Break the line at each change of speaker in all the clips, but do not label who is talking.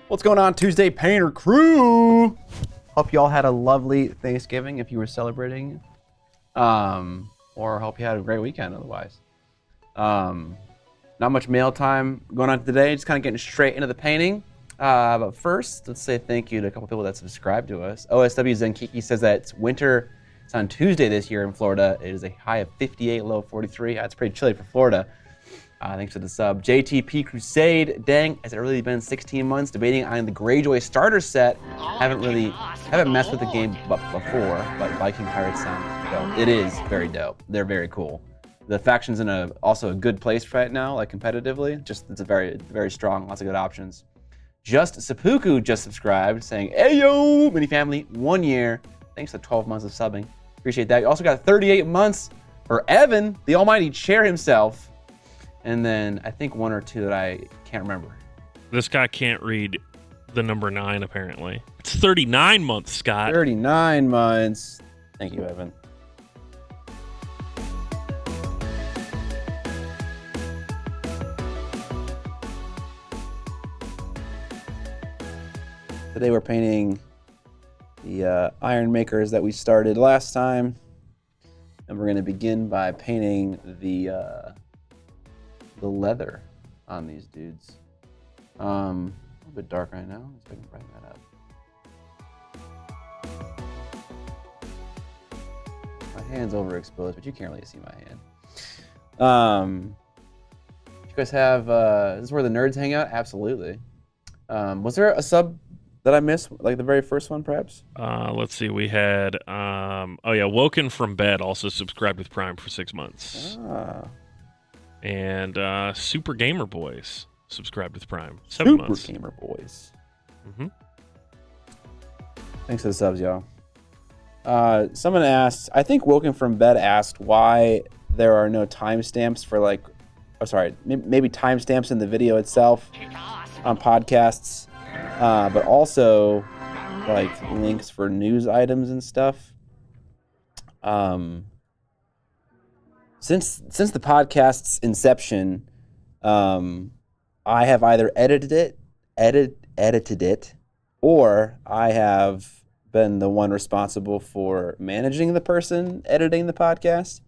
What's going on, Tuesday Painter crew? Hope you all had a lovely Thanksgiving if you were celebrating. Or hope you had a great weekend otherwise. Not much mail time going on today, just kind of getting straight into the painting. But first, let's say thank you to a couple people that subscribed to us. OSW Zenkiki says that it's winter. It's on Tuesday this year in Florida. It is a high of 58, low of 43. That's pretty chilly for Florida. Thanks for the sub. JTP Crusade, dang, has it really been 16 months debating on the Greyjoy starter set? Haven't messed with the game before, but Viking Pirates sounds dope. It is very dope. They're very cool. The faction's in also a good place right now, like competitively. Just it's a very strong, lots of good options. Just Seppuku just subscribed, saying, "Hey yo, mini family, 1 year. Thanks for 12 months of subbing. Appreciate that." You also got 38 months for Evan, the almighty chair himself. And then I think one or two that I can't remember.
This guy can't read the number 9, apparently. It's 39 months, Scott.
39 months. Thank you, Evan. Today we're painting the iron makers that we started last time. And we're going to begin by painting the leather on these dudes. A little bit dark right now. Let's see if I can brighten that up. My hand's overexposed, but you can't really see my hand. You guys have, this is where the nerds hang out? Absolutely. Was there a sub that I missed, like the very first one, perhaps?
Let's see. We had, Woken from Bed also subscribed with Prime for 6 months. And Super Gamer Boys subscribed with Prime. 7 months.
Super Gamer Boys.
Mm-hmm.
Thanks for the subs, y'all. Someone asked, I think Woken from Bed asked why there are no timestamps for maybe timestamps in the video itself on podcasts, but also like links for news items and stuff. Since the podcast's inception, I have either edited it, or I have been the one responsible for managing the person editing the podcast.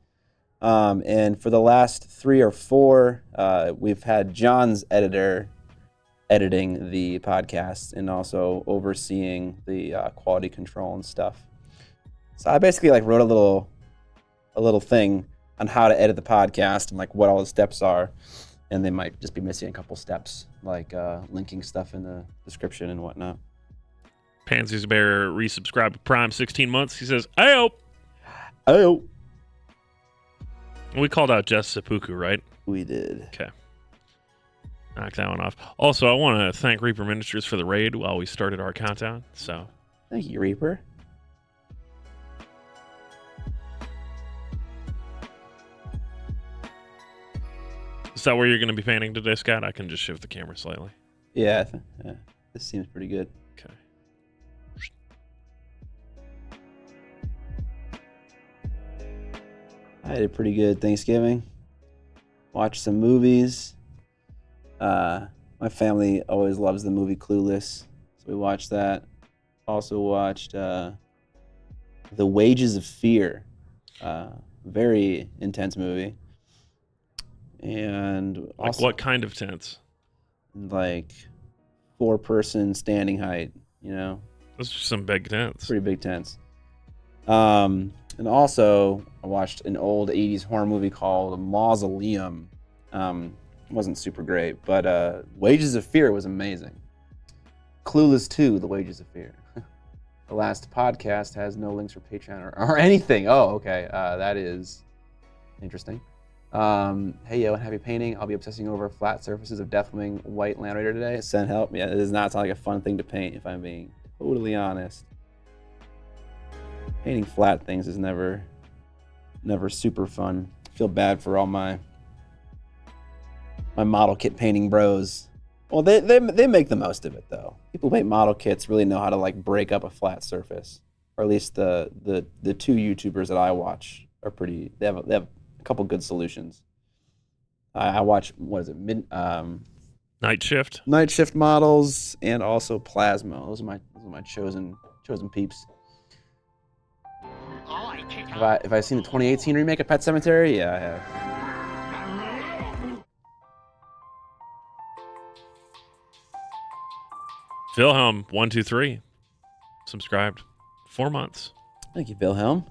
And for the last 3 or 4, we've had John's editor editing the podcast and also overseeing the quality control and stuff. So I basically wrote a little thing on how to edit the podcast and what all the steps are, and they might just be missing a couple steps, like linking stuff in the description and whatnot.
Pansy's Bear resubscribed to Prime 16 months. He says, "Ayo." We called out Jess Seppuku, right?
We did.
Okay. Knock that one off. Also, I want to thank Reaper Ministries for the raid while we started our countdown. So,
thank you, Reaper.
Is that where you're going to be painting today, Scott? I can just shift the camera slightly.
Yeah, this seems pretty good.
Okay.
I had a pretty good Thanksgiving. Watched some movies. My family always loves the movie Clueless, so we watched that. Also watched The Wages of Fear. Very intense movie. And also,
what kind of tents?
4-person standing height, Those
are some big tents.
Pretty big tents. And also, I watched an old 80s horror movie called Mausoleum. Wasn't super great, but Wages of Fear was amazing. Clueless 2, The Wages of Fear. The last podcast has no links for Patreon or anything. Oh, okay. That is interesting. Hey yo, and happy painting. I'll be obsessing over flat surfaces of Deathwing White Land Raider today. Send help. Yeah, it does not sound like a fun thing to paint, if I'm being totally honest. Painting flat things is never super fun. I feel bad for all my model kit painting bros. Well, they make the most of it though. People who make model kits really know how to break up a flat surface, or at least the 2 YouTubers that I watch are pretty. They have a couple good solutions. I watch, what is it,
Night Shift.
Night Shift models, and also Plasma. Those are my chosen peeps. Have I seen the 2018 remake of Pet Sematary? Yeah, I have.
Wilhelm 123 subscribed. 4 months.
Thank you, Wilhelm.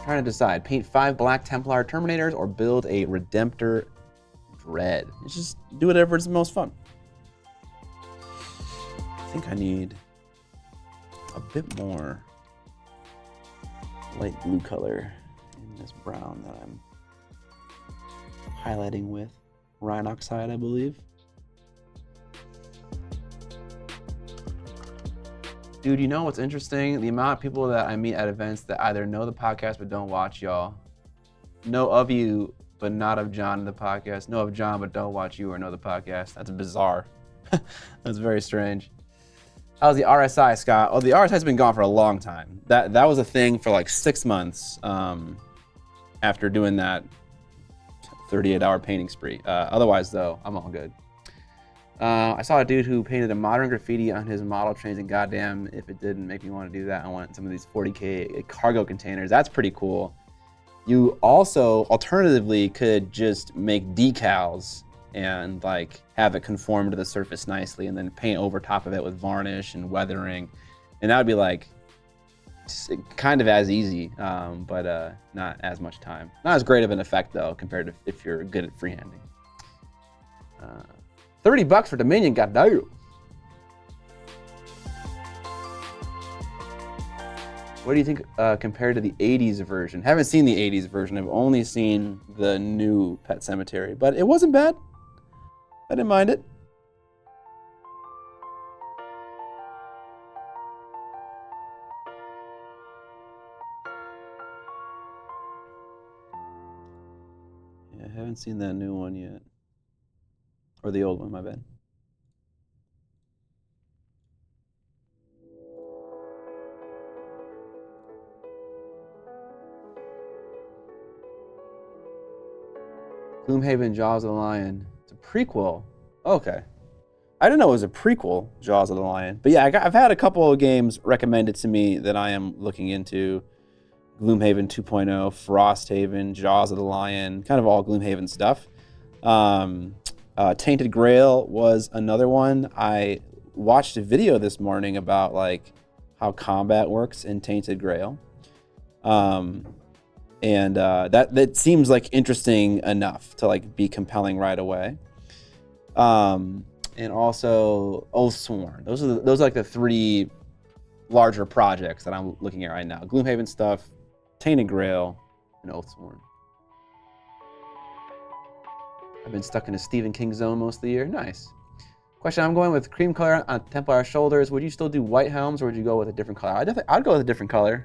Trying to decide, paint 5 Black Templar Terminators or build a Redemptor Dread. It's just do whatever is the most fun. I think I need a bit more light blue color in this brown that I'm highlighting with Rhinoxide, I believe. Dude, you know what's interesting? The amount of people that I meet at events that either know the podcast but don't watch y'all. Know of you, but not of John in the podcast. Know of John, but don't watch you or know the podcast. That's bizarre. That's very strange. How's the RSI, Scott? Oh, the RSI's been gone for a long time. That was a thing for like 6 months after doing that 38-hour painting spree. Otherwise, though, I'm all good. I saw a dude who painted a modern graffiti on his model trains, and goddamn, if it didn't make me want to do that, I want some of these 40K cargo containers. That's pretty cool. You also, alternatively, could just make decals and like have it conform to the surface nicely, and then paint over top of it with varnish and weathering, and that would be like kind of as easy, but not as much time. Not as great of an effect though, compared to if you're good at freehanding. $30 for Dominion, goddamn. What do you think compared to the 80s version? Haven't seen the 80s version. I've only seen the new Pet Sematary, but it wasn't bad. I didn't mind it. Yeah, I haven't seen that new one yet. Or the old one, my bad. Gloomhaven, Jaws of the Lion. It's a prequel. Okay. I didn't know it was a prequel, Jaws of the Lion. But yeah, I've had a couple of games recommended to me that I am looking into. Gloomhaven 2.0, Frosthaven, Jaws of the Lion, kind of all Gloomhaven stuff. Tainted Grail was another one. I watched a video this morning about like how combat works in Tainted Grail. That seems like interesting enough to like be compelling right away. And also Oathsworn. Those are like the 3 larger projects that I'm looking at right now. Gloomhaven stuff, Tainted Grail, and Oathsworn. I've been stuck in a Stephen King zone most of the year. Nice. Question, I'm going with cream color on Templar shoulders. Would you still do white helms or would you go with a different color? I'd go with a different color.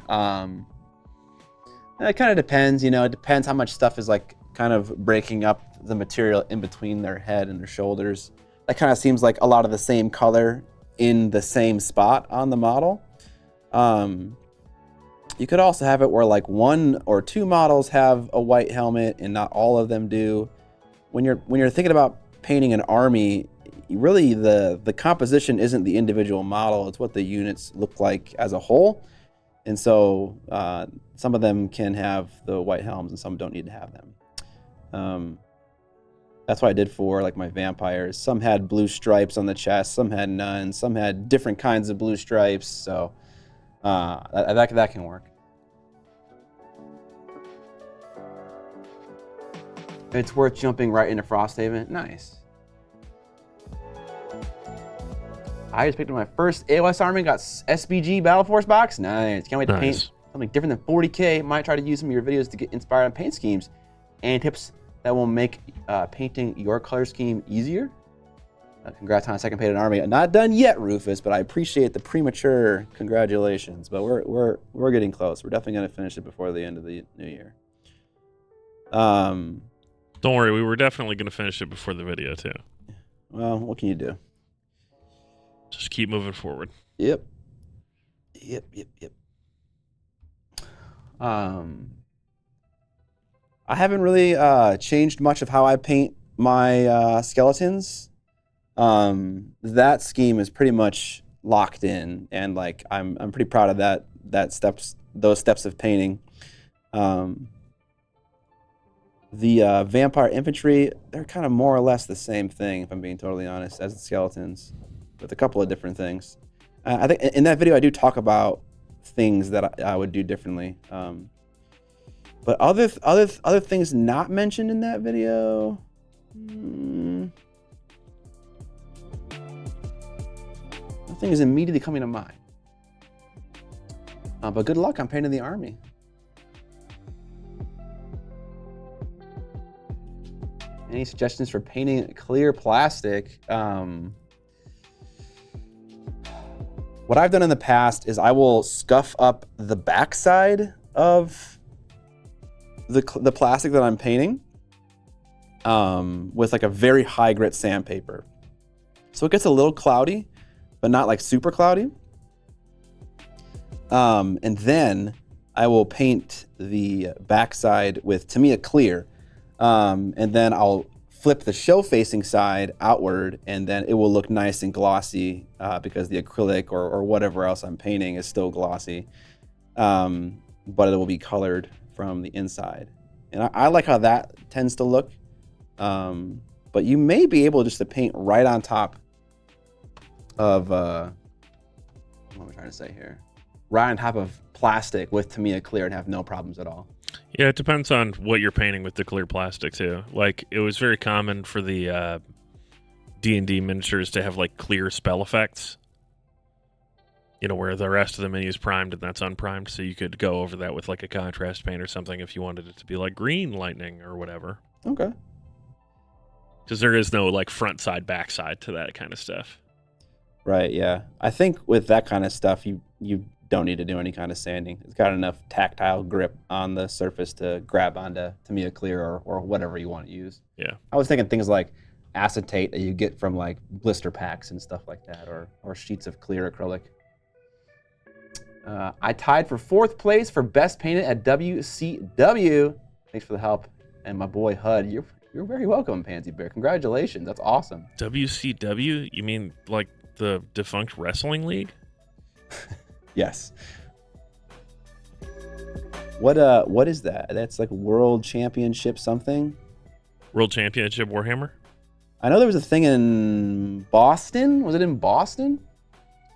It kind of depends, you know, it depends how much stuff is like kind of breaking up the material in between their head and their shoulders. That kind of seems like a lot of the same color in the same spot on the model. You could also have it where like 1 or 2 models have a white helmet and not all of them do. When you're thinking about painting an army, really the composition isn't the individual model, it's what the units look like as a whole. And so some of them can have the white helms and some don't need to have them. That's what I did for like my vampires. Some had blue stripes on the chest, some had none, some had different kinds of blue stripes. So that can work. It's worth jumping right into Frosthaven. Nice. I just picked up my first AOS army, got SBG Battle Force box. Nice. Can't wait to paint something different than 40K. Might try to use some of your videos to get inspired on paint schemes and tips that will make painting your color scheme easier. Congrats on a second painted army. Not done yet, Rufus, but I appreciate the premature congratulations. But we're getting close. We're definitely going to finish it before the end of the new year.
Don't worry, we were definitely going to finish it before the video, too.
Well, what can you do?
Just keep moving forward.
Yep. Yep. I haven't really changed much of how I paint my skeletons. That scheme is pretty much locked in, and like I'm pretty proud of those steps of painting. The vampire infantry, they're kind of more or less the same thing, if I'm being totally honest, as the skeletons, with a couple of different things. I think in that video I do talk about things that I would do differently. But other things not mentioned in that video, nothing is immediately coming to mind. But good luck on painting the army. Any suggestions for painting clear plastic? What I've done in the past is I will scuff up the backside of the plastic that I'm painting with like a very high grit sandpaper. So it gets a little cloudy, but not like super cloudy. And then I will paint the backside with Tamiya clear. And then I'll flip the show facing side outward, and then it will look nice and glossy because the acrylic or whatever else I'm painting is still glossy. But it will be colored from the inside. And I like how that tends to look. But you may be able just to paint right on top of, what am I trying to say here? Right on top of plastic with Tamiya clear and have no problems at all.
Yeah, it depends on what you're painting with the clear plastic too. Like it was very common for the D&D miniatures to have like clear spell effects. You know, where the rest of the menu is primed and that's unprimed, so you could go over that with like a contrast paint or something if you wanted it to be like green lightning or whatever.
Okay.
Because there is no like front side, back side to that kind of stuff.
Right, yeah. I think with that kind of stuff, you don't need to do any kind of sanding. It's got enough tactile grip on the surface to grab onto Tamiya clear or whatever you want to use.
Yeah.
I was thinking things like acetate that you get from like blister packs and stuff like that, or sheets of clear acrylic. I tied for 4th place for best painted at WCW. Thanks for the help. And my boy HUD, you're very welcome, Pansy Bear. Congratulations, that's awesome.
WCW? You mean like the defunct wrestling league?
Yes. What is that? That's like World Championship something?
World Championship Warhammer?
I know there was a thing in Boston. Was it in Boston?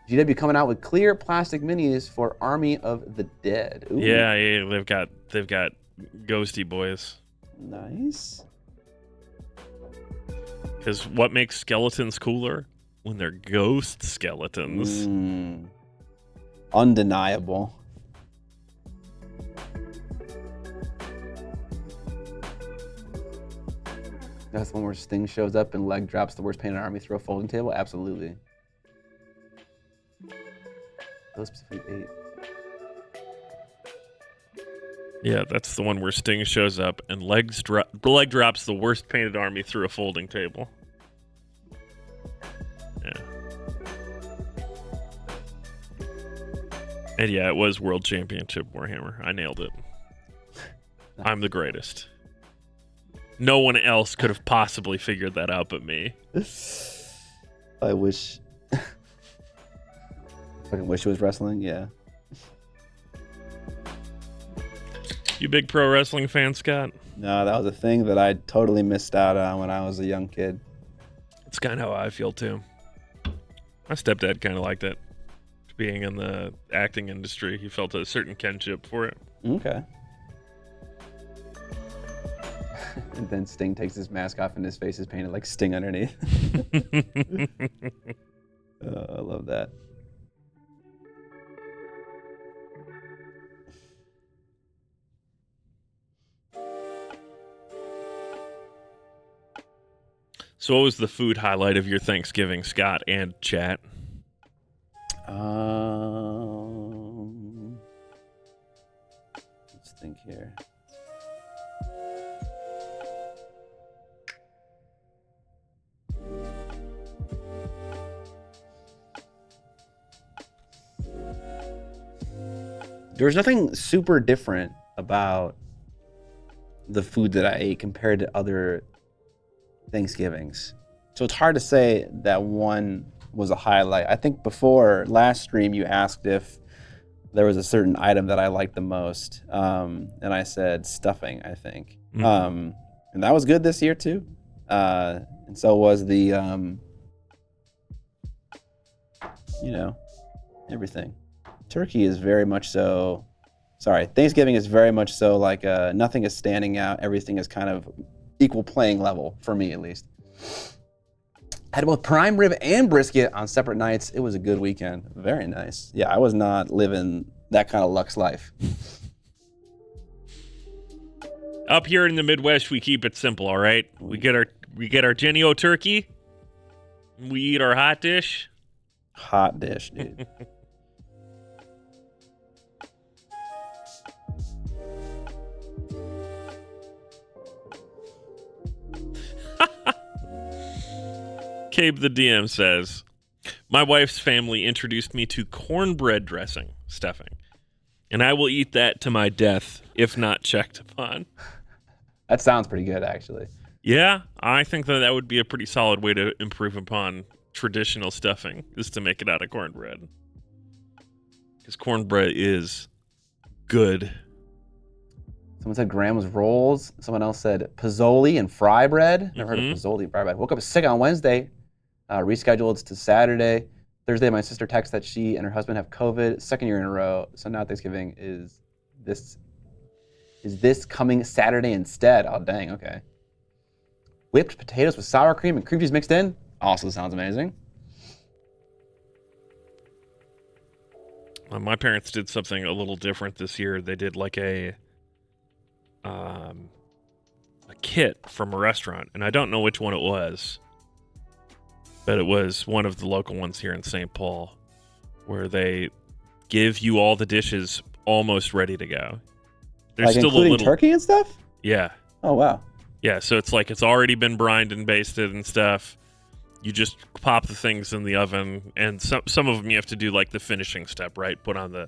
GW coming out with clear plastic minis for Army of the Dead. Ooh.
Yeah, they've got ghosty boys.
Nice.
Because what makes skeletons cooler? When they're ghost skeletons.
Undeniable. That's the one where Sting shows up and leg drops the worst painted army through a folding table? Absolutely. Those specifically 8.
Yeah, that's the one where Sting shows up and leg drops the worst painted army through a folding table. Yeah. And yeah, it was World Championship Warhammer. I nailed it. I'm the greatest. No one else could have possibly figured that out but me.
I wish. Fucking wish it was wrestling, yeah.
You big pro wrestling fan, Scott?
No, that was a thing that I totally missed out on when I was a young kid.
It's kind of how I feel too. My stepdad kind of liked it. Being in the acting industry, he felt a certain kinship for it.
Okay. And then Sting takes his mask off and his face is painted like Sting underneath. I love that.
So what was the food highlight of your Thanksgiving, Scott and chat?
Let's think here. There's nothing super different about the food that I ate compared to other Thanksgivings. So it's hard to say that one was a highlight. I think before last stream you asked if there was a certain item that I liked the most, and I said stuffing, I think. And that was good this year too. And so was the, everything. Turkey is very much so, Thanksgiving is very much so like nothing is standing out. Everything is kind of equal playing level, for me at least. Had both prime rib and brisket on separate nights. It was a good weekend. Very nice. Yeah, I was not living that kind of luxe life.
Up here in the Midwest, we keep it simple, all right? We get our Genio turkey. We eat our hot dish.
Hot dish, dude.
Cabe the DM says, my wife's family introduced me to cornbread dressing, stuffing, and I will eat that to my death if not checked upon.
That sounds pretty good, actually.
Yeah, I think that would be a pretty solid way to improve upon traditional stuffing, is to make it out of cornbread. Because cornbread is good.
Someone said Graham's rolls. Someone else said Pizzoli and fry bread. Never heard of Pizzoli and fry bread. Woke up sick on Wednesday. Rescheduled to Saturday. Thursday, my sister texted that she and her husband have COVID, second year in a row. So now Thanksgiving is this coming Saturday instead. Oh, dang, okay. Whipped potatoes with sour cream and cream cheese mixed in. Also sounds amazing.
My parents did something a little different this year. They did like a kit from a restaurant, and I don't know which one it was, but it was one of the local ones here in St. Paul, where they give you all the dishes almost ready to go. There's
like
still
including
a little
turkey and stuff?
Yeah.
Oh, wow.
Yeah, so it's like it's already been brined and basted and stuff. You just pop the things in the oven, and some of them you have to do like the finishing step, right? Put on the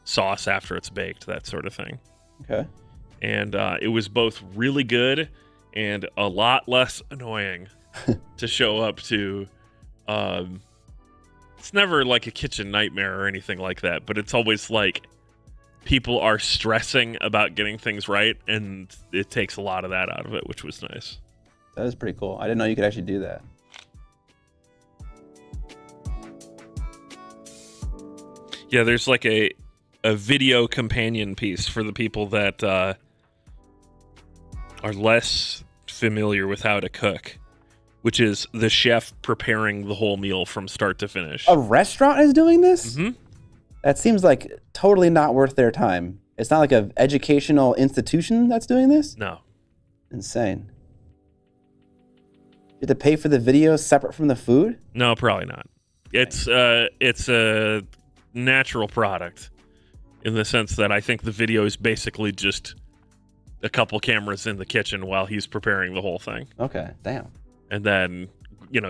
sauce after it's baked, that sort of thing.
Okay.
And it was both really good and a lot less annoying to show up to. It's never like a kitchen nightmare or anything like that, but it's always like people are stressing about getting things right, and it takes a lot of that out of it, which was nice.
That is pretty cool. I didn't know you could actually do that.
Yeah, there's like a video companion piece for the people that are less familiar with how to cook, which is the chef preparing the whole meal from start to finish.
A restaurant is doing this?
Mm-hmm.
That seems like totally not worth their time. It's not like an educational institution that's doing this?
No.
Insane. You have to pay for the video separate from the food?
No, probably not. It's a natural product in the sense that I think the video is basically just a couple cameras in the kitchen while he's preparing the whole thing.
Okay, damn.
And then,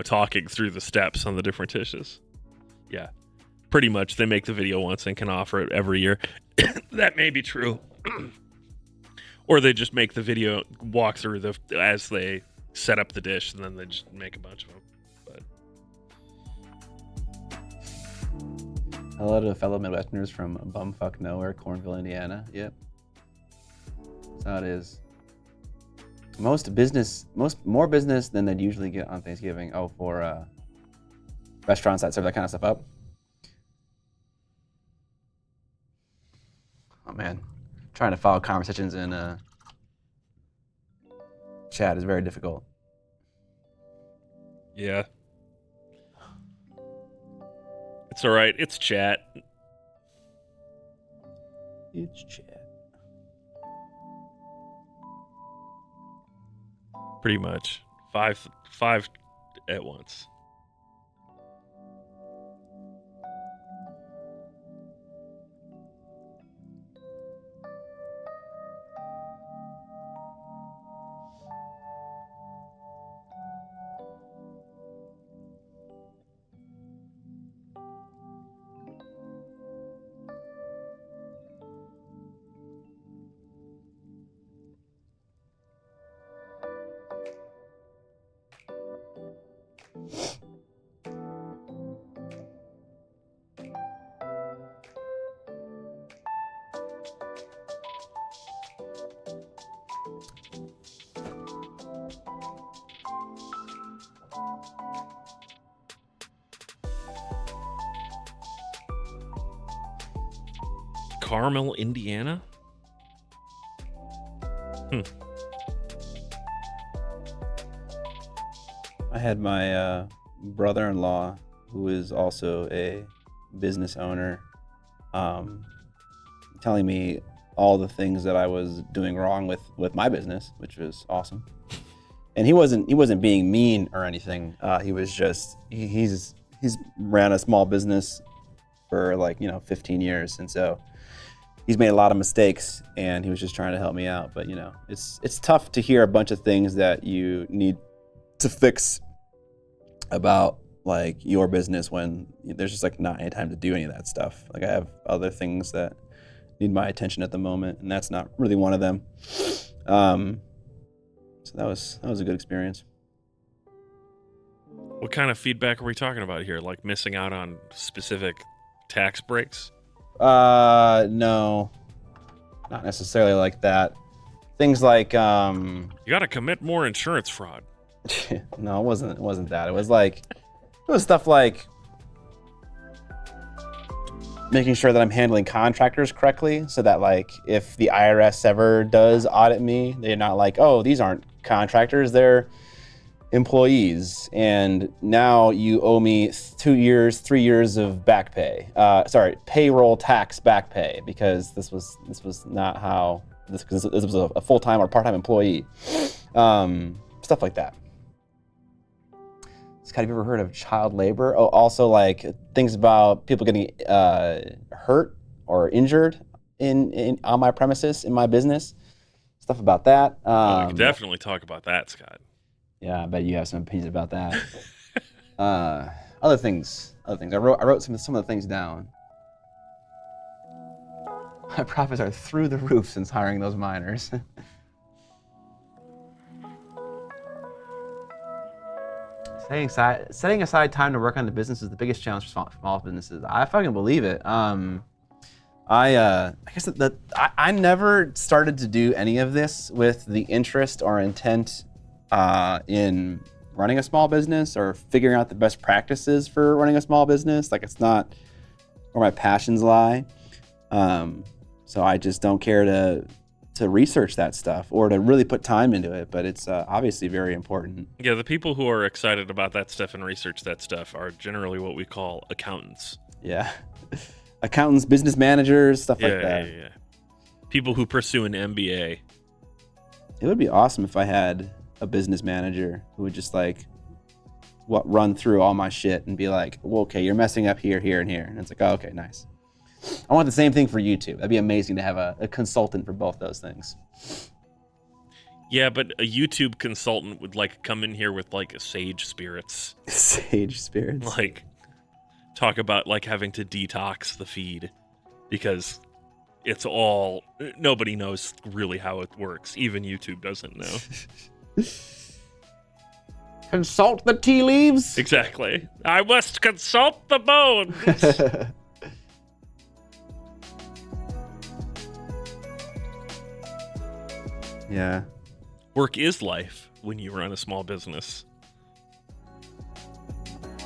talking through the steps on the different dishes. Yeah. Pretty much, they make the video once and can offer it every year. That may be true. Or they just make the video walk through as they set up the dish, and then they just make a bunch of them. But
Hello to fellow Midwesterners from bumfuck nowhere, Cornville, Indiana. Yep. That's how it is. More business than they'd usually get on Thanksgiving. Oh, for restaurants that serve that kind of stuff up. Oh man, trying to follow conversations in chat is very difficult.
yeah. It's all right. It's chat.
It's chat.
Pretty much. Five at once. Carmel, Indiana.
I had my brother-in-law, who is also a business owner, telling me all the things that I was doing wrong with my business, which was awesome. And he wasn't being mean or anything. He was just he's ran a small business for 15 years, and so he's made a lot of mistakes, and he was just trying to help me out. But it's tough to hear a bunch of things that you need to fix about your business when there's just not any time to do any of that stuff. I have other things that need my attention at the moment, and that's not really one of them. So that was a good experience.
What kind of feedback are we talking about here? Like missing out on specific tax breaks?
No, not necessarily like that. Things like
you got to commit more insurance fraud.
No, it wasn't that. It was stuff like making sure that I'm handling contractors correctly, so that if the IRS ever does audit me, they're not oh, these aren't contractors, they're employees, and now you owe me 3 years of back pay. Payroll tax back pay, because this was not how this was a full-time or part-time employee. Stuff like that. Scott, have you ever heard of child labor? Oh, also things about people getting hurt or injured on my premises, in my business. Stuff about that.
We could definitely talk about that, Scott.
Yeah, I bet you have some opinions about that. Other things. I wrote some of the things down. My profits are through the roof since hiring those miners. Setting aside time to work on the business is the biggest challenge for small businesses. I fucking believe it. I guess that I never started to do any of this with the interest or intent in running a small business or figuring out the best practices for running a small business. It's not where my passions lie. So I just don't care to research that stuff or to really put time into it, but it's obviously very important.
Yeah, the people who are excited about that stuff and research that stuff are generally what we call accountants.
Yeah. Accountants, business managers, stuff like that.
Yeah. People who pursue an MBA.
It would be awesome if I had a business manager who would just run through all my shit and be like, well, okay, you're messing up here, here, and here. And it's oh, okay, nice. I want the same thing for YouTube. That'd be amazing to have a consultant for both those things.
Yeah, but a YouTube consultant would come in here with sage spirits.
Sage spirits.
Talk about having to detox the feed, because it's all, nobody knows really how it works. Even YouTube doesn't know.
Consult the tea leaves.
Exactly. I must consult the bones.
Yeah.
Work is life when you run a small business.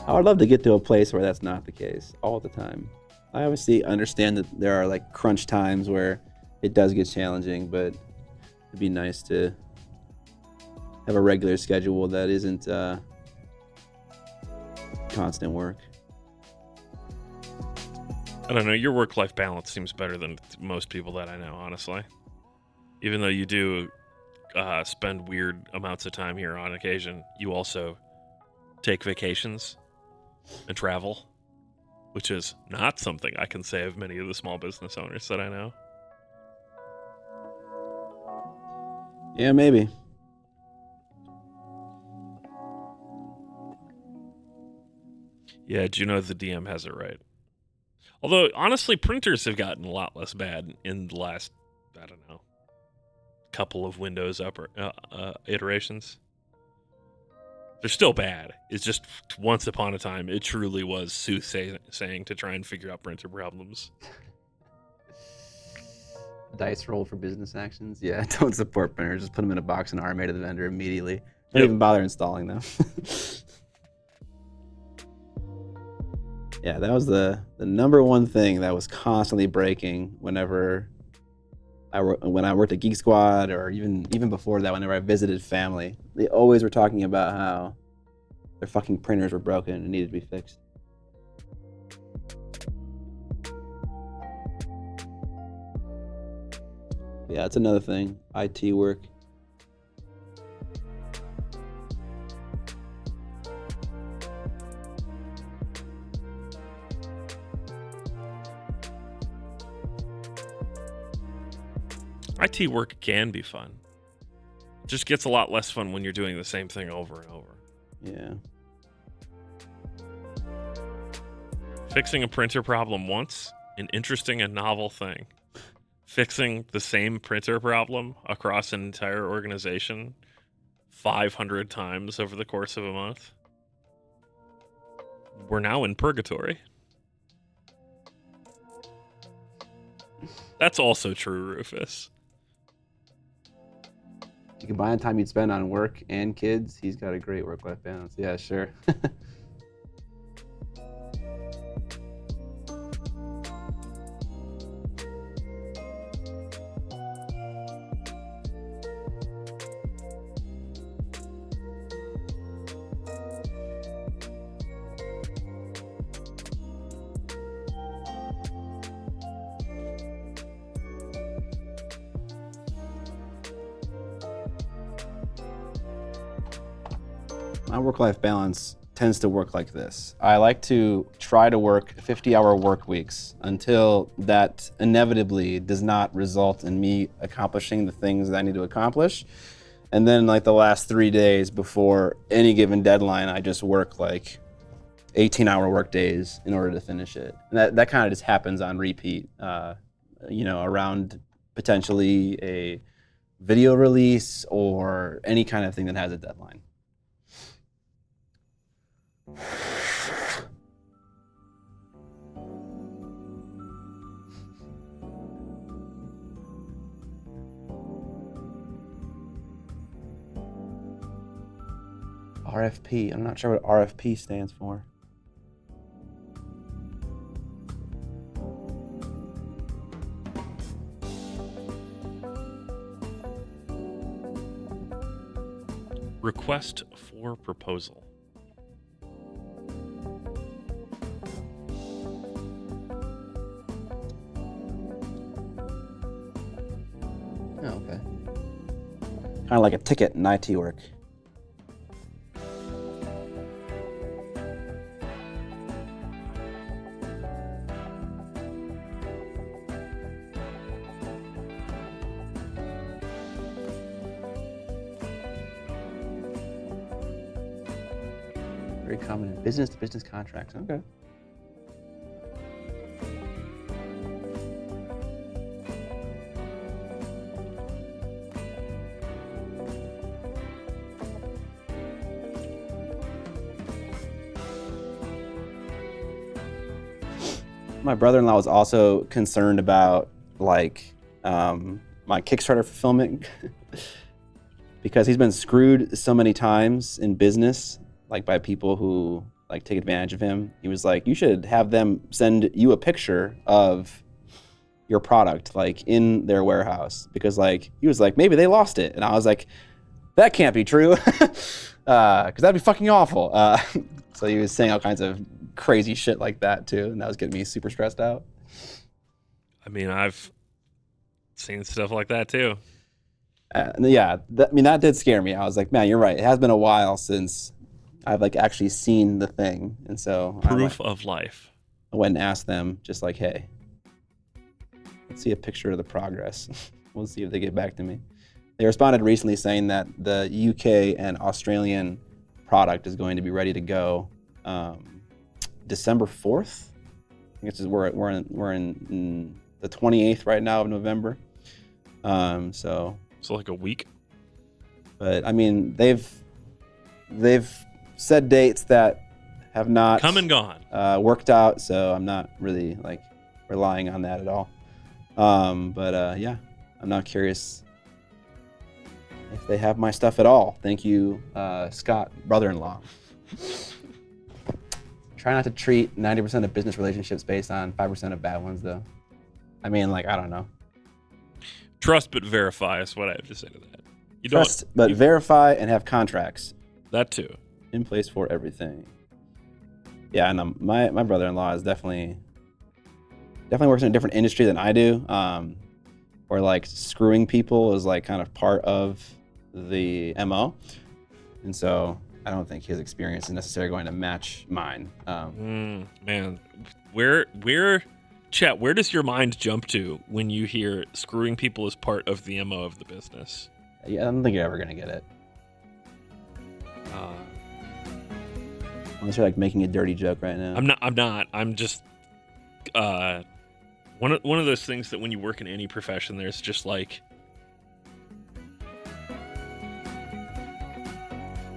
I would love to get to a place where that's not the case all the time. I obviously understand that there are crunch times where it does get challenging, but it'd be nice to have a regular schedule that isn't constant work.
I don't know. Your work-life balance seems better than most people that I know, honestly. Even though you do spend weird amounts of time here on occasion, you also take vacations and travel, which is not something I can say of many of the small business owners that I know.
Yeah, maybe.
Yeah, Juno the DM has it right. Although, honestly, printers have gotten a lot less bad in the last, I don't know, couple of Windows iterations. They're still bad. It's just once upon a time, it truly was soothsaying to try and figure out printer problems.
Dice roll for business actions. Yeah, don't support printers. Just put them in a box and RMA to the vendor immediately.
Don't even bother installing them. Yeah, that was the number one thing that was constantly breaking whenever when I worked at Geek Squad, or even before that, whenever I visited family. They always were talking about how their fucking printers were broken and needed to be fixed. Yeah, that's another thing. IT work.
IT work can be fun. It just gets a lot less fun when you're doing the same thing over and over.
Yeah.
Fixing a printer problem once, an interesting and novel thing. Fixing the same printer problem across an entire organization 500 times over the course of a month. We're now in purgatory. That's also true, Rufus.
You combine the time you'd spend on work and kids, he's got a great work-life balance. Yeah, sure. My work-life balance tends to work like this. I like to try to work 50-hour work weeks until that inevitably does not result in me accomplishing the things that I need to accomplish. And then like the last 3 days before any given deadline, I just work like 18-hour work days in order to finish it. And that kind of just happens on repeat, around potentially a video release or any kind of thing that has a deadline. RFP. I'm not sure what RFP stands for.
Request for proposal.
Oh, okay. Kind of like a ticket in IT work. Very common in business-to-business contracts. Okay. My brother-in-law was also concerned about my Kickstarter fulfillment because he's been screwed so many times in business, like by people who like take advantage of him. He was like, you should have them send you a picture of your product like in their warehouse, because like he was like, maybe they lost it. And I was like, that can't be true, because that'd be fucking awful. So he was saying all kinds of crazy shit like that too, and that was getting me super stressed out.
I mean, I've seen stuff like that too.
Yeah, that did scare me. I was like, man, you're right. It has been a while since I've like actually seen the thing, and so
Proof of life.
I went and asked them, just like, hey, let's see a picture of the progress. We'll see if they get back to me. They responded recently saying that the UK and Australian product is going to be ready to go December 4th. I think we're in the 28th right now of November. So
like a week.
But I mean, they've said dates that have not
come and gone
worked out, so I'm not really like relying on that at all. Yeah, I'm not curious if they have my stuff at all. Thank you, Scott, brother-in-law.
Try not to treat 90% of business relationships based on 5% of bad ones, though. I mean, like, I don't know.
Trust but verify is what I have to say to that.
Trust but verify and have contracts.
That too.
In place for everything. Yeah, and my brother-in-law is definitely works in a different industry than I do. Where like screwing people is like kind of part of the MO. And so I don't think his experience is necessarily going to match mine.
Man, where does your mind jump to when you hear screwing people as part of the MO of the business?
Yeah, I don't think you're ever going to get it.
Unless you're like making a dirty joke right now.
I'm not. I'm just one of those things that when you work in any profession, there's just like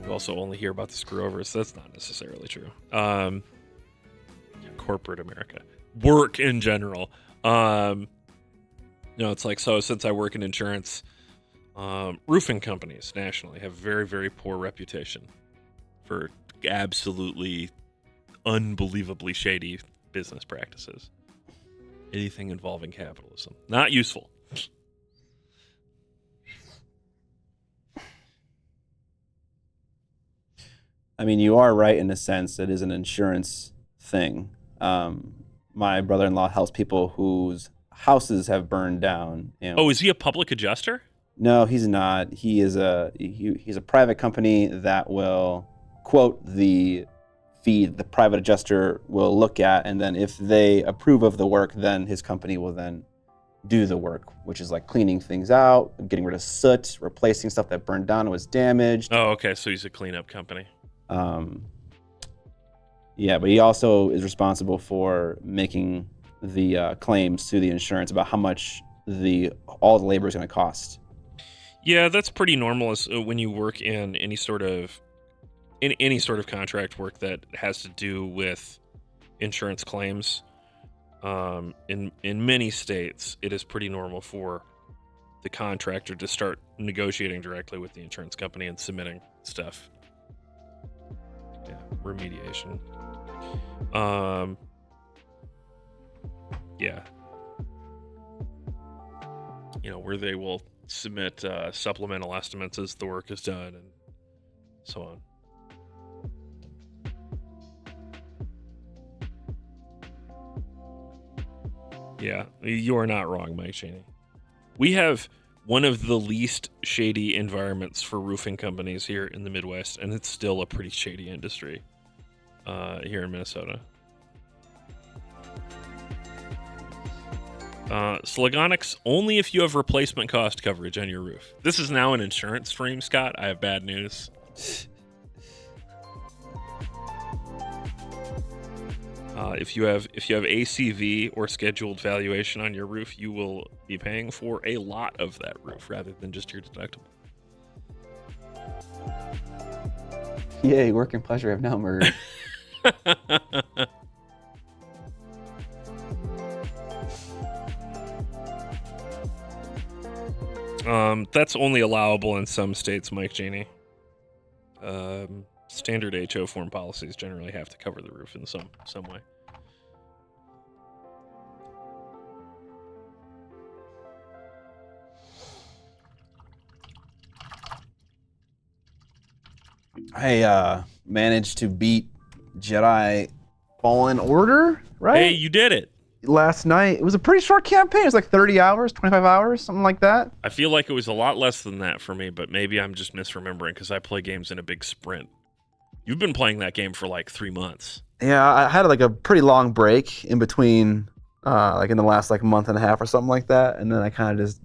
you also only hear about the screw-overs. That's not necessarily true. Corporate America, work in general. It's like, so since I work in insurance, roofing companies nationally have very, very poor reputation for absolutely unbelievably shady business practices. Anything involving capitalism. Not useful.
I mean, you are right in a sense. It is an insurance thing. My brother-in-law helps people whose houses have burned down.
Oh, is he a public adjuster?
No, he's not. He is he's a private company that will quote the fee the private adjuster will look at, and then if they approve of the work, then his company will then do the work, which is like cleaning things out, getting rid of soot, replacing stuff that burned down and was damaged.
Oh, okay, so he's a cleanup company.
Yeah, but he also is responsible for making the claims to the insurance about how much all the labor is going to cost.
Yeah, that's pretty normal when you work in any sort of contract work that has to do with insurance claims. In many states, it is pretty normal for the contractor to start negotiating directly with the insurance company and submitting stuff. Yeah, remediation. Yeah. Where they will submit supplemental estimates as the work is done and so on. Yeah, you are not wrong, Mike Cheney. We have one of the least shady environments for roofing companies here in the Midwest, and it's still a pretty shady industry here in Minnesota. Slogonics, only if you have replacement cost coverage on your roof. This is now an insurance stream, Scott. I have bad news. If you have ACV or scheduled valuation on your roof, you will be paying for a lot of that roof rather than just your deductible.
Yay, work and pleasure have now merged.
That's only allowable in some states, Mike Cheney. Standard HO form policies generally have to cover the roof in some way.
I managed to beat Jedi Fallen Order, right?
Hey, you did it.
Last night. It was a pretty short campaign. It was like 30 hours, 25 hours, something like that.
I feel like it was a lot less than that for me, but maybe I'm just misremembering because I play games in a big sprint. You've been playing that game for like 3 months.
Yeah, I had like a pretty long break in between, like in the last like month and a half or something like that, and then I kind of just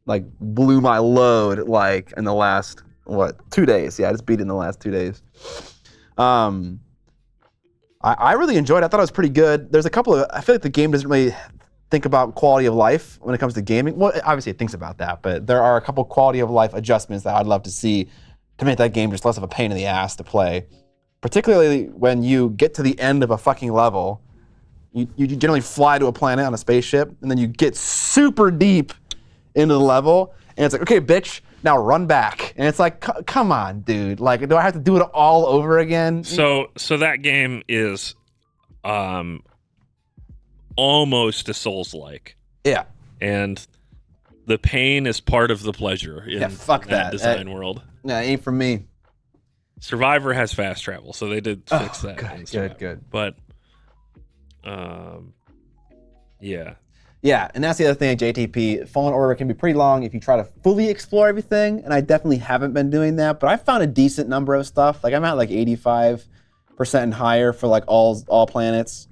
like blew my load like in the last 2 days. Yeah, I just beat it in the last 2 days. I really enjoyed it. I thought it was pretty good. There's a couple of, I feel like the game doesn't really think about quality of life when it comes to gaming. Well, obviously it thinks about that, but there are a couple quality of life adjustments that I'd love to see to make that game just less of a pain in the ass to play. Particularly when you get to the end of a fucking level, you generally fly to a planet on a spaceship, and then you get super deep into the level, and it's like, okay, bitch, now run back. And it's like, come on, dude. Like, do I have to do it all over again?
So that game is almost a Souls-like.
Yeah.
And the pain is part of the pleasure in,
fuck
in that
that.
design world.
Nah, ain't for me.
Survivor has fast travel, so they did fix that.
Good.
But, yeah.
Yeah, and that's the other thing at JTP. Fallen Order can be pretty long if you try to fully explore everything, and I definitely haven't been doing that, but I found a decent number of stuff. Like I'm at like 85% and higher for like all planets.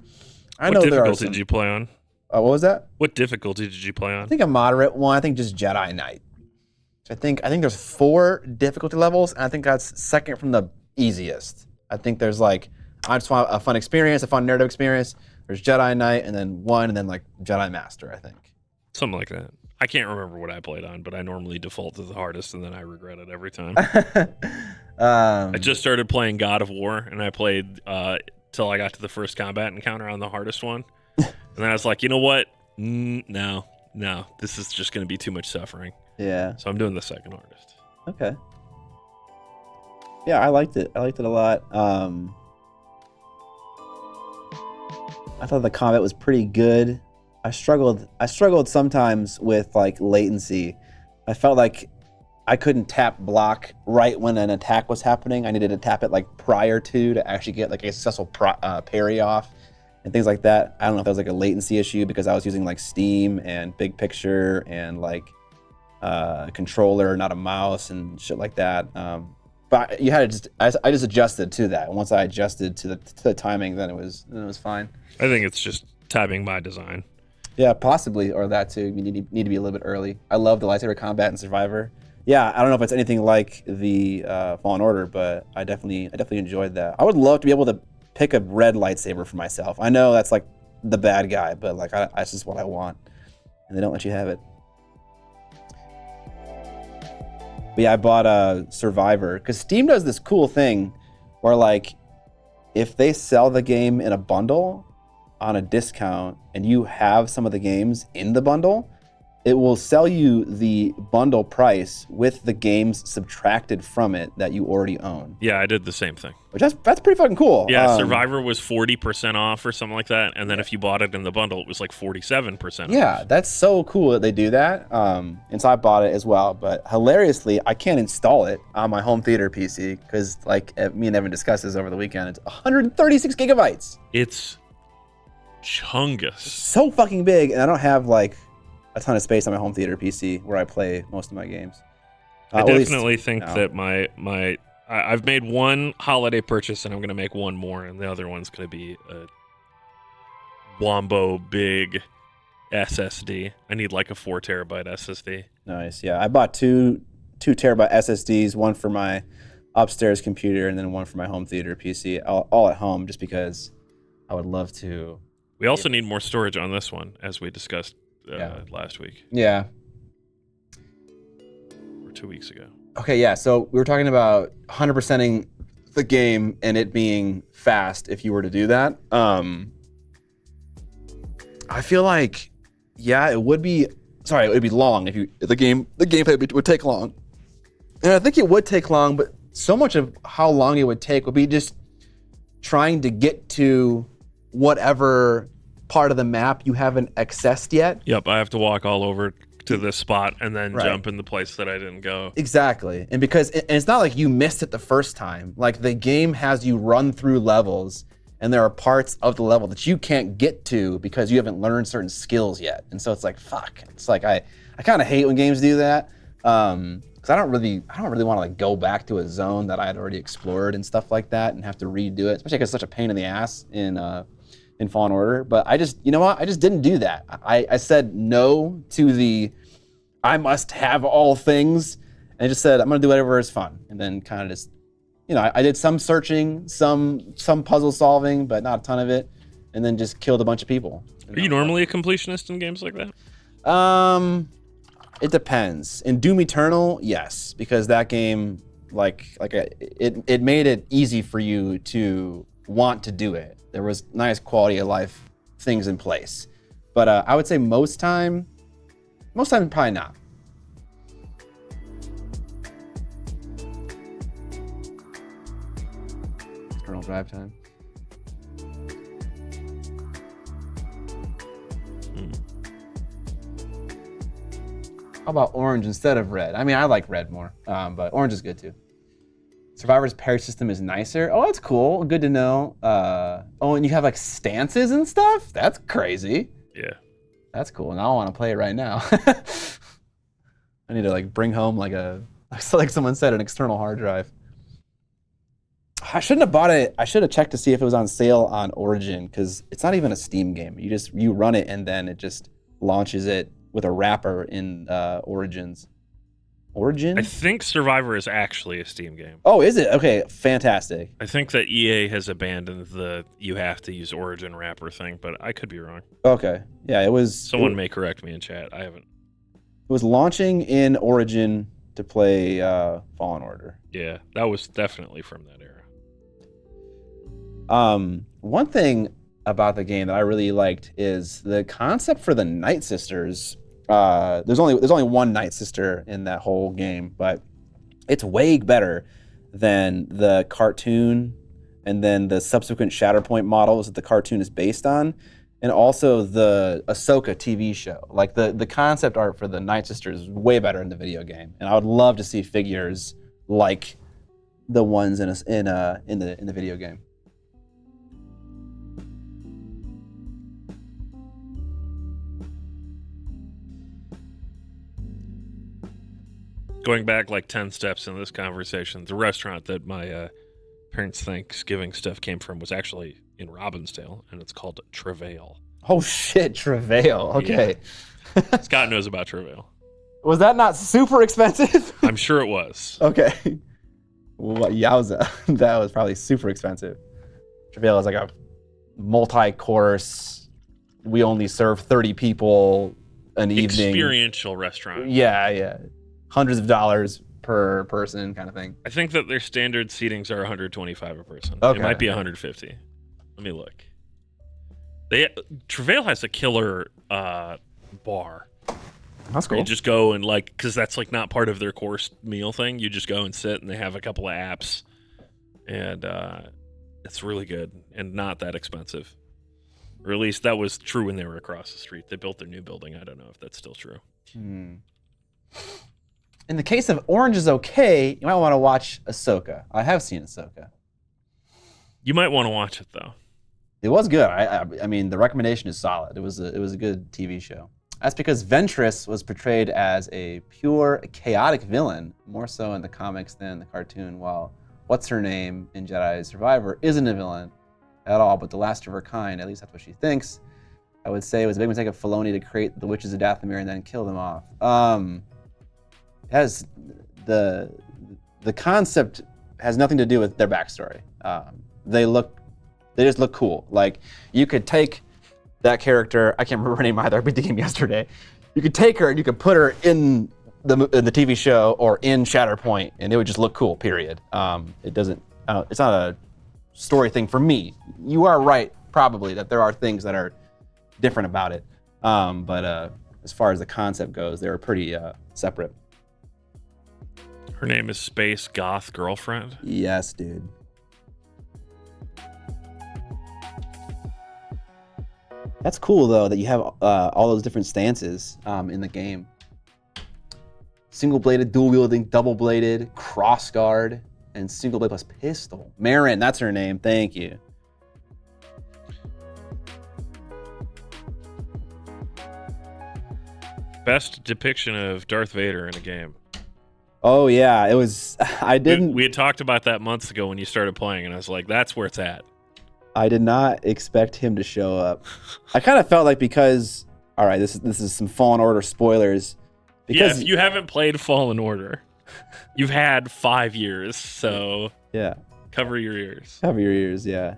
What difficulty did you play on?
What was that?
What difficulty did you play on?
I think a moderate one. I think just Jedi Knight. I think there's 4 difficulty levels, and I think that's second from the easiest. I think there's like, I just want a fun experience, a fun narrative experience. There's Jedi Knight, and then 1, and then like Jedi Master, I think.
Something like that. I can't remember what I played on, but I normally default to the hardest, and then I regret it every time. I just started playing God of War, and I played till I got to the first combat encounter on the hardest one. And then I was like, you know what? No, this is just going to be too much suffering.
Yeah.
So I'm doing the second hardest.
Okay. Yeah, I liked it. I liked it a lot. I thought the combat was pretty good. I struggled sometimes with like latency. I felt like I couldn't tap block right when an attack was happening. I needed to tap it like prior to actually get like a successful parry off and things like that. I don't know if that was like a latency issue because I was using like Steam and Big Picture and like a controller, not a mouse and shit like that. But you had to I just adjusted to that. Once I adjusted to the timing, then it was fine.
I think it's just timing by design.
Yeah, possibly, or that too. You need to be a little bit early. I love the lightsaber combat in Survivor. Yeah, I don't know if it's anything like the Fallen Order, but I definitely enjoyed that. I would love to be able to pick a red lightsaber for myself. I know that's like the bad guy, but like that's just what I want, and they don't let you have it. But yeah, I bought a Survivor because Steam does this cool thing where like if they sell the game in a bundle on a discount and you have some of the games in the bundle, it will sell you the bundle price with the games subtracted from it that you already own.
Yeah, I did the same thing.
Which that's pretty fucking cool.
Yeah, Survivor was 40% off or something like that, and then if you bought it in the bundle, it was like 47% off.
Yeah, that's so cool that they do that. And so I bought it as well, but hilariously, I can't install it on my home theater PC because like me and Evan discussed this over the weekend, it's 136 gigabytes.
It's chungus.
So fucking big, and I don't have like a ton of space on my home theater PC where I play most of my games.
I definitely think that I've made one holiday purchase and I'm going to make one more, and the other one's going to be a Wombo big SSD. I need like a 4 terabyte SSD.
Nice. Yeah, I bought two terabyte SSDs, one for my upstairs computer and then one for my home theater PC, all at home, just because I would love to.
We also need more storage on this one, as we discussed last week.
Yeah.
Or 2 weeks ago.
Okay, yeah, so we were talking about 100%ing the game and it being fast if you were to do that. I feel like, it would be long if the gameplay would take long. And I think it would take long, but so much of how long it would take would be just trying to get to whatever part of the map you haven't accessed yet.
Yep, I have to walk all over to this spot and then jump in the place that I didn't go.
Exactly. And it's not like you missed it the first time. Like the game has you run through levels and there are parts of the level that you can't get to because you haven't learned certain skills yet. And so it's like, fuck. It's like I kind of hate when games do that. Because I don't really want to like go back to a zone that I had already explored and stuff like that and have to redo it, especially because it's such a pain in the ass in Fallen Order. But I just didn't do that. I said no to the I must have all things, and I just said I'm gonna do whatever is fun, and then kind of just, I did some searching, some puzzle solving, but not a ton of it, and then just killed a bunch of people.
Are you normally a completionist in games like that?
It depends. In Doom Eternal, yes, because that game, it made it easy for you to want to do it. There was nice quality of life things in place. But I would say most time probably not. Kernel drive time. How about orange instead of red? I mean, I like red more, but orange is good too. Survivor's parry system is nicer. Oh, that's cool. Good to know. Oh, and you have like stances and stuff? That's crazy.
Yeah.
That's cool. And I want to play it right now. I need to like bring home like someone said, an external hard drive. I shouldn't have bought it. I should have checked to see if it was on sale on Origin, because it's not even a Steam game. You run it and then it just launches it with a wrapper in Origins. Origin?
I think Survivor is actually a Steam game.
Oh, is it? Okay, fantastic.
I think that EA has abandoned the you have to use Origin wrapper thing, but I could be wrong.
Okay, yeah, it was.
Someone may correct me in chat. I haven't.
It was launching in Origin to play Fallen Order.
Yeah, that was definitely from that era.
One thing about the game that I really liked is the concept for the Night Sisters. There's only one Night Sister in that whole game, but it's way better than the cartoon and then the subsequent Shatterpoint models that the cartoon is based on, and also the Ahsoka TV show. Like the concept art for the Night Sisters is way better in the video game, and I would love to see figures like the ones in the video game.
Going back like 10 steps in this conversation, the restaurant that my parents' Thanksgiving stuff came from was actually in Robbinsdale, and it's called Travail.
Oh shit, Travail. Okay.
Yeah. Scott knows about Travail.
Was that not super expensive?
I'm sure it was.
Okay. Well, yowza. That was probably super expensive. Travail is like a multi-course, we only serve 30 people an evening.
Experiential restaurant.
Yeah. Hundreds of dollars per person kind of thing.
I think that their standard seatings are 125 a person.
Okay.
It might be 150. Let me look. Travail has a killer bar.
That's cool.
You just go and because that's like not part of their course meal thing. You just go and sit, and they have a couple of apps, and it's really good and not that expensive. Or at least that was true when they were across the street. They built their new building. I don't know if that's still true.
In the case of Orange is Okay, you might want to watch Ahsoka. I have seen Ahsoka.
You might want to watch it though.
It was good. I mean, the recommendation is solid. It was a good TV show. That's because Ventress was portrayed as a pure chaotic villain, more so in the comics than the cartoon. While what's her name in Jedi Survivor isn't a villain at all, but the last of her kind. At least that's what she thinks. I would say it was a big mistake of Filoni to create the Witches of Dathomir and then kill them off. Has the concept has nothing to do with their backstory. They just look cool. Like, you could take that character, I can't remember her name either, I beat the game yesterday. You could take her and you could put her in the TV show or in Shatterpoint, and it would just look cool, period. It doesn't, it's not a story thing for me. You are right, probably, that there are things that are different about it. But as far as the concept goes, they were pretty separate.
Her name is Space Goth Girlfriend?
Yes, dude. That's cool, though, that you have all those different stances in the game. Single-bladed, dual-wielding, double-bladed, cross-guard, and single-blade plus pistol. Marin, that's her name. Thank you.
Best depiction of Darth Vader in a game.
Oh, yeah. It was...
We had talked about that months ago when you started playing, and I was like, that's where it's at.
I did not expect him to show up. I kind of felt like because... All right, this is some Fallen Order spoilers. Because,
yeah, if you haven't played Fallen Order, you've had 5 years, so...
Yeah.
Cover your ears.
Cover your ears, yeah.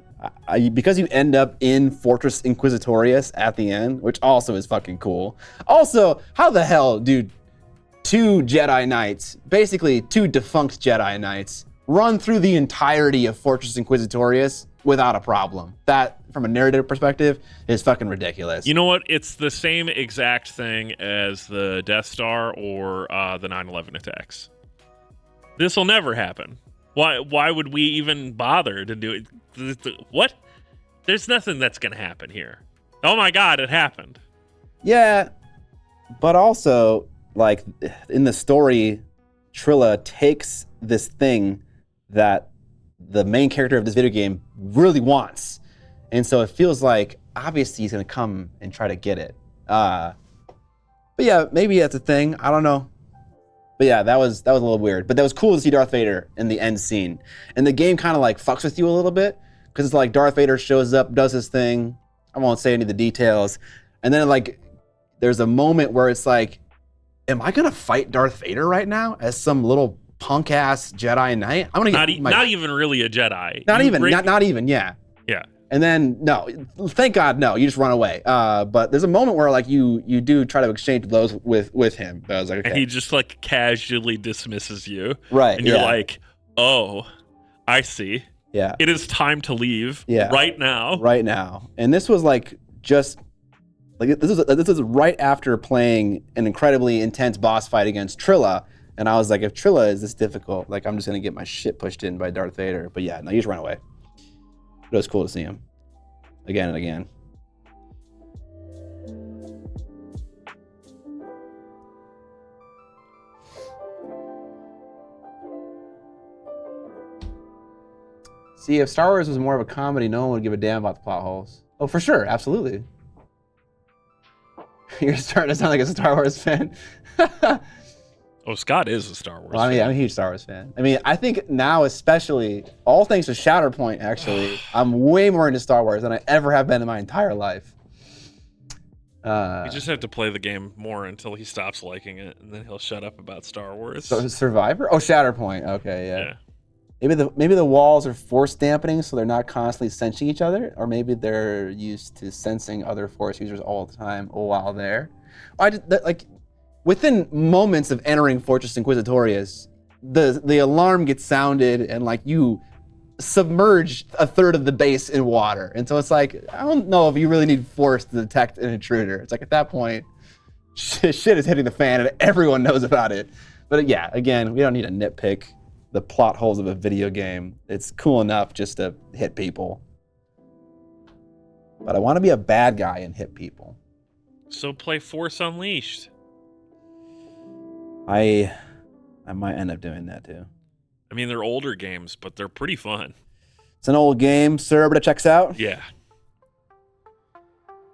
Because you end up in Fortress Inquisitorius at the end, which also is fucking cool. Also, how the hell, dude, 2 Jedi Knights, basically 2 defunct Jedi Knights, run through the entirety of Fortress Inquisitorius without a problem? That, from a narrative perspective, is fucking ridiculous.
You know what? It's the same exact thing as the Death Star or the 9/11 attacks. This will never happen. Why would we even bother to do it? What? There's nothing that's going to happen here. Oh my God, it happened.
Yeah, but also,
like in the story, Trilla takes this thing that the main character of this video game really wants, and so it feels like obviously he's gonna come and try to get it. But yeah, maybe that's a thing. I don't know. But yeah, that was a little weird. But that was cool to see Darth Vader in the end scene, and the game kind of like fucks with you a little bit because it's like Darth Vader shows up, does his thing. I won't say any of the details, and then like there's a moment where it's like, am I gonna fight Darth Vader right now as some little punk ass Jedi Knight? I'm gonna get
not even really a Jedi.
Not even. Yeah.
Yeah.
And then no, thank God no, you just run away. But there's a moment where like you do try to exchange blows with him. But I was like, okay.
And he just like casually dismisses you.
Right.
And you're like, oh, I see.
Yeah.
It is time to leave.
Yeah.
Right now.
Right now. And this was like just like this is right after playing an incredibly intense boss fight against Trilla. And I was like, if Trilla is this difficult, like I'm just gonna get my shit pushed in by Darth Vader. But yeah, no, you just run away. It was cool to see him again and again. See, if Star Wars was more of a comedy, no one would give a damn about the plot holes. Oh, for sure, absolutely. You're starting to sound like a Star Wars fan.
Oh, Scott is a Star Wars
Well, I mean,
fan.
I'm a huge Star Wars fan. I mean, I think now especially, all thanks to Shatterpoint, actually, I'm way more into Star Wars than I ever have been in my entire life.
You just have to play the game more until he stops liking it, and then he'll shut up about Star Wars.
So Survivor? Oh, Shatterpoint. Okay, yeah.
Yeah.
Maybe the walls are force dampening, so they're not constantly sensing each other, or maybe they're used to sensing other force users all the time while there. Within moments of entering Fortress Inquisitorius, the alarm gets sounded, and like you submerge a third of the base in water, and so it's like I don't know if you really need force to detect an intruder. It's like at that point, shit is hitting the fan, and everyone knows about it. But yeah, again, we don't need to nitpick the plot holes of a video game. It's cool enough just to hit people. But I want to be a bad guy and hit people.
So play Force Unleashed.
I might end up doing that too.
I mean, they're older games, but they're pretty fun.
It's an old game, sir, but it checks out.
Yeah.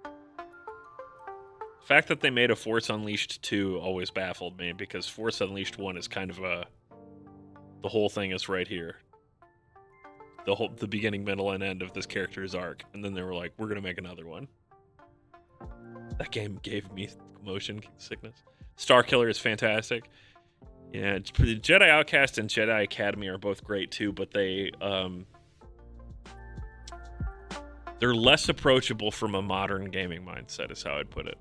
The fact that they made a Force Unleashed 2 always baffled me, because Force Unleashed 1 is kind of the whole thing is right here. The beginning, middle, and end of this character's arc. And then they were like, we're going to make another one. That game gave me motion sickness. Starkiller is fantastic. Yeah, Jedi Outcast and Jedi Academy are both great too, but they're less approachable from a modern gaming mindset, is how I'd put it.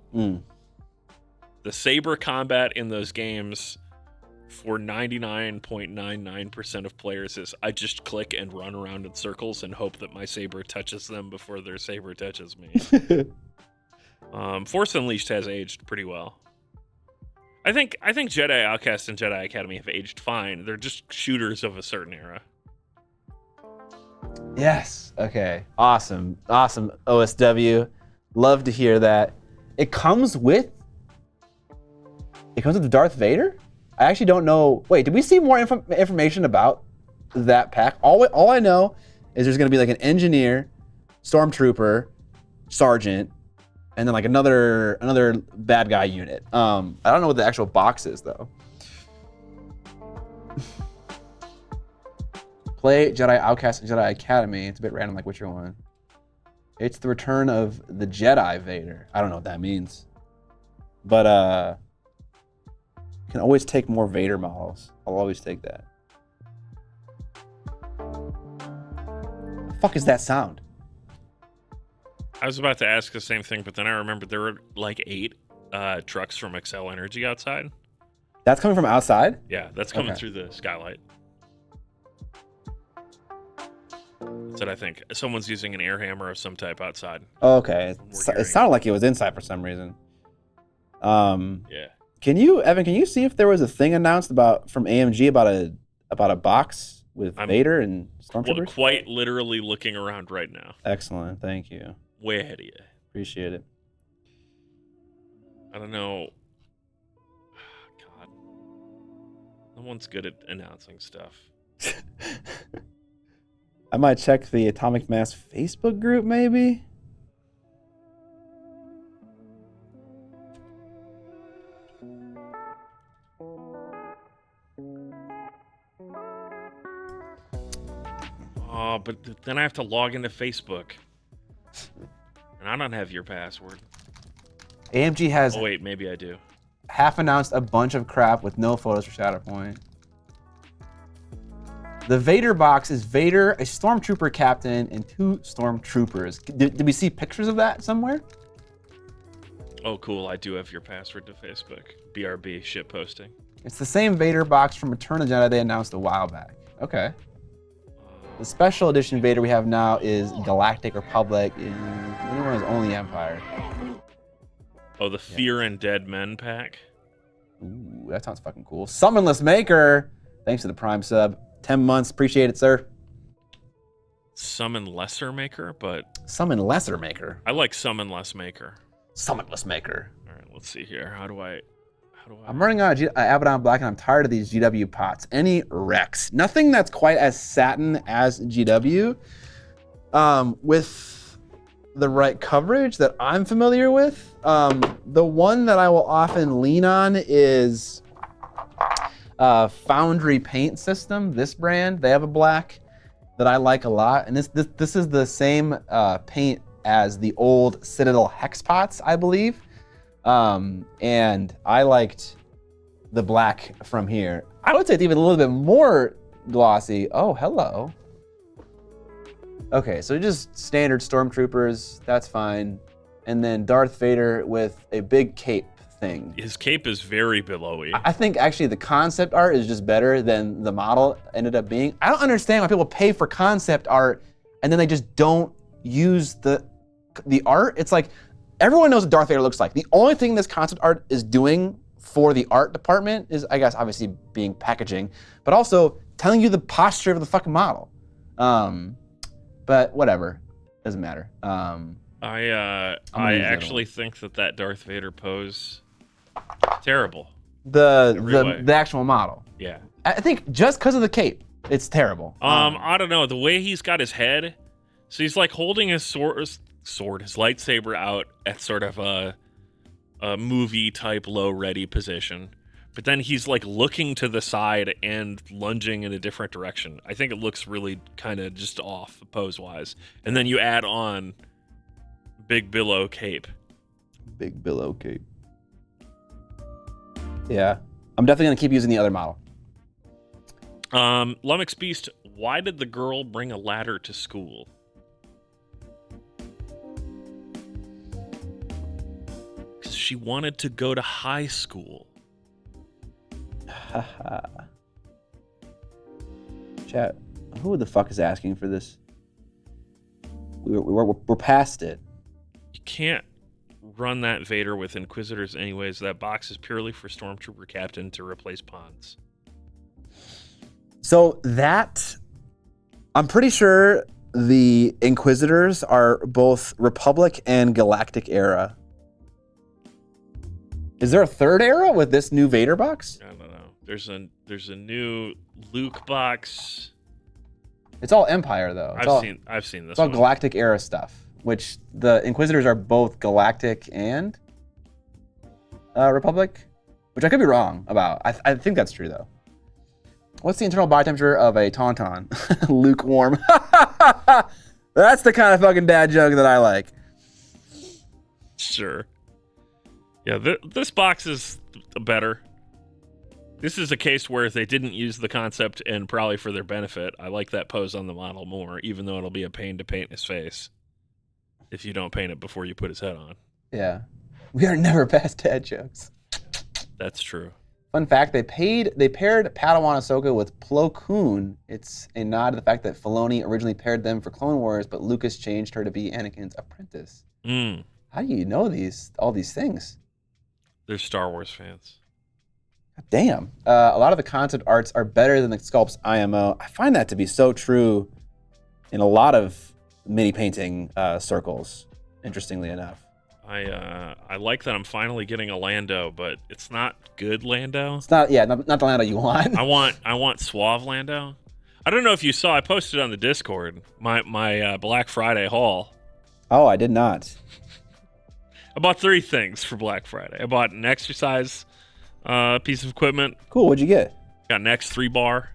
The saber combat in those games for 99.99% of players is I just click and run around in circles and hope that my saber touches them before their saber touches me. Force Unleashed has aged pretty well. I think Jedi Outcast and Jedi Academy have aged fine. They're just shooters of a certain era.
Yes. Okay. Awesome. Awesome. OSW. Love to hear that. It comes with Darth Vader? I actually don't know. Wait, did we see more information about that pack? All I know is there's going to be like an engineer, stormtrooper, sergeant, and then like another bad guy unit. I don't know what the actual box is though. Play Jedi Outcast and Jedi Academy. It's a bit random, like which one. It's the return of the Jedi Vader. I don't know what that means. But you can always take more Vader models. I'll always take that. The fuck is that sound?
I was about to ask the same thing, but then I remembered there were like 8 trucks from Excel Energy outside.
That's coming from outside?
Yeah, that's coming
Okay.
through the skylight. That's what I think. Someone's using an air hammer of some type outside.
Oh, okay.
We're
It sounded like it was inside for some reason.
Yeah.
Can you see if there was a thing announced from AMG about a box with Vader and Stormtroopers?
Quite literally looking around right now.
Excellent, thank you.
Way ahead of you.
Appreciate it.
I don't know. No one's good at announcing stuff.
I might check the Atomic Mass Facebook group, maybe.
Oh, but then I have to log into Facebook. And I don't have your password.
AMG has
Oh, wait, maybe I do.
half announced a bunch of crap with no photos for Shatterpoint. The Vader box is Vader, a Stormtrooper captain, and 2 Stormtroopers. Did we see pictures of that somewhere?
Oh, cool. I do have your password to Facebook. BRB, shit posting.
It's the same Vader box from Return of the Jedi they announced a while back. Okay. The special edition Vader we have now is Galactic Republic. Anyone is only Empire.
Oh, the Fear and Dead Men pack.
Ooh, that sounds fucking cool. Summonless Maker. Thanks to the Prime sub. 10 months. Appreciate it, sir.
Summon Lesser Maker, but...
Summon Lesser Maker.
I like Summon Less Maker.
Summonless Maker.
All right, let's see here. How do I...
I'm running out of Abaddon Black, and I'm tired of these GW pots. Any Rex. Nothing that's quite as satin as GW. With the right coverage that I'm familiar with. The one that I will often lean on is Foundry Paint System. This brand, they have a black that I like a lot. And this is the same paint as the old Citadel Hex pots, I believe. And I liked the black from here. I would say it's even a little bit more glossy. Oh, hello. Okay, so just standard Stormtroopers, that's fine. And then Darth Vader with a big cape thing.
His cape is very billowy.
I think actually the concept art is just better than the model ended up being. I don't understand why people pay for concept art and then they just don't use the art. It's like, everyone knows what Darth Vader looks like. The only thing this concept art is doing for the art department is, I guess, obviously being packaging, but also telling you the posture of the fucking model. But whatever, doesn't matter.
I actually think that Darth Vader pose is terrible.
The actual model.
Yeah.
I think just because of the cape, it's terrible.
I don't know, the way he's got his head, so he's like holding his sword, his lightsaber out at sort of a movie type low ready position, but then he's like looking to the side and lunging in a different direction. I think it looks really kind of just off pose wise. And then you add on big billow cape.
Big billow cape. Yeah, I'm definitely gonna keep using the other model.
Lummox Beast, why did the girl bring a ladder to school? She wanted to go to high school.
Chat, who the fuck is asking for this? We're past it.
You can't run that Vader with Inquisitors anyways. That box is purely for Stormtrooper Captain to replace Pons.
So that, I'm pretty sure the Inquisitors are both Republic and Galactic era.
Is there a third era with this new Vader box?
I don't know. There's a new Luke box.
It's all Empire though.
I've seen this.
It's all
one.
Galactic era stuff, which the Inquisitors are both Galactic and Republic, which I could be wrong about. I think that's true though. What's the internal body temperature of a Tauntaun? Lukewarm. That's the kind of fucking dad joke that I like.
Sure. Yeah, this box is better. This is a case where they didn't use the concept and probably for their benefit. I like that pose on the model more, even though it'll be a pain to paint his face if you don't paint it before you put his head on.
Yeah. We are never past dad jokes.
That's true.
Fun fact, they paired Padawan Ahsoka with Plo Koon. It's a nod to the fact that Filoni originally paired them for Clone Wars, but Lucas changed her to be Anakin's apprentice. How do you know all these things?
They're Star Wars fans.
Damn. A lot of the concept arts are better than the sculpts IMO. I find that to be so true in a lot of mini painting circles, interestingly enough.
I like that I'm finally getting a Lando, but it's not good Lando.
It's not the Lando you want.
I want Suave Lando. I don't know if you saw. I posted on the Discord my Black Friday haul.
Oh, I did not.
I bought 3 things for Black Friday. I bought an exercise piece of equipment.
Cool. What'd you get?
Got an X3 bar.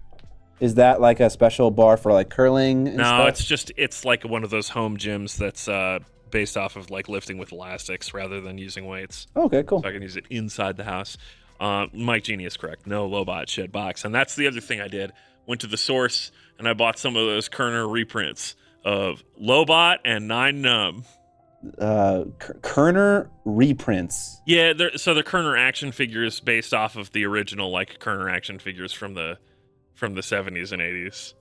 Is that like a special bar for like curling and stuff?
It's like one of those home gyms that's based off of like lifting with elastics rather than using weights.
Okay, cool.
So I can use it inside the house. Mike Genie is correct. No Lobot shed box. And that's the other thing I did. Went to the source and I bought some of those Kerner reprints of Lobot and 9 Numb.
Kerner reprints.
Yeah, they're Kerner action figures based off of the original like Kerner action figures from the 70s and 80s.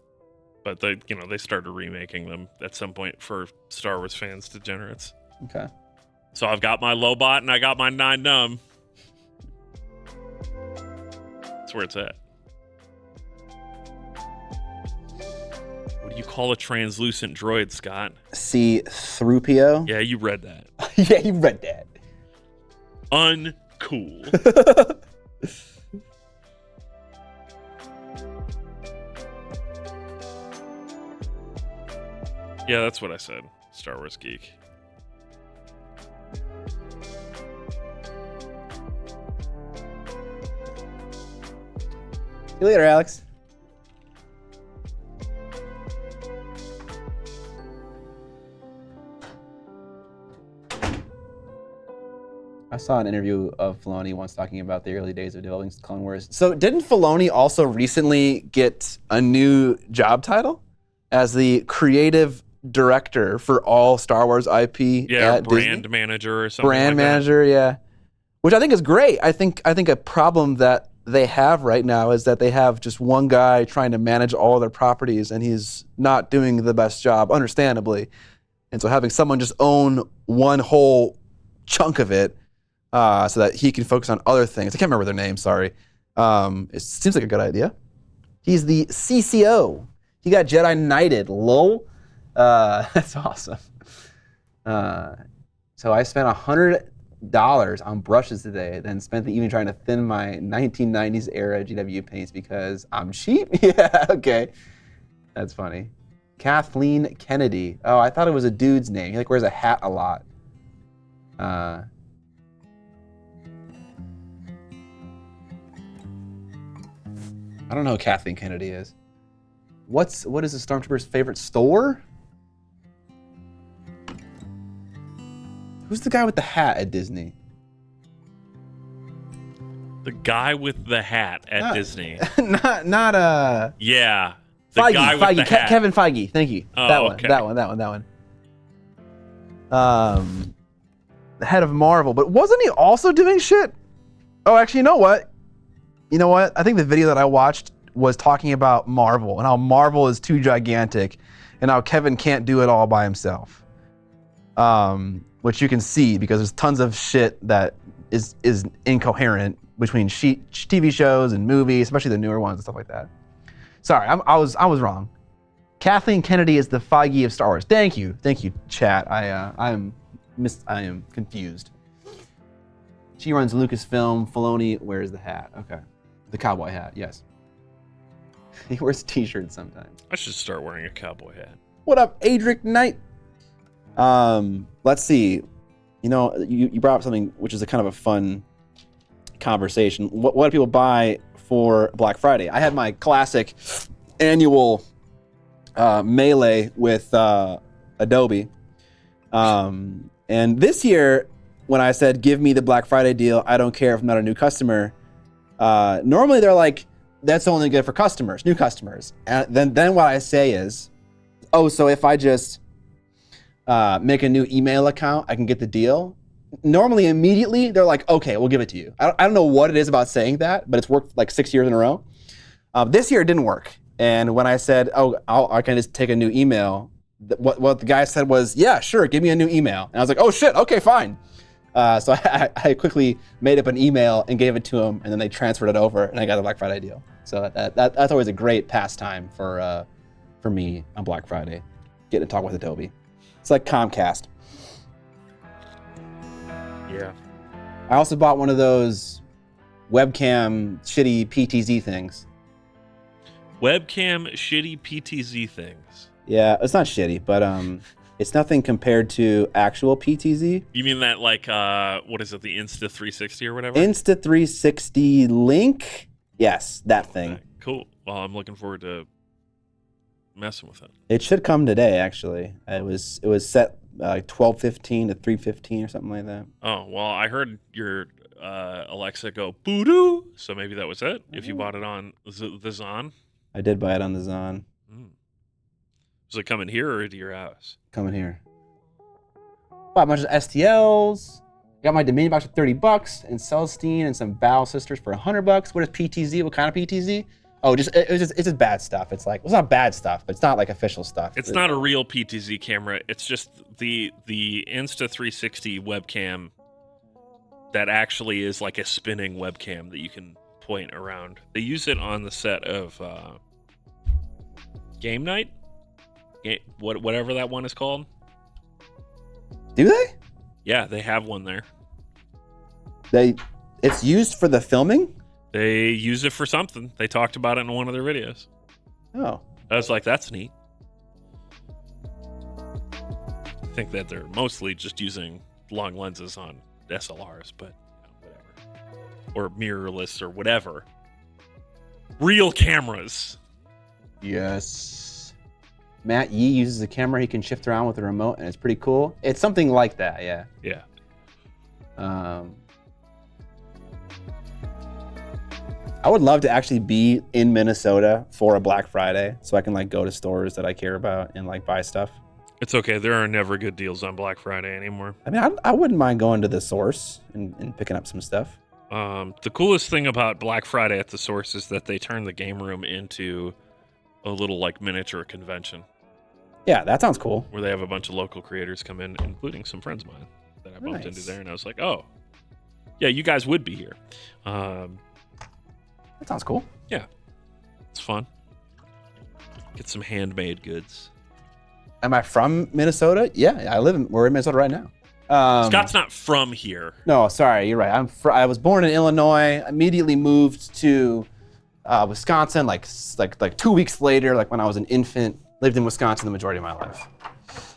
But they started remaking them at some point for Star Wars fans, degenerates.
Okay.
So I've got my Lobot and I got my 9 Numb. That's where it's at. What do you call a translucent droid, Scott?
C-3PO?
Yeah, you read that.
Yeah, you read that.
Uncool. Yeah, that's what I said. Star Wars geek.
See you later, Alex. I saw an interview of Filoni once talking about the early days of developing Clone Wars. So didn't Filoni also recently get a new job title as the creative director for all Star Wars IP?
Yeah,
at
brand
Disney?
manager or something.
Brand
like
manager, yeah. Which I think is great. I think a problem that they have right now is that they have just one guy trying to manage all their properties, and he's not doing the best job, understandably. And so having someone just own one whole chunk of it, so that he can focus on other things. I can't remember their name. Sorry. It seems like a good idea. He's the CCO. He got Jedi Knighted. Lol. That's awesome. So I spent $100 on brushes today, then spent the evening trying to thin my 1990s era GW paints because I'm cheap. Yeah, okay. That's funny. Kathleen Kennedy. Oh, I thought it was a dude's name. He like wears a hat a lot. I don't know who Kathleen Kennedy is. What is the Stormtrooper's favorite store? Who's the guy with the hat at Disney?
The guy with the hat at Disney.
Not
Yeah. The
Feige,
guy with the hat.
Kevin Feige. Thank you.
Oh,
that one.
okay.
That one. The head of Marvel, but wasn't he also doing shit? Oh, actually, you know what? I think the video that I watched was talking about Marvel and how Marvel is too gigantic and how Kevin can't do it all by himself. Which you can see because there's tons of shit that is incoherent between TV shows and movies, especially the newer ones and stuff like that. Sorry, I was wrong. Kathleen Kennedy is the Feige of Star Wars. Thank you, chat. I am confused. She runs Lucasfilm. Filoni wears the hat. Okay. The cowboy hat, yes. He wears t-shirts sometimes.
I should start wearing a cowboy hat.
What up, Adric Knight? Let's see. You brought up something which is a kind of a fun conversation. What do people buy for Black Friday? I had my classic annual melee with Adobe. And this year, when I said, give me the Black Friday deal, I don't care if I'm not a new customer, normally they're like, that's only good for customers, new customers. And then what I say is, oh, so if I just make a new email account, I can get the deal? Normally, immediately, they're like, okay, we'll give it to you. I don't know what it is about saying that, but it's worked like 6 years in a row. This year, it didn't work. And when I said, oh, I can just take a new email, what the guy said was, yeah, sure, give me a new email. And I was like, oh, shit, okay, fine. So I quickly made up an email and gave it to him, and then they transferred it over, and I got a Black Friday deal. So that's always a great pastime for me on Black Friday, getting to talk with Adobe. It's like Comcast.
Yeah.
I also bought one of those webcam shitty PTZ things.
Webcam shitty PTZ things.
Yeah, it's not shitty, but it's nothing compared to actual PTZ.
You mean that like what is it, the Insta 360 or whatever?
Insta 360 Link? Yes, that thing.
Cool. Well, I'm looking forward to messing with it.
It should come today, actually. It was set 12:15 to 3:15 or something like that.
Oh, well, I heard your Alexa go boo-doo, so maybe that was it. If you bought it on the Zon.
I did buy it on the Zon.
Was it coming here or to your house?
Coming here.
Bought a bunch of STLs. Got my Dominion box for $30 and Celestine and some Battle Sisters for $100. What is PTZ? What kind of PTZ? Oh, it's just bad stuff. It's like, well, it's not bad stuff, but it's not like official stuff.
It's not a real PTZ camera. It's just the Insta 360 webcam that actually is like a spinning webcam that you can point around. They use it on the set of Game Night, whatever that one is called.
Do they?
Yeah, they have one there.
It's used for the filming?
They use it for something. They talked about it in one of their videos.
Oh.
I was like, that's neat. I think that they're mostly just using long lenses on SLRs, but whatever. Or mirrorless or whatever. Real cameras.
Yes. Matt Yee uses a camera he can shift around with a remote, and it's pretty cool. It's something like that, yeah.
Yeah.
I would love to actually be in Minnesota for a Black Friday so I can like go to stores that I care about and like buy stuff.
It's okay. There are never good deals on Black Friday anymore.
I mean, I wouldn't mind going to the Source and picking up some stuff.
The coolest thing about Black Friday at the Source is that they turn the game room into a little like miniature convention.
Yeah, that sounds cool.
Where they have a bunch of local creators come in, including some friends of mine that I bumped into there. And I was like, oh, yeah, you guys would be here.
That sounds cool.
Yeah, it's fun. Get some handmade goods.
Am I from Minnesota? Yeah, we're in Minnesota right now.
Scott's not from here.
No, sorry, you're right. I was born in Illinois. Immediately moved to Wisconsin, like 2 weeks later, like when I was an infant. Lived in Wisconsin the majority of my life.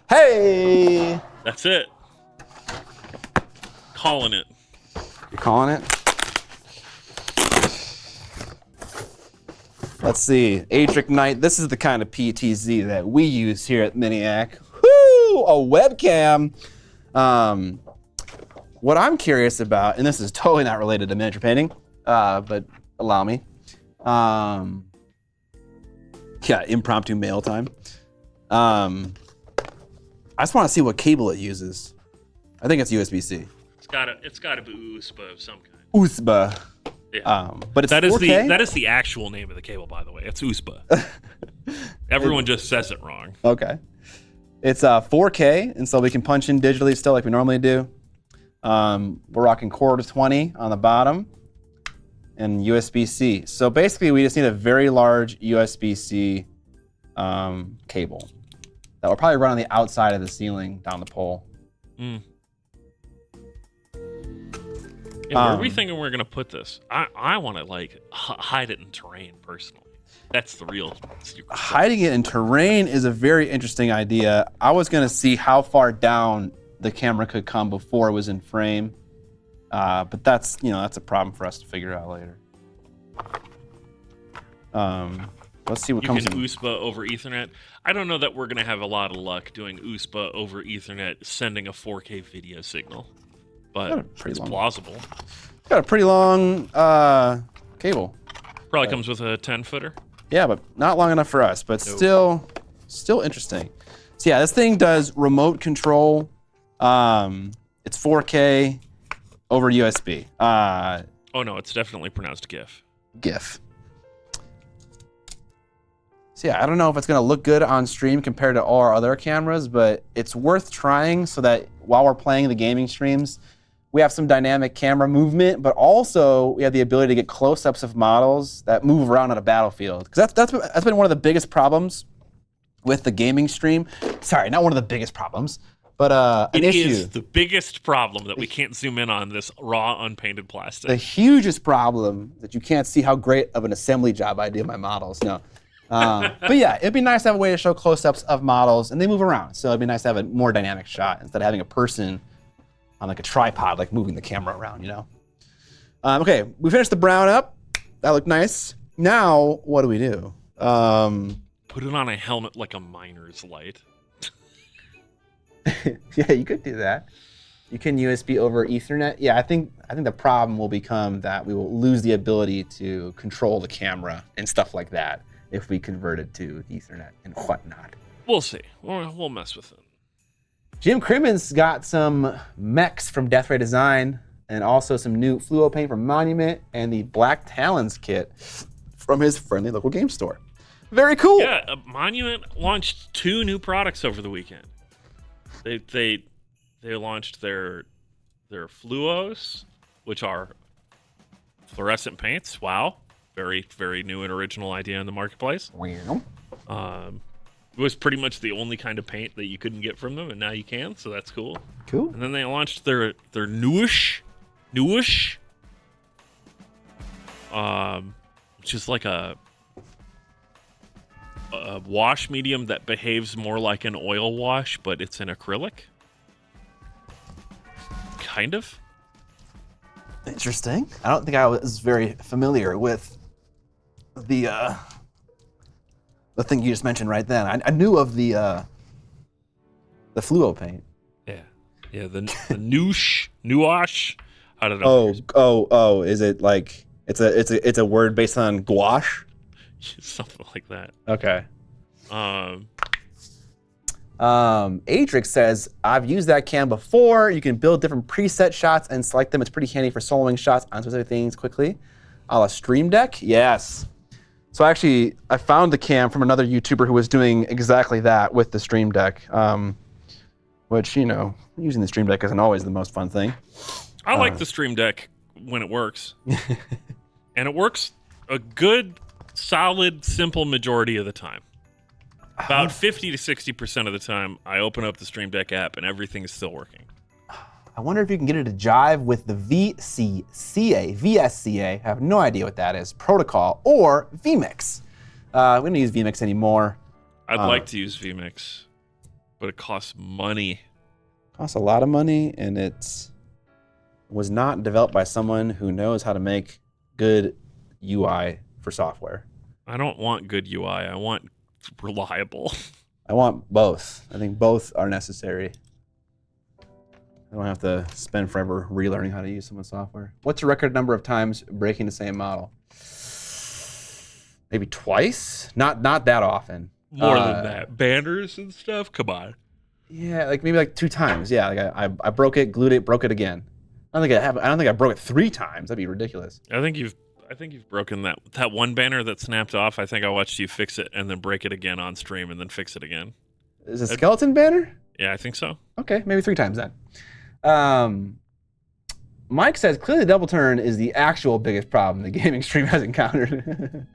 Hey!
That's it. Calling it.
You're calling it? Let's see. Atric Knight. This is the kind of PTZ that we use here at Miniac. Woo! A webcam. What I'm curious about, and this is totally not related to miniature painting, but allow me. Yeah, impromptu mail time. I just want to see what cable it uses. I think it's USB-C.
It's gotta be USB of some kind.
USB.
Yeah.
But it's 4K?
that is the actual name of the cable, by the way. It's USB. Everyone just says it wrong.
Okay. It's 4K, and so we can punch in digitally still like we normally do. We're rocking quarter 20 on the bottom and USB-C. So basically, we just need a very large USB-C cable that will probably run on the outside of the ceiling down the pole.
Yeah, where are we thinking we're gonna put this? I want to like hide it in terrain personally. That's the real secret.
Hiding it in terrain is a very interesting idea. I was gonna see how far down the camera could come before it was in frame, but that's a problem for us to figure out later. Let's see what comes in.
You can USB over Ethernet. I don't know that we're gonna have a lot of luck doing USB over Ethernet sending a 4K video signal, but it's plausible.
It's got a pretty long cable.
Probably comes with a 10-footer.
Yeah, but not long enough for us, but still interesting. So yeah, this thing does remote control. It's 4K over USB.
Oh no, it's definitely pronounced GIF.
GIF. So yeah, I don't know if it's gonna look good on stream compared to all our other cameras, but it's worth trying so that while we're playing the gaming streams, we have some dynamic camera movement, but also we have the ability to get close-ups of models that move around on a battlefield. Because that's been one of the biggest problems with the gaming stream. Sorry, not one of the biggest problems,
But an
It
issue.
is the biggest problem that we can't zoom in on this raw unpainted plastic.
The hugest problem that you can't see how great of an assembly job I do my models. No. But yeah, it'd be nice to have a way to show close-ups of models, and they move around. So it'd be nice to have a more dynamic shot instead of having a person on like a tripod, like moving the camera around, you know? Okay, we finished the brown up. That looked nice. Now, what do we do?
Put it on a helmet like a miner's light.
Yeah, you could do that. You can USB over Ethernet. Yeah, I think the problem will become that we will lose the ability to control the camera and stuff like that if we convert it to Ethernet and whatnot.
We'll see. We'll mess with it.
Jim Crimmon's got some mechs from Death Ray Design and also some new fluo paint from Monument and the Black Talons kit from his friendly local game store. Very cool.
Yeah, Monument launched 2 new products over the weekend. They launched their fluos, which are fluorescent paints. Wow, very very new and original idea in the marketplace.
Wow.
It was pretty much the only kind of paint that you couldn't get from them, and now you can, so that's cool.
Cool.
And then they launched their newish, which is like a wash medium that behaves more like an oil wash, but it's in acrylic. Kind of.
Interesting. I don't think I was very familiar with the thing you just mentioned right then. I knew of the fluo paint.
Yeah. The newish. I don't know.
Oh! Is it like it's a word based on gouache?
Something like that.
Okay. Adrix says, I've used that cam before. You can build different preset shots and select them. It's pretty handy for soloing shots on specific things quickly. A la Stream Deck? Yes. So actually, I found the cam from another YouTuber who was doing exactly that with the Stream Deck, which, you know, using the Stream Deck isn't always the most fun thing.
I like the Stream Deck when it works. And it works a good, solid, simple majority of the time. About 50 to 60% of the time, I open up the Stream Deck app and everything is still working.
I wonder if you can get it to jive with the VSCA, I have no idea what that is, protocol, or vMix. We don't use vMix anymore.
I'd like to use vMix, but it costs money.
It costs a lot of money, and it was not developed by someone who knows how to make good UI for software.
I don't want good UI. I want reliable.
I want both. I think both are necessary. I don't have to spend forever relearning how to use someone's software.
What's your record number of times breaking the same model? Maybe twice? Not that often.
More than that. Banners and stuff? Come on.
Yeah, like maybe like 2 times. Yeah, like I broke it, glued it, broke it again. I don't think I broke it 3 times. That'd be ridiculous.
I think you've broken that one banner that snapped off. I think I watched you fix it and then break it again on stream and then fix it again.
Is it a skeleton banner?
Yeah, I think so.
Okay, maybe 3 times then. Mike says, clearly double turn is the actual biggest problem the gaming stream has encountered.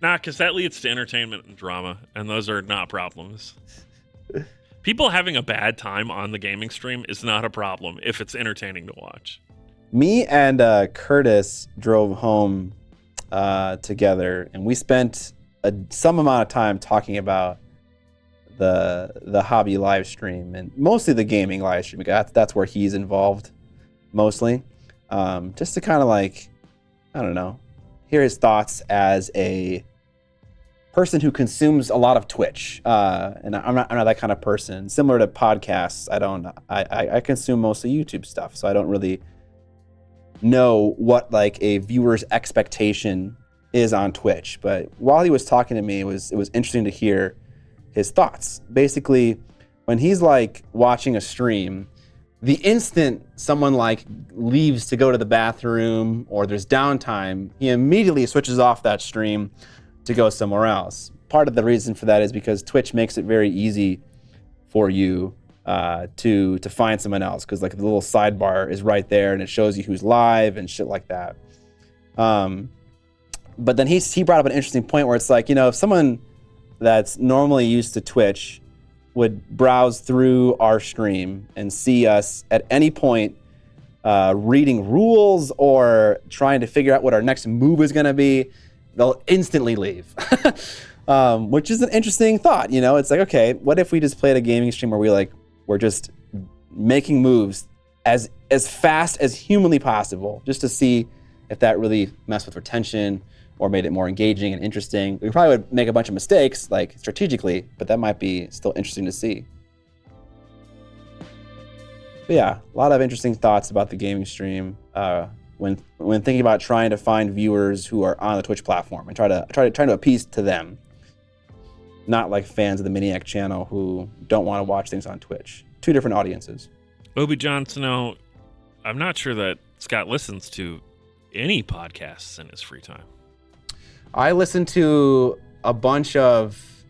Nah, because that leads to entertainment and drama, and those are not problems. People having a bad time on the gaming stream is not a problem if it's entertaining to watch.
Me and Curtis drove home together, and we spent some amount of time talking about the hobby live stream, and mostly the gaming live stream. That's where he's involved mostly. Just to kind of like, I don't know, hear his thoughts as a person who consumes a lot of Twitch. And I'm not that kind of person. Similar to podcasts, I consume mostly YouTube stuff, so I don't really know what like a viewer's expectation is on Twitch. But while he was talking to me, it was interesting to hear his thoughts. Basically, when he's like watching a stream, the instant someone like leaves to go to the bathroom or there's downtime, he immediately switches off that stream to go somewhere else. Part of the reason for that is because Twitch makes it very easy for you to find someone else, because like the little sidebar is right there and it shows you who's live and shit like that. But then he brought up an interesting point where it's like, you know, if someone that's normally used to Twitch would browse through our stream and see us at any point reading rules or trying to figure out what our next move is going to be, they'll instantly leave. Which is an interesting thought. You know, it's like, okay, what if we just played a gaming stream where we're just making moves as fast as humanly possible, just to see if that really messed with retention or made it more engaging and interesting. We probably would make a bunch of mistakes, like strategically, but that might be still interesting to see. But yeah, a lot of interesting thoughts about the gaming stream when thinking about trying to find viewers who are on the Twitch platform and trying to appease to them, not like fans of the Miniac channel who don't want to watch things on Twitch. Two different audiences.
Obi Johnson, I'm not sure that Scott listens to any podcasts in his free time.
I listened to a bunch of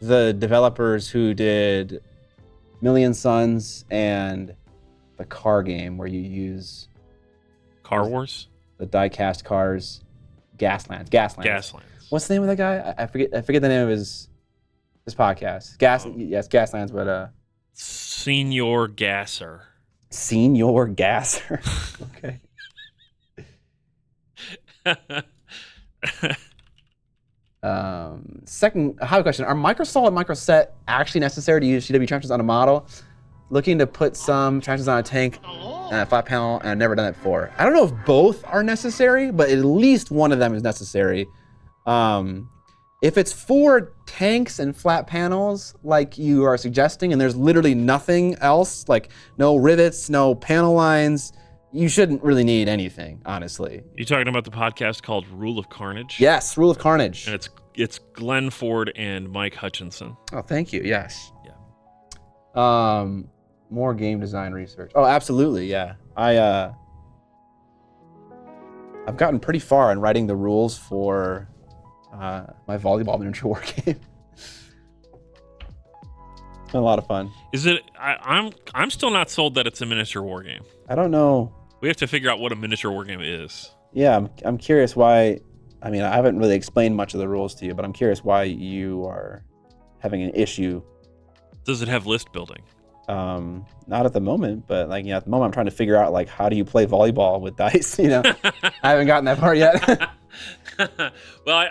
the developers who did Million Suns and the car game where you use
Car Wars?
The die-cast cars. Gaslands. What's the name of that guy? I forget the name of his podcast. Yes, Gaslands, but
Senior Gasser.
Senior Gasser. Okay. Second, I have a question. Are microsol and microset actually necessary to use CW trenches on a model? Looking to put some trenches on a tank and a flat panel, and I've never done that before. I don't know if both are necessary, but at least one of them is necessary. If it's for tanks and flat panels, like you are suggesting, and there's literally nothing else, like no rivets, no panel lines, you shouldn't really need anything, honestly.
You talking about the podcast called Rule of Carnage?
Yes, Rule of Carnage.
And it's Glenn Ford and Mike Hutchinson.
Oh, thank you. Yes.
Yeah.
More game design research. Oh, absolutely. Yeah. I've gotten pretty far in writing the rules for my volleyball miniature war game.
It's been a lot of fun.
Is it? I'm still not sold that it's a miniature war game.
I don't know.
We have to figure out what a miniature war game is.
Yeah, I'm curious why. I mean, I haven't really explained much of the rules to you, but I'm curious why you are having an issue.
Does it have list building?
Not at the moment, but at the moment I'm trying to figure out how do you play volleyball with dice, I haven't gotten that far yet.
Well,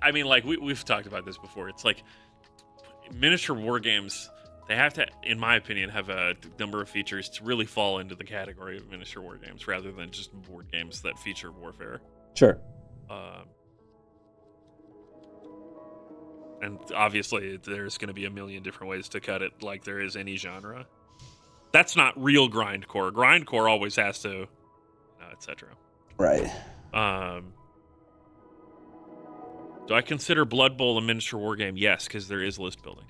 I mean, we've talked about this before. It's like miniature war games, they have to, in my opinion, have a number of features to really fall into the category of miniature war games rather than just board games that feature warfare.
Sure.
And obviously, there's going to be a million different ways to cut it, like there is any genre. That's not real grindcore. Grindcore always has to, etc.
Right.
Do I consider Blood Bowl a miniature war game? Yes, because there is list building.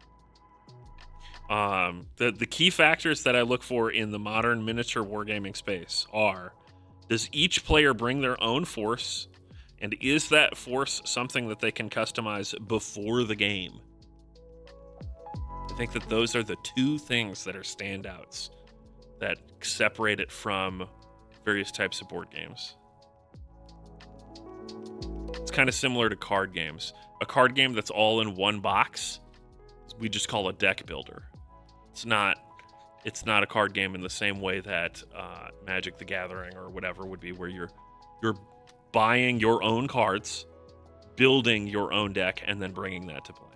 The key factors that I look for in the modern miniature wargaming space are: does each player bring their own force? And is that force something that they can customize before the game? I think that those are the two things that are standouts that separate it from various types of board games. It's kind of similar to card games. A card game that's all in one box, we just call a deck builder. It's not a card game in the same way that Magic the Gathering or whatever would be, where you're buying your own cards, building your own deck, and then bringing that to play.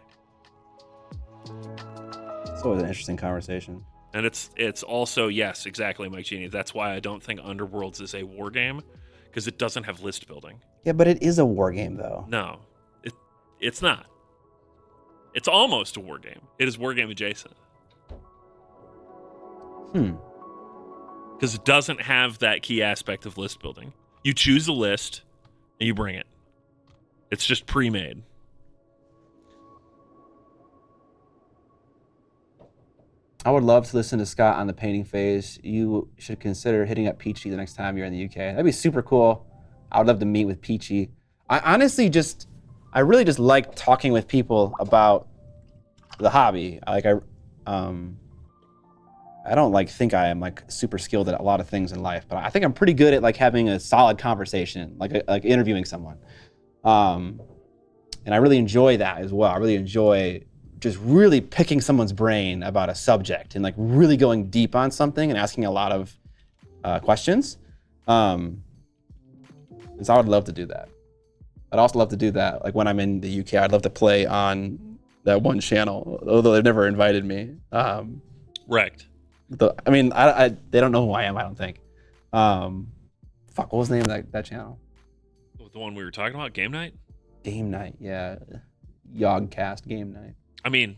It's always an interesting conversation.
And it's also, yes, exactly, Mike Genie. That's why I don't think Underworlds is a war game, because it doesn't have list building.
Yeah, but it is a war game, though.
No, it's not. It's almost a war game. It is war game adjacent. Because it doesn't have that key aspect of list building. You choose a list, and you bring it. It's just pre-made.
I would love to listen to Scott on the painting phase. You should consider hitting up Peachy the next time you're in the UK. That'd be super cool. I would love to meet with Peachy. I really just like talking with people about the hobby. I don't think I am super skilled at a lot of things in life, but I think I'm pretty good at having a solid conversation, like interviewing someone. And I really enjoy that as well. I really enjoy
just really picking someone's brain about a subject and like really going deep on something and asking a lot of questions. And so I would love to do that. I'd also love to do that. Like when I'm in the UK, I'd love to play on that one channel, although they've never invited me.
Wrecked.
I mean, they don't know who I am, I don't think. Fuck, what was the name of that channel?
The one we were talking about, Game Night?
Game Night, yeah. Yogcast Game Night.
I mean,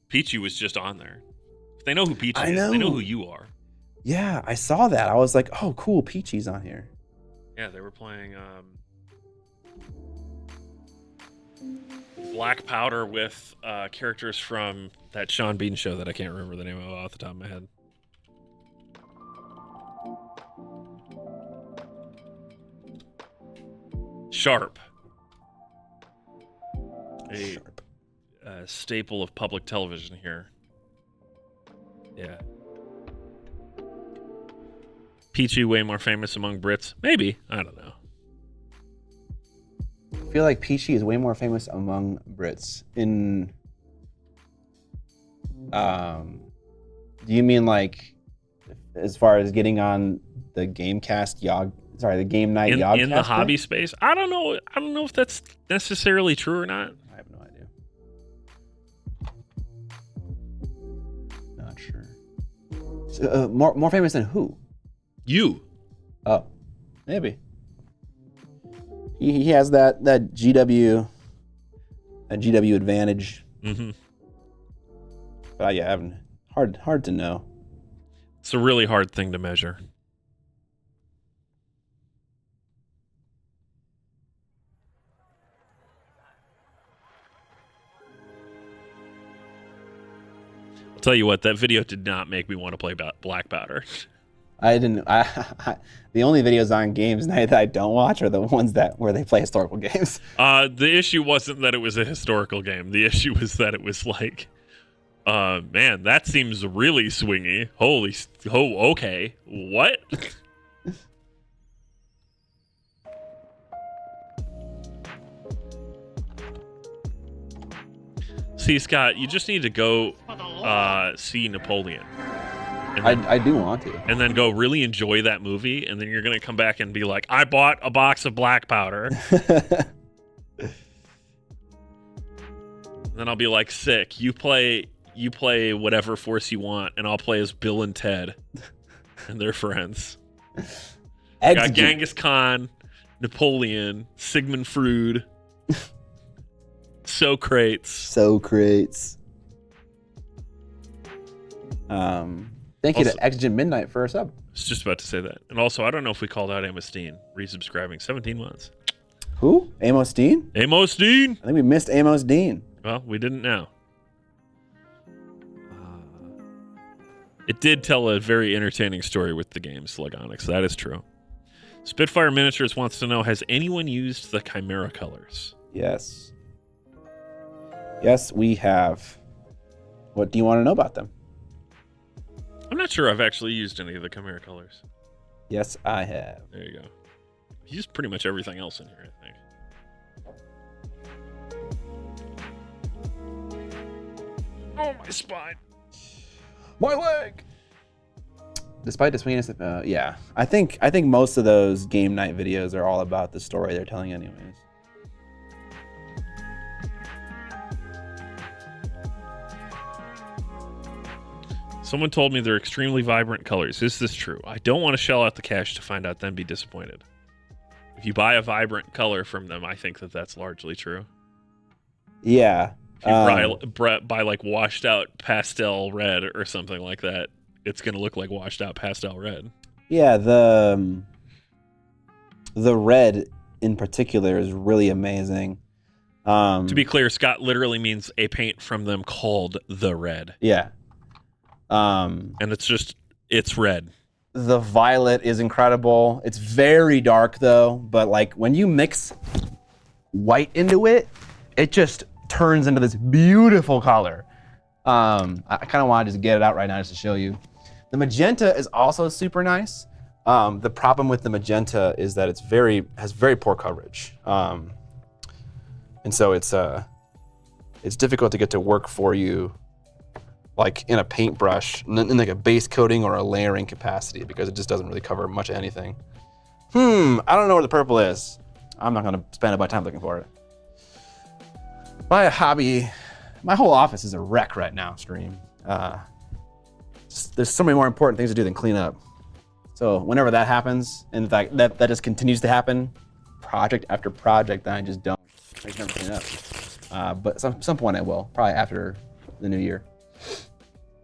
Peachy was just on there. If they know who Peachy
I
is,
know.
they know who you are.
Yeah, I saw that. I was like, oh, cool, Peachy's on here.
Yeah, they were playing Black Powder with characters from that Sean Bean show that I can't remember the name of off the top of my head. Sharp. A staple of public television here. Yeah. Peachy way more famous among Brits? Maybe. I don't know.
I feel like Peachy is way more famous among Brits. Do you mean like as far as getting on the Gamecast the Game Night Yogcast?
In the hobby space? I don't know. I don't know if that's necessarily true or not.
I have no idea. Not sure. So, more famous than who?
You.
Oh, maybe. He has that GW advantage.
Mm-hmm.
But yeah, I haven't. Hard to know.
It's a really hard thing to measure. I'll tell you what, that video did not make me want to play Black Powder.
I didn't. The only videos on Games Night that I don't watch are the ones where they play historical games.
The issue wasn't that it was a historical game. The issue was that it was like, man, that seems really swingy. Okay. What? See, Scott, you just need to go see Napoleon.
I do want to.
And then go really enjoy that movie, and then you're going to come back and be like, I bought a box of Black Powder. And then I'll be like, sick. You play whatever force you want, and I'll play as Bill and Ted. And they're friends. Got Genghis Khan, Napoleon, Sigmund Freud, Socrates.
Thank you to Exigent Midnight for a sub.
I was just about to say that. And also, I don't know if we called out Amos Dean resubscribing 17 months.
Who? Amos Dean?
Amos Dean!
I think we missed Amos Dean.
Well, we didn't now. It did tell a very entertaining story with the game, Slugonix. That is true. Spitfire Miniatures wants to know, has anyone used the Chimera colors?
Yes. Yes, we have. What do you want to know about them?
I'm not sure I've actually used any of the Chimera colors.
Yes, I have.
There you go. I've used pretty much everything else in here, I think. Oh, my spine.
My leg. Despite the sweetness, yeah, I think most of those Game Night videos are all about the story they're telling, anyways.
Someone told me they're extremely vibrant colors. Is this true? I don't want to shell out the cash to find out, then be disappointed. If you buy a vibrant color from them, I think that's largely true.
Yeah.
If you buy like washed out pastel red or something like that, it's going to look like washed out pastel red.
Yeah, the red in particular is really amazing.
To be clear, Scott literally means a paint from them called the red.
Yeah.
And it's red.
The violet is incredible. It's very dark though, but like when you mix white into it, it just turns into this beautiful color. I kind of want to just get it out right now just to show you. The magenta is also super nice. The problem with the magenta is that has very poor coverage. And so it's it's difficult to get to work for you, like in a paintbrush, in like a base coating or a layering capacity, because it just doesn't really cover much of anything. I don't know where the purple is. I'm not gonna spend a bunch of time looking for it. My hobby, my whole office is a wreck right now, stream. There's so many more important things to do than clean up. So whenever that happens, and in fact that just continues to happen, project after project, then I just don't. I just never clean up. But some point I will, probably after the new year.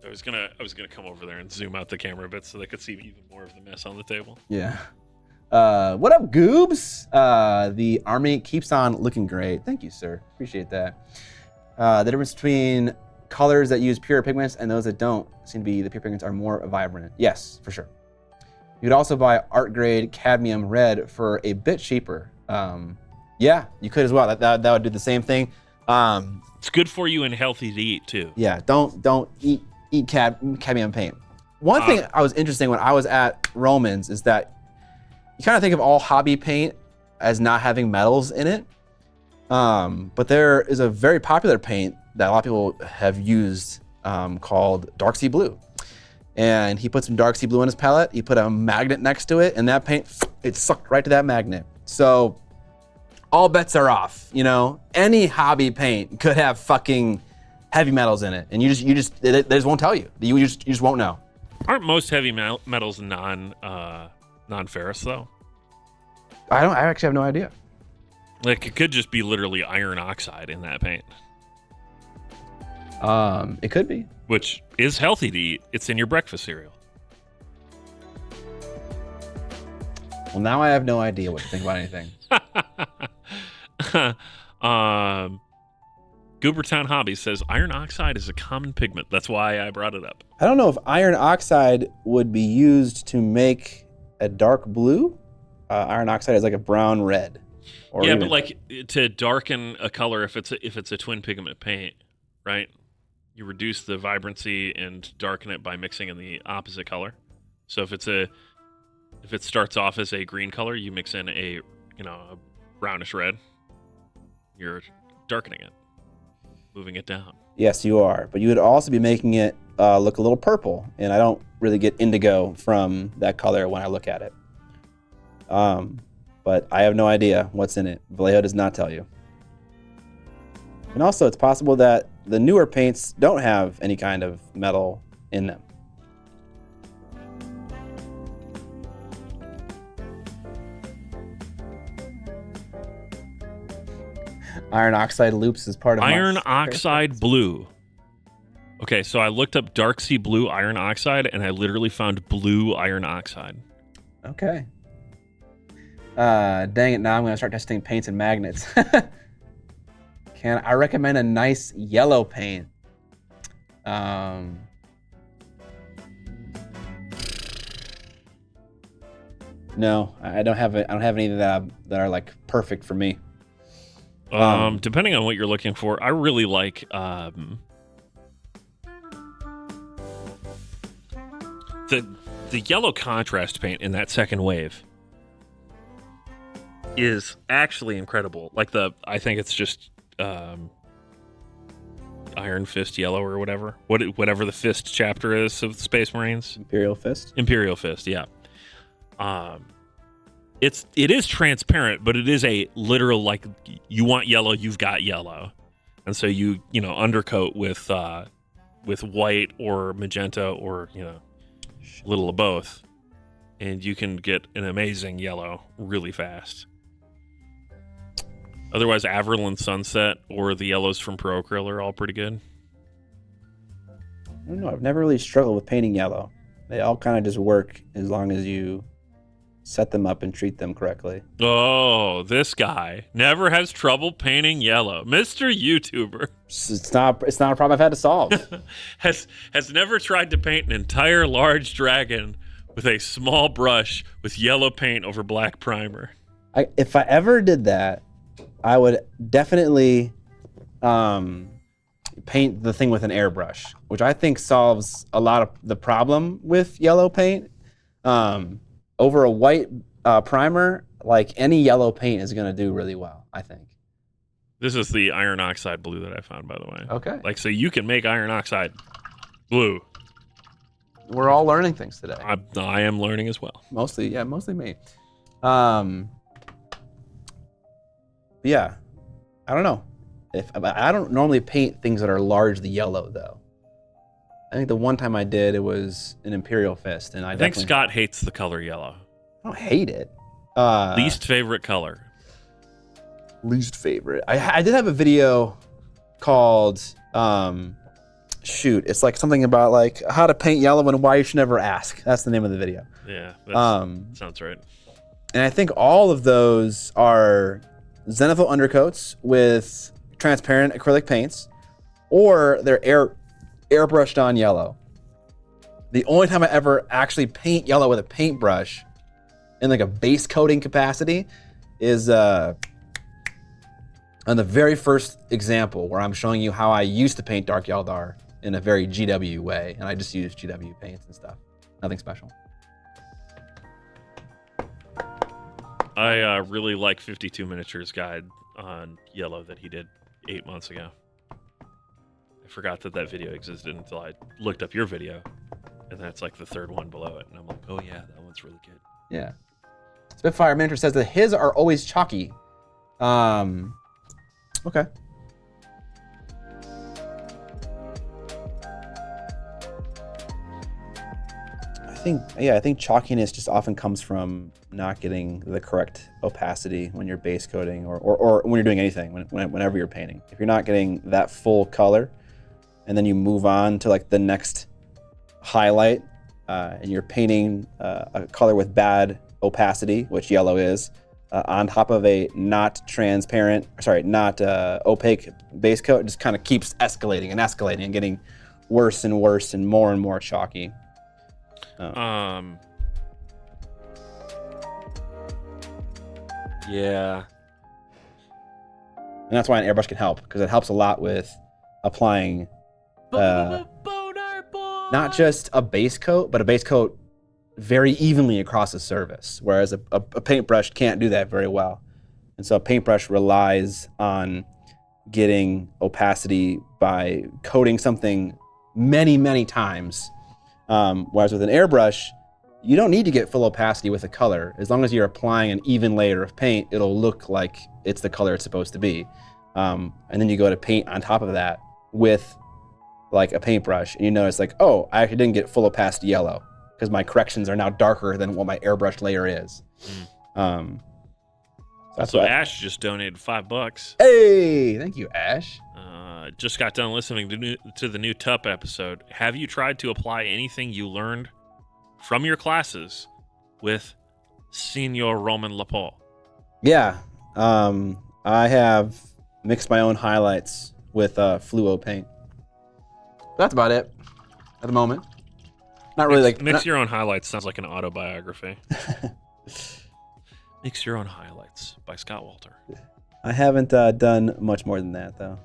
I was gonna come over there and zoom out the camera a bit so they could see even more of the mess on the table.
Yeah. What up, Goobs? The army keeps on looking great. Thank you, sir. Appreciate that. The difference between colors that use pure pigments and those that don't seem to be the pure pigments are more vibrant. Yes, for sure. You could also buy art grade cadmium red for a bit cheaper. Yeah, you could as well. That would do the same thing.
It's good for you and healthy to eat too.
Yeah, don't eat cadmium paint. One thing I was interesting when I was at Romans is that you kind of think of all hobby paint as not having metals in it. But there is a very popular paint that a lot of people have used called Dark Sea Blue. And he put some Dark Sea Blue on his palette. He put a magnet next to it, and that paint, it sucked right to that magnet. So all bets are off, you know? Any hobby paint could have fucking heavy metals in it, and they just won't tell you. You just won't know.
Aren't most heavy metals non-ferrous though?
I actually have no idea.
Like it could just be literally iron oxide in that paint.
It could be.
Which is healthy to eat. It's in your breakfast cereal.
Well, now I have no idea what to think about anything.
Goobertown Hobby says iron oxide is a common pigment. That's why I brought it up.
I don't know if iron oxide would be used to make a dark blue. Iron oxide is like a brown red.
Yeah, but like to darken a color if it's a twin pigment paint, right? You reduce the vibrancy and darken it by mixing in the opposite color. So if it starts off as a green color, you mix in a brownish red. You're darkening it, moving it down.
Yes, you are. But you would also be making it look a little purple, and I don't really get indigo from that color when I look at it. But I have no idea what's in it. Vallejo does not tell you. And also, it's possible that the newer paints don't have any kind of metal in them. Iron oxide loops is part of
iron oxide blue. Okay, so I looked up Dark Sea Blue iron oxide, and I literally found blue iron oxide.
Okay. Dang it, now I'm going to start testing paints and magnets. I recommend a nice yellow paint. No, I don't have any that are like perfect for me.
Depending on what you're looking for, I really like the yellow contrast paint in that second wave is actually incredible. Like I think it's just Iron Fist Yellow or whatever the Fist chapter is of the Space Marines.
Imperial Fist, yeah.
It is transparent, but it is a literal, like, you want yellow, you've got yellow, and so you undercoat with white or magenta or a little of both, and you can get an amazing yellow really fast. Otherwise, Averland Sunset or the yellows from Pro Acryl are all pretty good.
I don't know. I've never really struggled with painting yellow. They all kind of just work as long as you set them up and treat them correctly.
Oh, this guy never has trouble painting yellow. Mr. YouTuber.
It's not a problem I've had to solve.
has never tried to paint an entire large dragon with a small brush with yellow paint over black primer.
If I ever did that, I would definitely paint the thing with an airbrush, which I think solves a lot of the problem with yellow paint. Over a white primer, like any yellow paint is going to do really well, I think.
This is the iron oxide blue that I found, by the way.
Okay.
Like, so you can make iron oxide blue.
We're all learning things today.
I am learning as well.
Mostly me. Yeah, I don't know. I don't normally paint things that are largely yellow though. I think the one time I did, it was an Imperial Fist, and
I think Scott hates the color yellow.
I don't hate it.
Least favorite color.
Least favorite. I did have a video called shoot, it's like something about like how to paint yellow and why you should never ask. That's the name of the video.
Yeah, that sounds right.
And I think all of those are zenithal undercoats with transparent acrylic paints, or they're airbrushed on yellow. The only time I ever actually paint yellow with a paintbrush in like a base coating capacity is on the very first example where I'm showing you how I used to paint Dark Eldar in a very GW way, and I just used GW paints and stuff. Nothing special.
I really like 52 Miniatures guide on yellow that he did 8 months ago. I forgot that video existed until I looked up your video, and that's like the third one below it, and I'm like, oh yeah, that one's really good.
Yeah. Spitfire Miniature says that his are always chalky. Okay. I think chalkiness just often comes from not getting the correct opacity when you're base coating or when you're doing anything, whenever you're painting. If you're not getting that full color, and then you move on to like the next highlight, and you're painting a color with bad opacity, which yellow is, on top of a not opaque base coat, it just kind of keeps escalating and getting worse and worse and more chalky.
Yeah.
And that's why an airbrush can help, because it helps a lot with applying not just a base coat, but a base coat very evenly across the surface, whereas a paintbrush can't do that very well. And so a paintbrush relies on getting opacity by coating something many times. Whereas with an airbrush, you don't need to get full opacity with a color. As long as you're applying an even layer of paint, it'll look like it's the color it's supposed to be. And then you go to paint on top of that with like a paintbrush, and you notice like, oh, I actually didn't get full opacity yellow because my corrections are now darker than what my airbrush layer is.
So Ash just donated $5.
Hey, thank you, Ash.
Just got done listening to the new TUP episode. Have you tried to apply anything you learned from your classes with Senor Roman Lapol?
Yeah, I have mixed my own highlights with fluo paint. That's about it at the moment. Not really
Mix your own highlights sounds like an autobiography. Mix your own highlights by Scott Walter.
I haven't done much more than that though.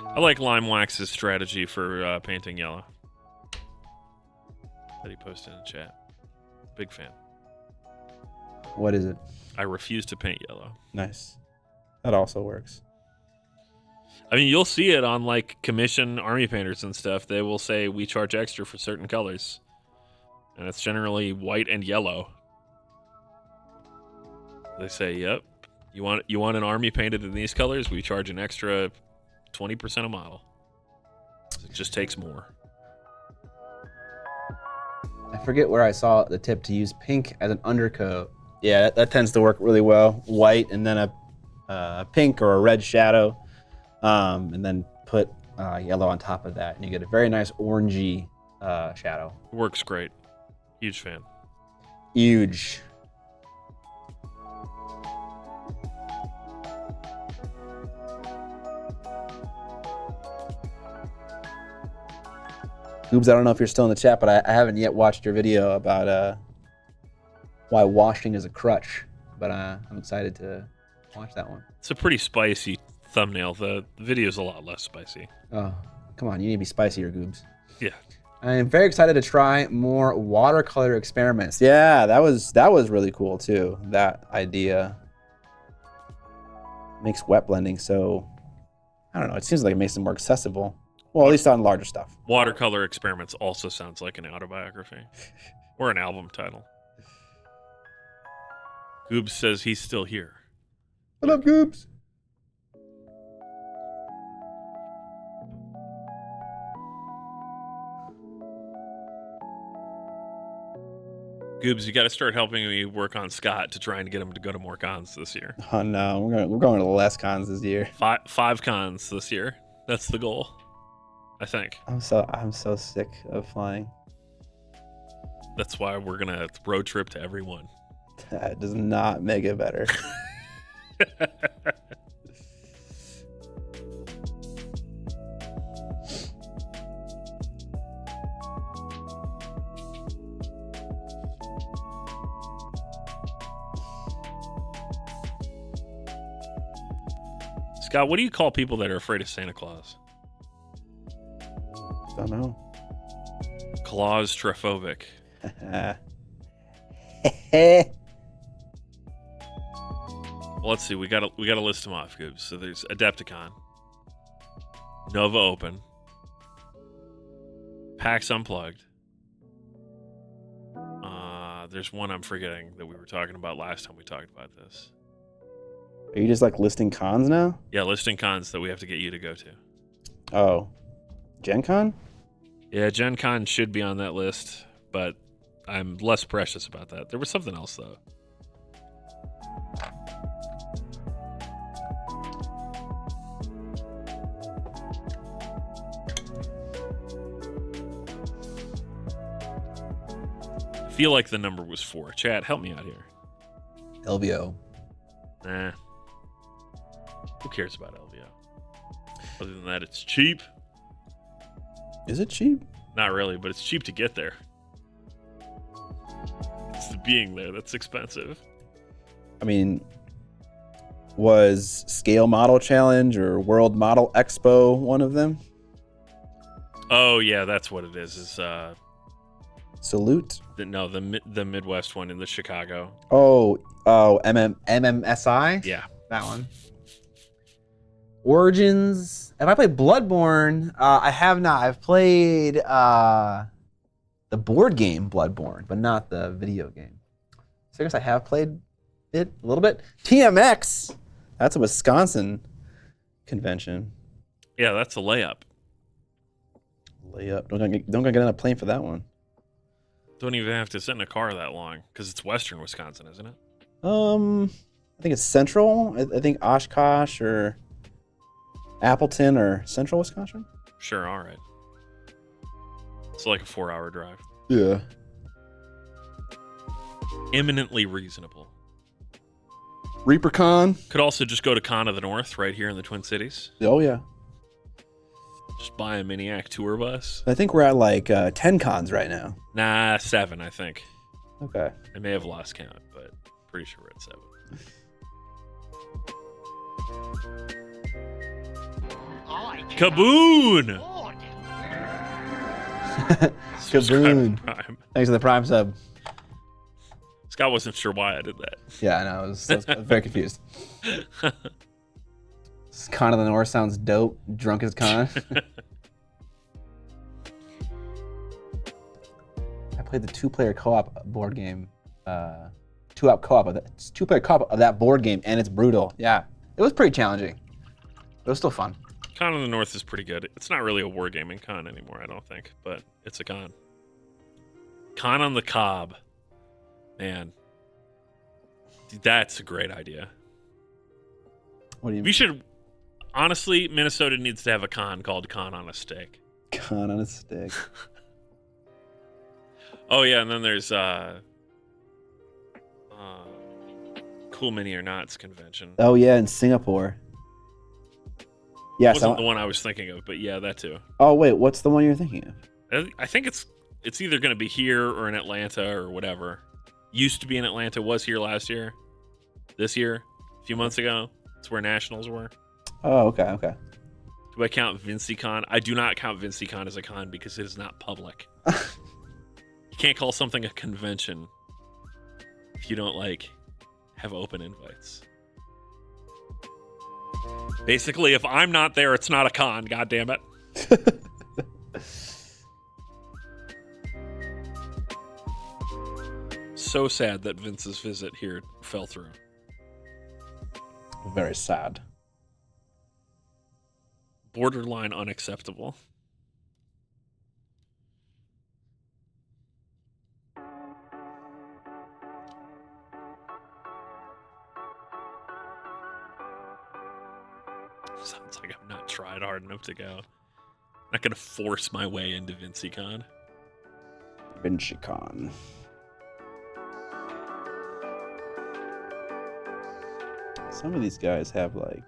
I like Lime Wax's strategy for painting yellow that he posted in the chat. Big fan.
What is it?
I refuse to paint yellow.
Nice. That also works.
I mean, you'll see it on like commission army painters and stuff. They will say we charge extra for certain colors, and it's generally white and yellow. They say, "Yep, you want an army painted in these colors? We charge an extra 20% a model. It just takes more."
I forget where I saw the tip to use pink as an undercoat. Yeah, that tends to work really well. White and then a pink or a red shadow, and then put yellow on top of that, and you get a very nice orangey shadow.
Works great. Huge fan.
Huge. Goobs, I don't know if you're still in the chat, but I haven't yet watched your video about why washing is a crutch, but I'm excited to watch that one.
It's a pretty spicy thumbnail. The video's a lot less spicy.
Oh, come on, you need to be spicier, Goobs.
Yeah.
I'm very excited to try more watercolor experiments.
Yeah, that was really cool too. That idea makes wet blending so, I don't know, it seems like it makes it more accessible. Well, at least on larger stuff.
Watercolor experiments also sounds like an autobiography or an album title. Goobs says he's still here.
What up, Goobs?
Goobs, you got to start helping me work on Scott to try and get him to go to more cons this year.
Oh no, we're going to less cons this year.
Five cons this year. That's the goal, I think.
I'm so sick of flying.
That's why we're gonna road trip to every one.
That does not make it better.
Scott, what do you call people that are afraid of Santa Claus?
Don't know.
Claustrophobic.
Well,
Well, let's see. We gotta list them off, Goobs. So there's Adepticon, Nova Open, PAX Unplugged. There's one I'm forgetting that we were talking about last time we talked about this.
are you just like listing cons now?
Yeah, listing cons that we have to get you to go to.
Oh, Gen Con?
Yeah, Gen Con should be on that list, but I'm less precious about that. There was something else, though. I feel like the number was 4. Chad, help me out here.
LVO.
Nah. Who cares about LVO? Other than that, it's cheap.
Is it cheap?
Not really, but it's cheap to get there. It's the being there that's expensive.
I mean, was Scale Model Challenge or World Model Expo one of them?
Oh yeah, that's what it is. Is
Salute.
the Midwest one in the Chicago.
Oh,
MMSI?
Yeah.
That one. Origins. Have I played Bloodborne? I have not. I've played the board game Bloodborne, but not the video game. So I guess I have played it a little bit. TMX.
That's a Wisconsin convention.
Yeah, that's a layup.
Layup. Don't gonna get on a plane for that one.
Don't even have to sit in a car that long because it's Western Wisconsin, isn't it?
I think it's Central. I think Oshkosh or Appleton or Central Wisconsin.
Sure, all right. It's like a 4-hour drive.
Yeah.
Eminently reasonable.
ReaperCon.
Could also just go to Con of the North right here in the Twin Cities.
Oh yeah.
Just buy a Miniac tour bus.
I think we're at like 10 cons right now.
Nah, 7, I think.
Okay.
I may have lost count, but pretty sure we're at 7. Kaboon!
Kaboon.
Prime.
Thanks for the Prime sub.
Scott wasn't sure why I did that.
Yeah, I know. I was very confused. Con of the North sounds dope. Drunk as con. I played the two-player co-op board game. Two-player co-op of that board game, and it's brutal. Yeah, it was pretty challenging. It was still fun.
Con of the North is pretty good. It's not really a wargaming con anymore, I don't think, but it's a con. Con on the Cob. Man. That's a great idea.
What do you
We
mean?
should... Honestly, Minnesota needs to have a con called Con on a Stick.
Con on a stick.
Oh, yeah, and then there's Cool Mini or Not's convention.
Oh yeah, in Singapore. Yes.
Wasn't the one I was thinking of, but yeah, that too.
Oh wait, what's the one you're thinking of?
I think it's either going to be here or in Atlanta or whatever. Used to be in Atlanta, was here last year. This year, a few months ago. It's where Nationals were.
Oh, okay.
Do I count VincyCon? I do not count VincyCon as a con because it is not public. You can't call something a convention if you don't like have open invites. Basically, if I'm not there, it's not a con. God damn it. So sad that Vince's visit here fell through.
Very sad.
Borderline unacceptable. Sounds like I've not tried hard enough to go. Not gonna force my way into VincyCon.
VincyCon. Some of these guys have like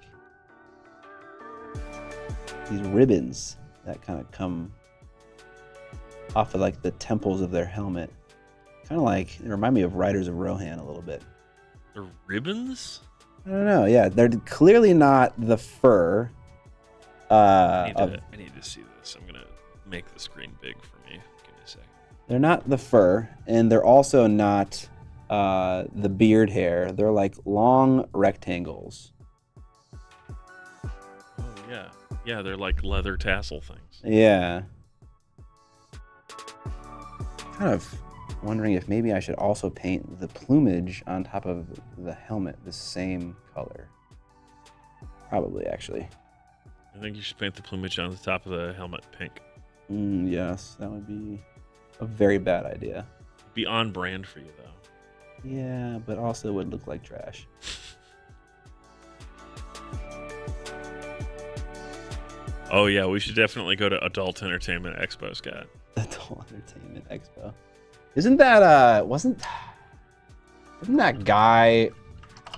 these ribbons that kind of come off of like the temples of their helmet. Kind of like, it remind me of Riders of Rohan a little bit.
The ribbons?
I don't know. Yeah, they're clearly not the fur.
I need to see this. I'm gonna make the screen big for me. Give me a second.
They're not the fur, and they're also not the beard hair. They're like long rectangles.
Oh yeah, yeah. They're like leather tassel things.
Yeah. Kind of wondering if maybe I should also paint the plumage on top of the helmet the same color. Probably, actually.
I think you should paint the plumage on the top of the helmet pink.
Yes, that would be a very bad idea.
Be on brand for you though.
Yeah, but also would look like trash.
Oh yeah, we should definitely go to Adult Entertainment Expo, Scott.
Adult Entertainment Expo. Isn't that didn't that guy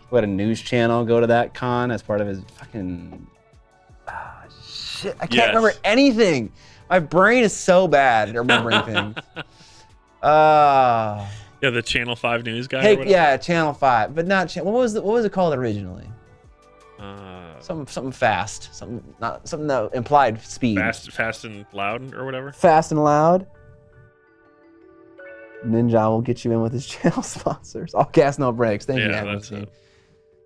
who had a news channel go to that con as part of his fucking shit? I can't remember anything. My brain is so bad at remembering things.
Yeah, the Channel 5 news guy.
Hey, yeah, Channel 5, but not what was it called originally? Something fast, something that implied speed.
Fast and loud or whatever.
Fast and loud. Ninja will get you in with his channel sponsors. All gas, no brakes. Thank you,
that's it.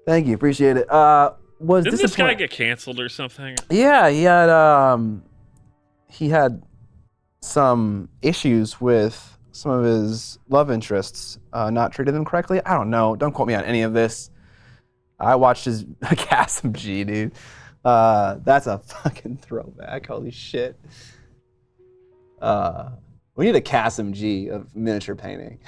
Thank you, appreciate it.
Didn't this guy get canceled or something?
Yeah, he had some issues with some of his love interests, not treated them correctly. I don't know. Don't quote me on any of this. I watched his Kasim G, dude. That's a fucking throwback. Holy shit. We need a Kasim G of miniature painting.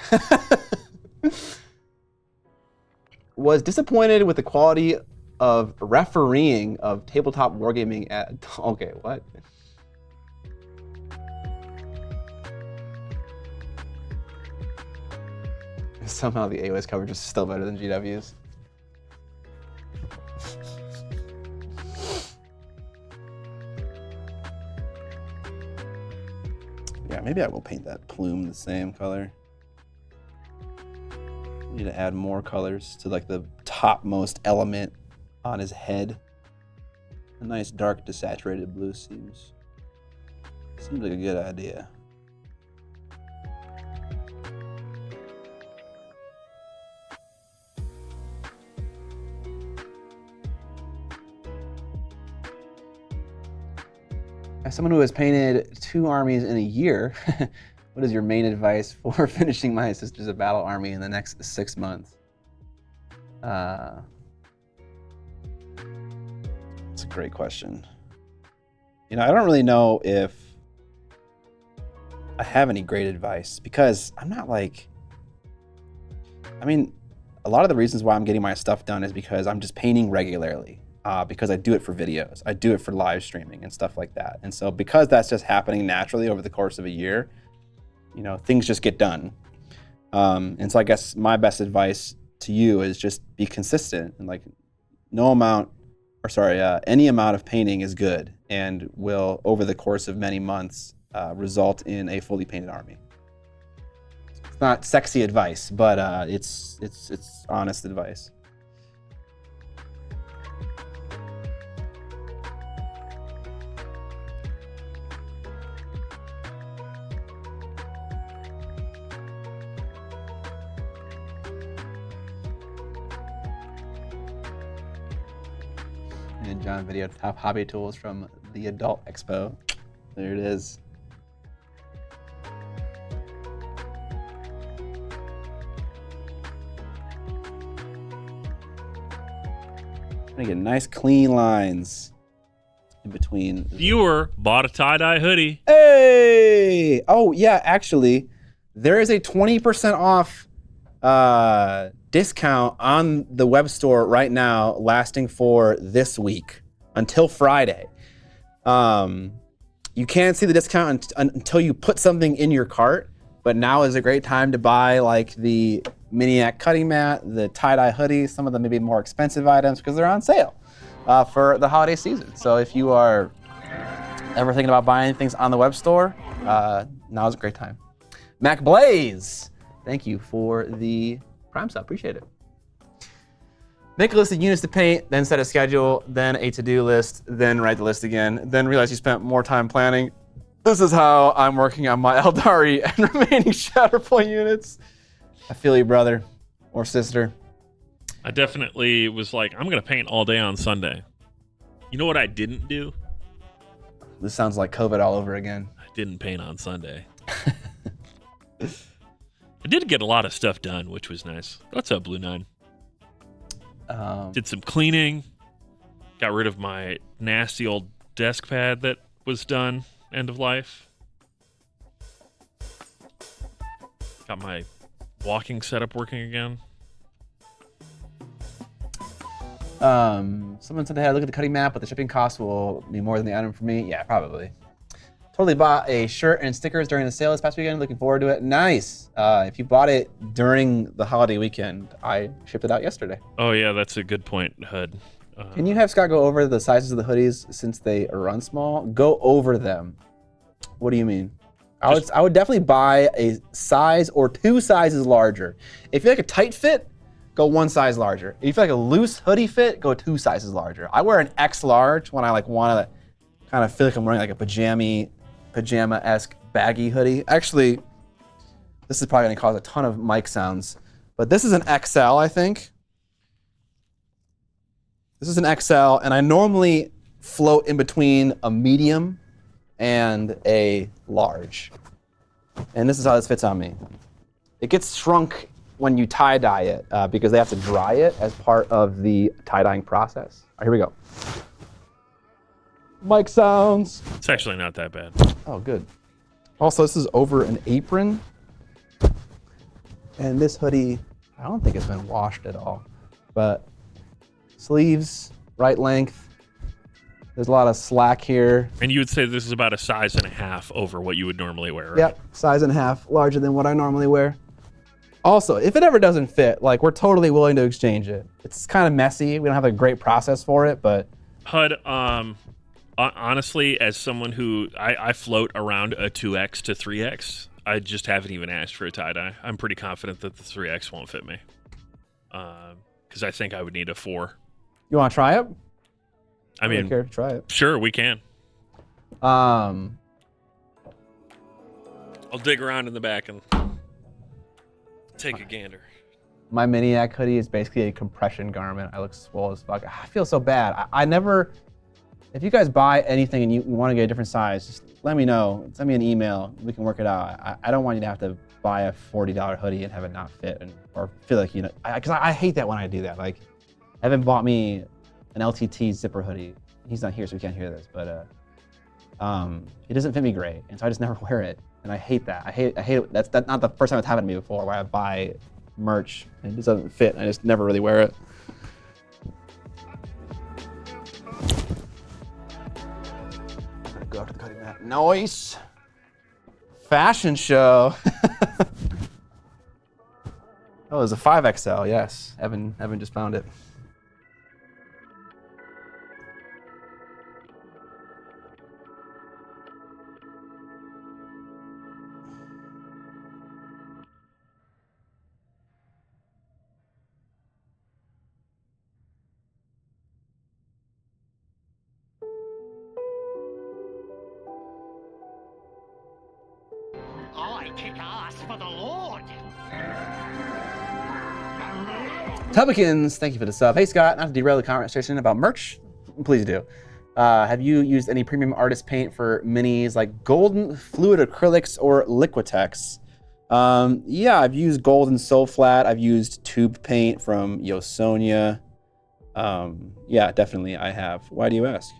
Was disappointed with the quality of refereeing of tabletop wargaming at... Okay, what? Somehow the AOS coverage is still better than GW's. Yeah, maybe I will paint that plume the same color. Need to add more colors to like the topmost element on his head. A nice dark desaturated blue seems like a good idea. As someone who has painted 2 armies in a year, what is your main advice for finishing my Sisters of Battle army in the next 6 months? It's a great question. You know, I don't really know if I have any great advice because I'm not like... I mean, a lot of the reasons why I'm getting my stuff done is because I'm just painting regularly. Because I do it for videos, I do it for live streaming and stuff like that. And so because that's just happening naturally over the course of a year, you know, things just get done. And so I guess my best advice to you is just be consistent and like any amount of painting is good and will over the course of many months result in a fully painted army. It's not sexy advice, but it's honest advice.
Me and John video top hobby tools from the Adult Expo. There it is. Gonna get nice clean lines in between.
Viewer bought a tie-dye hoodie.
Hey! Oh yeah, actually, there is a 20% off discount on the web store right now, lasting for this week until Friday. You can't see the discount until you put something in your cart, but now is a great time to buy like the Miniac cutting mat, the tie-dye hoodie, some of them may be more expensive items because they're on sale for the holiday season. So if you are ever thinking about buying things on the web store, now's a great time. Mac Blaze, thank you for the Prime sub, appreciate it. Make a list of units to paint, then set a schedule, then a to-do list, then write the list again, then realize you spent more time planning. This is how I'm working on my Eldari and remaining Shatterpoint units. I feel you, brother or sister.
I definitely was like, I'm going to paint all day on Sunday. You know what I didn't do?
This sounds like COVID all over again.
I didn't paint on Sunday. I did get a lot of stuff done, which was nice. What's up, Blue Nine? Did some cleaning. Got rid of my nasty old desk pad that was done, end of life. Got my walking setup working again.
Someone said they had to look at the cutting map, but the shipping cost will be more than the item for me. Yeah, probably. Totally bought a shirt and stickers during the sale this past weekend. Looking forward to it. Nice. If you bought it during the holiday weekend, I shipped it out yesterday.
Oh yeah, that's a good point, HUD.
Can you have Scott go over the sizes of the hoodies since they run small? Go over them. What do you mean? I would definitely buy a size or 2 sizes larger. If you like a tight fit, go 1 size larger. If you like a loose hoodie fit, go 2 sizes larger. I wear an X large when I like want to kind of feel like I'm wearing like a pajama-esque baggy hoodie. Actually, this is probably gonna cause a ton of mic sounds, but this is an XL, I think. This is an XL, and I normally float in between a medium and a large. And this is how this fits on me. It gets shrunk when you tie-dye it because they have to dry it as part of the tie-dyeing process. All right, here we go. Mic sounds.
It's actually not that bad.
Oh, good. Also, this is over an apron. And this hoodie, I don't think it's been washed at all. But sleeves, right length. There's a lot of slack here.
And you would say this is about a size and a half over what you would normally wear, right?
Yep, size and a half, larger than what I normally wear. Also, if it ever doesn't fit, like we're totally willing to exchange it. It's kind of messy. We don't have a great process for it, but.
HUD, honestly, as someone who, I float around a 2X to 3X, I just haven't even asked for a tie-dye. I'm pretty confident that the 3X won't fit me. Because I think I would need a 4.
You want to try it?
I mean,
care if you try it.
Sure, we can. I'll dig around in the back and take a gander.
My Miniac hoodie is basically a compression garment. I look swole as fuck. I feel so bad. I never, if you guys buy anything and you want to get a different size, just let me know. Send me an email. We can work it out. I don't want you to have to buy a $40 hoodie and have it not fit or feel like, because I hate that when I do that. Like, Evan bought me an LTT zipper hoodie. He's not here, so we can't hear this, but it doesn't fit me great, and so I just never wear it, and I hate that. I hate it. That's not the first time it's happened to me before, where I buy merch and it just doesn't fit, and I just never really wear it. I'm gonna go after the cutting mat. Nice. Fashion show. Oh, it's a 5XL, yes. Evan just found it.
I kick ass for the Lord.
Tubikins, thank you for the sub. Hey Scott, not to derail the conversation about merch, Please do. Have you used any premium artist paint for minis like golden fluid acrylics or Liquitex? Yeah, I've used golden so flat. I've used tube paint from Yosonia. Yeah, definitely I have. Why do you ask?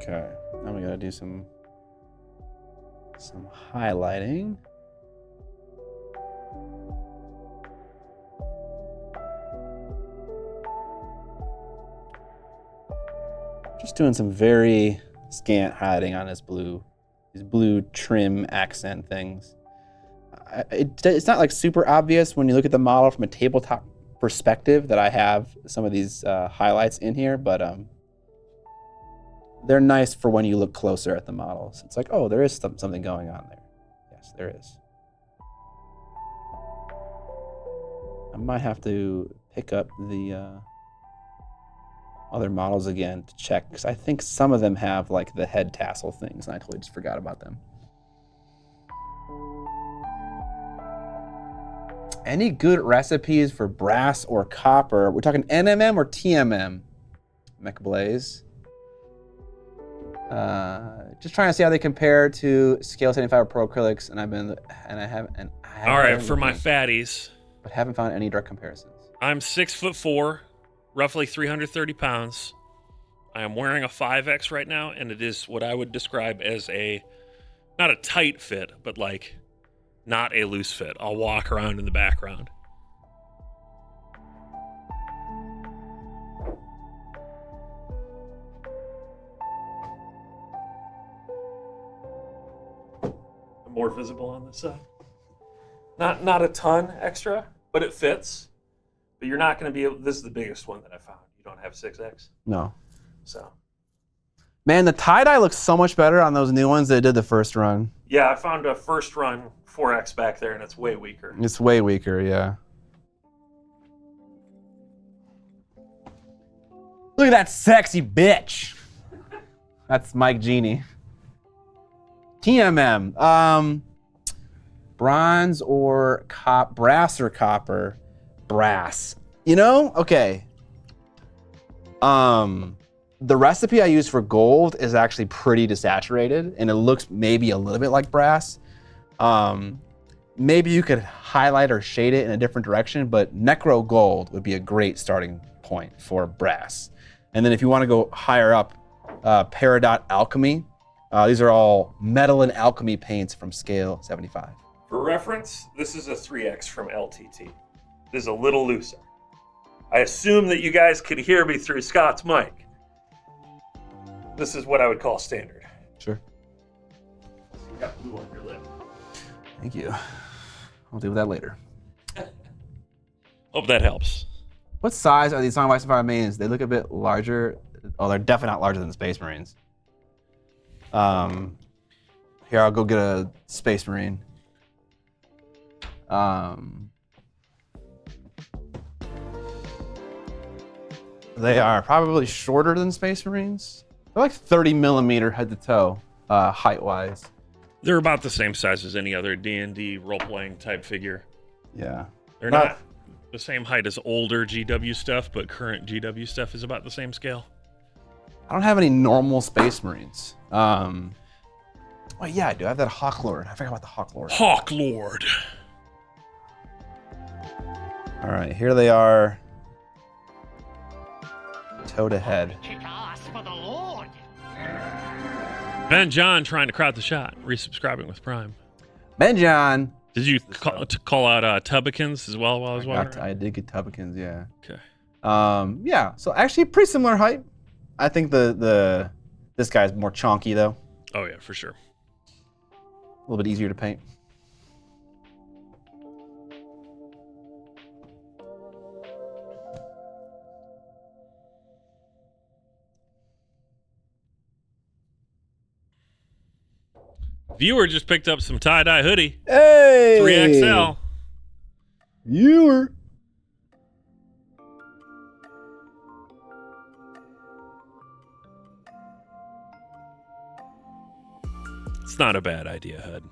Okay, now we gotta do some highlighting. Just doing some very scant highlighting on these blue trim accent things. It's not like super obvious when you look at the model from a tabletop perspective that I have some of these highlights in here, but they're nice for when you look closer at the models. It's like, oh, there is something going on there. Yes, there is. I might have to pick up the other models again to check, because I think some of them have like the head tassel things, and I totally just forgot about them. Any good recipes for brass or copper? We're talking NMM or TMM? McBlaze. Just trying to see how they compare to Scale 75 Pro acrylics, and I haven't.
All right, for my fatties,
but haven't found any direct comparisons.
I'm 6'4", roughly 330 pounds. I am wearing a 5X right now, and it is what I would describe as not a tight fit, but like not a loose fit. I'll walk around in the background. More visible on this side. Not a ton extra, but it fits. But you're not going to be able. This is the biggest one that I found. You don't have 6X.
No.
So.
Man, the tie-dye looks so much better on those new ones that did the first run.
Yeah, I found a first run 4X back there, and it's way weaker.
It's way weaker, yeah. Look at that sexy bitch. That's Mike Genie. TMM. Bronze or brass or copper? Brass. You know? Okay. The recipe I use for gold is actually pretty desaturated, and it looks maybe a little bit like brass. Maybe you could highlight or shade it in a different direction, but Necro Gold would be a great starting point for brass. And then if you want to go higher up, Peridot Alchemy. These are all metal and alchemy paints from Scale 75.
For reference, this is a 3X from LTT. This is a little looser. I assume that you guys could hear me through Scott's mic. This is what I would call standard.
Sure.
You got blue on your lip.
Thank you. I'll deal with that later.
Hope that helps.
What size are these Song of Ice and Fire mains? They look a bit larger. Oh, they're definitely not larger than the Space Marines. Here, I'll go get a Space Marine. They are probably shorter than Space Marines. They're like 30 millimeter head to toe, height-wise.
They're about the same size as any other D&D role-playing type figure.
Yeah.
They're not the same height as older GW stuff, but current GW stuff is about the same scale.
I don't have any normal Space Marines. Well, yeah, I do. I have that Hawk Lord. I forgot about the Hawk Lord.
Hawk Lord.
All right, here they are. Toe to head.
Kick ass for the Lord.
Ben John trying to crowd the shot, resubscribing with Prime.
Ben John.
Did you call out Tubbikins as well while I was watching?
I did get Tubbikins, yeah.
Okay.
Yeah, so actually pretty similar height. I think this guy's more chonky though.
Oh yeah, for sure.
A little bit easier to paint.
Viewer just picked up some tie-dye hoodie.
Hey!
3XL.
Viewer.
It's not a bad idea, Hud.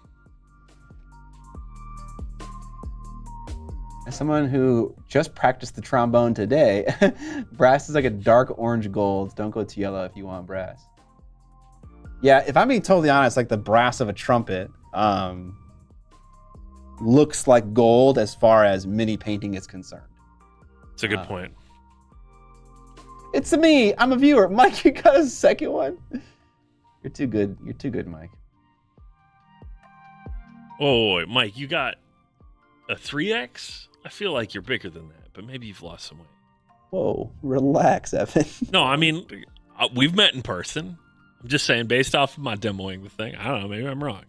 As someone who just practiced the trombone today, brass is like a dark orange gold. Don't go to yellow if you want brass.
Yeah, if I'm being totally honest, like the brass of a trumpet looks like gold as far as mini painting is concerned.
It's a good point.
It's me. I'm a viewer. Mike, you got a second one? You're too good. You're too good, Mike.
Oh, Mike, you got a 3X? I feel like you're bigger than that, but maybe you've lost some weight.
Whoa, relax, Evan.
No, I mean, we've met in person. I'm just saying, based off of my demoing the thing, I don't know, maybe I'm wrong.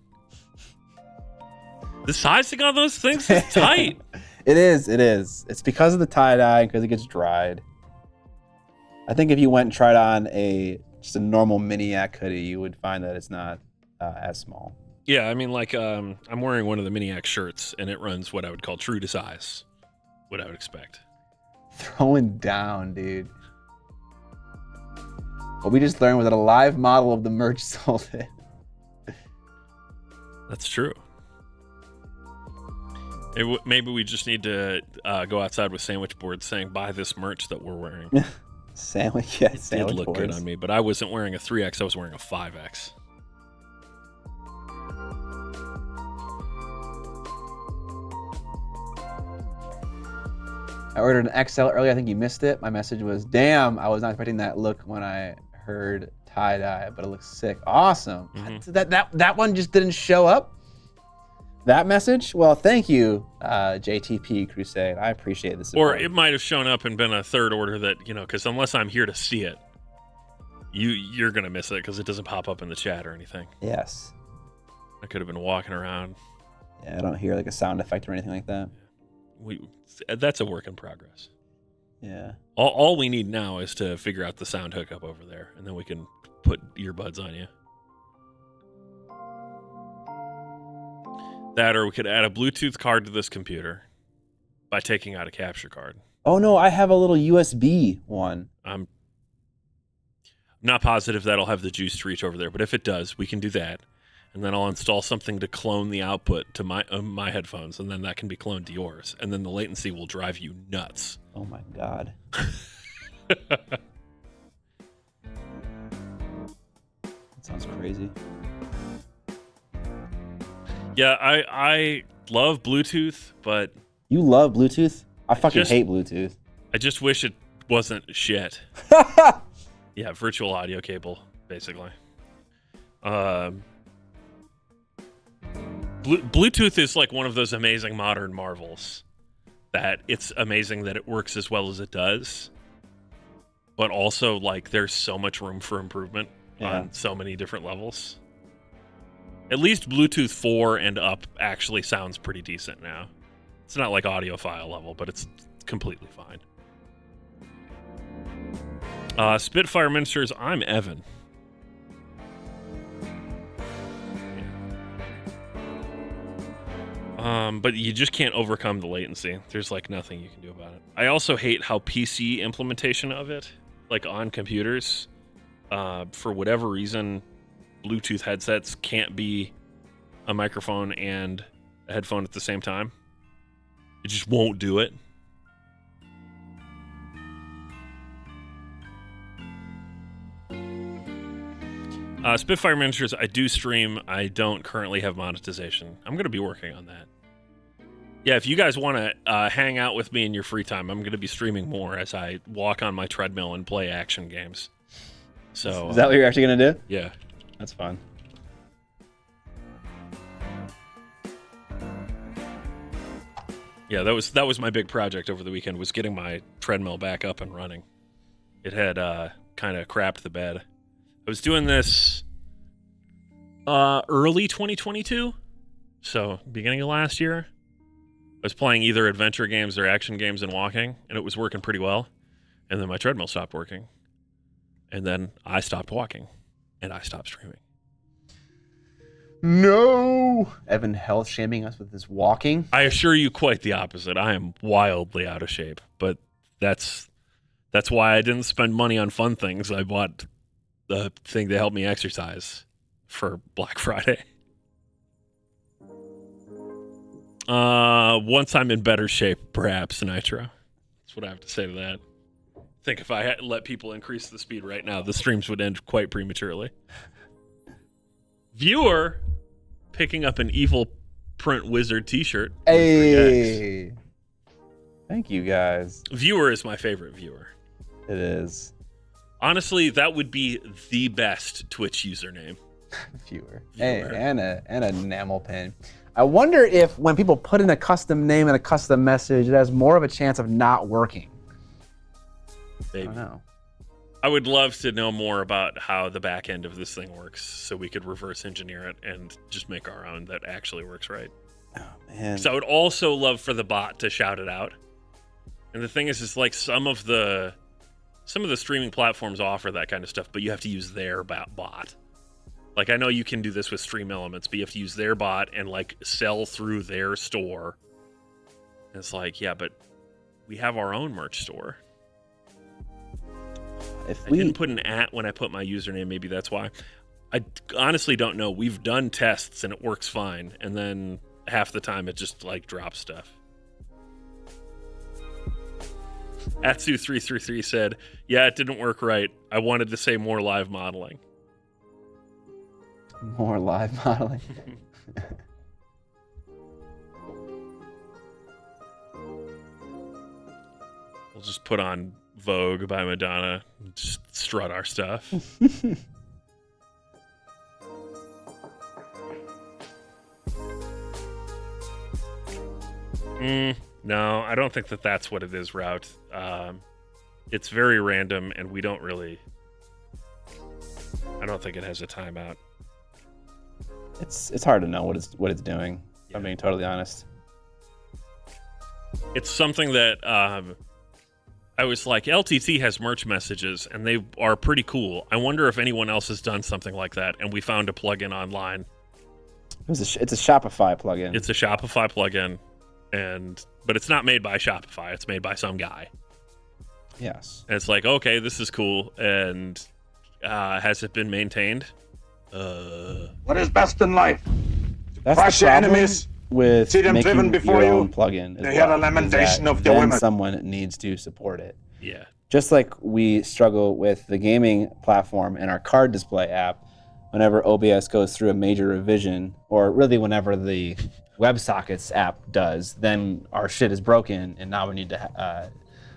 The sizing on those things is tight.
It is. It's because of the tie-dye, because it gets dried. I think if you went and tried on just a normal Miniac hoodie, you would find that it's not as small.
Yeah, I mean, like, I'm wearing one of the Miniac shirts, and it runs what I would call true to size. What I would expect.
Throwing down, dude. What we just learned was that a live model of the merch sold it.
That's true. Maybe we just need to go outside with sandwich boards saying, buy this merch that we're wearing.
Sandwich, yeah,
It
sandwich
did look
boards.
good on me, but I wasn't wearing a 3X, I was wearing a 5X.
I ordered an XL earlier. I think you missed it. My message was, damn, I was not expecting that look when I heard tie-dye, but it looks sick. Awesome. That one just didn't show up?
That message? Well, thank you, JTP Crusade. I appreciate this.
Or it might have shown up and been a third order that, because unless I'm here to see it, you're going to miss it because it doesn't pop up in the chat or anything.
Yes.
I could have been walking around.
Yeah, I don't hear like a sound effect or anything like that.
That's a work in progress.
Yeah.
All we need now is to figure out the sound hookup over there, and then we can put earbuds on you. That, or we could add a Bluetooth card to this computer by taking out a capture card.
Oh no, I have a little USB one.
I'm not positive that'll have the juice to reach over there, but if it does, we can do that. And then I'll install something to clone the output to my headphones, and then that can be cloned to yours. And then the latency will drive you nuts.
Oh my god. That sounds crazy.
Yeah, I love Bluetooth, but
You love Bluetooth? I fucking
Just-
hate Bluetooth.
I just wish it wasn't shit. Yeah, virtual audio cable, basically. Bluetooth is like one of those amazing modern marvels that it's amazing that it works as well as it does, but also like there's so much room for improvement on so many different levels. At least Bluetooth 4 and up actually sounds pretty decent now. It's not like audiophile level, but it's completely fine. Spitfire Ministers, I'm Evan. But you just can't overcome the latency. There's like nothing you can do about it. I also hate how PC implementation of it, like on computers, for whatever reason, Bluetooth headsets can't be a microphone and a headphone at the same time. It just won't do it. Spitfire Miniatures, I do stream. I don't currently have monetization. I'm going to be working on that. Yeah, if you guys want to hang out with me in your free time, I'm going to be streaming more as I walk on my treadmill and play action games. So
Is that what you're actually going to do?
Yeah.
That's fun.
Yeah, that was my big project over the weekend, was getting my treadmill back up and running. It had kind of crapped the bed. I was doing this early 2022, so beginning of last year. I was playing either adventure games or action games and walking, and it was working pretty well. And then my treadmill stopped working. And then I stopped walking, and I stopped streaming.
No. Evan health shaming us with his walking.
I assure you, quite the opposite. I am wildly out of shape, but that's why I didn't spend money on fun things. I bought the thing to help me exercise for Black Friday. Once I'm in better shape, perhaps Nitro. That's what I have to say to that. I think if I had let people increase the speed right now, the streams would end quite prematurely. Viewer picking up an Evil Print Wizard t-shirt.
Hey. Thank you, guys.
Viewer is my favorite viewer.
It is.
Honestly, that would be the best Twitch username.
Viewer. Hey, and an enamel pin. I wonder if when people put in a custom name and a custom message, it has more of a chance of not working.
Maybe.
I don't know.
I would love to know more about how the back end of this thing works so we could reverse engineer it and just make our own that actually works right.
Oh, man.
So I would also love for the bot to shout it out. And the thing is like some of the streaming platforms offer that kind of stuff, but you have to use their bot. Like, I know you can do this with Stream Elements, but you have to use their bot and, like, sell through their store. And it's like, yeah, but we have our own merch store. I didn't put an @ when I put my username. Maybe that's why. I honestly don't know. We've done tests, and it works fine. And then half the time, it just, like, drops stuff. Atsu333 said, yeah, it didn't work right. I wanted to say more live modeling.
More live modeling.
We'll just put on Vogue by Madonna and just strut our stuff. No, I don't think that's what it is, Route. It's very random, and we don't really... I don't think it has a timeout.
It's hard to know what it's doing. Yeah. I'm being totally honest.
It's something that I was like, LTT has merch messages, and they are pretty cool. I wonder if anyone else has done something like that, and we found a plugin online.
It's a Shopify plugin.
It's a Shopify plugin, but it's not made by Shopify. It's made by some guy.
Yes.
And it's like, okay, this is cool, and has it been maintained?
What is best in life?
That's
crush
the
your
problem
enemies,
with
see them
making
driven before
your
you,
own plugin.
to hear the lamentation of the
then
women.
Someone needs to support it.
Yeah.
Just like we struggle with the gaming platform and our card display app, whenever OBS goes through a major revision, or really whenever the WebSockets app does, then our shit is broken, and now we need to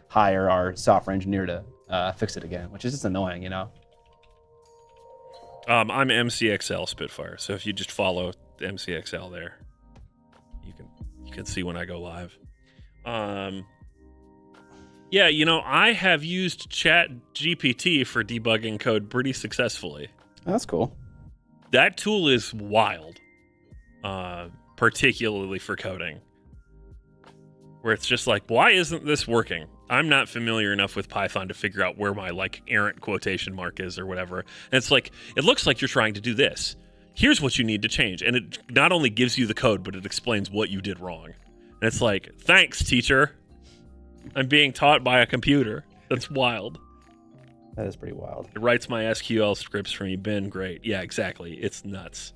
hire our software engineer to fix it again, which is just annoying, you know?
I'm MCXL Spitfire, so if you just follow MCXL there, you can see when I go live. Yeah, I have used ChatGPT for debugging code pretty successfully.
That's cool.
That tool is wild, particularly for coding, where it's just like, why isn't this working? I'm not familiar enough with Python to figure out where my errant quotation mark is or whatever. And it's like, it looks like you're trying to do this. Here's what you need to change. And it not only gives you the code, but it explains what you did wrong. And it's like, thanks, teacher. I'm being taught by a computer. That's wild.
That is pretty wild.
It writes my SQL scripts for me. Been great. Yeah, exactly. It's nuts.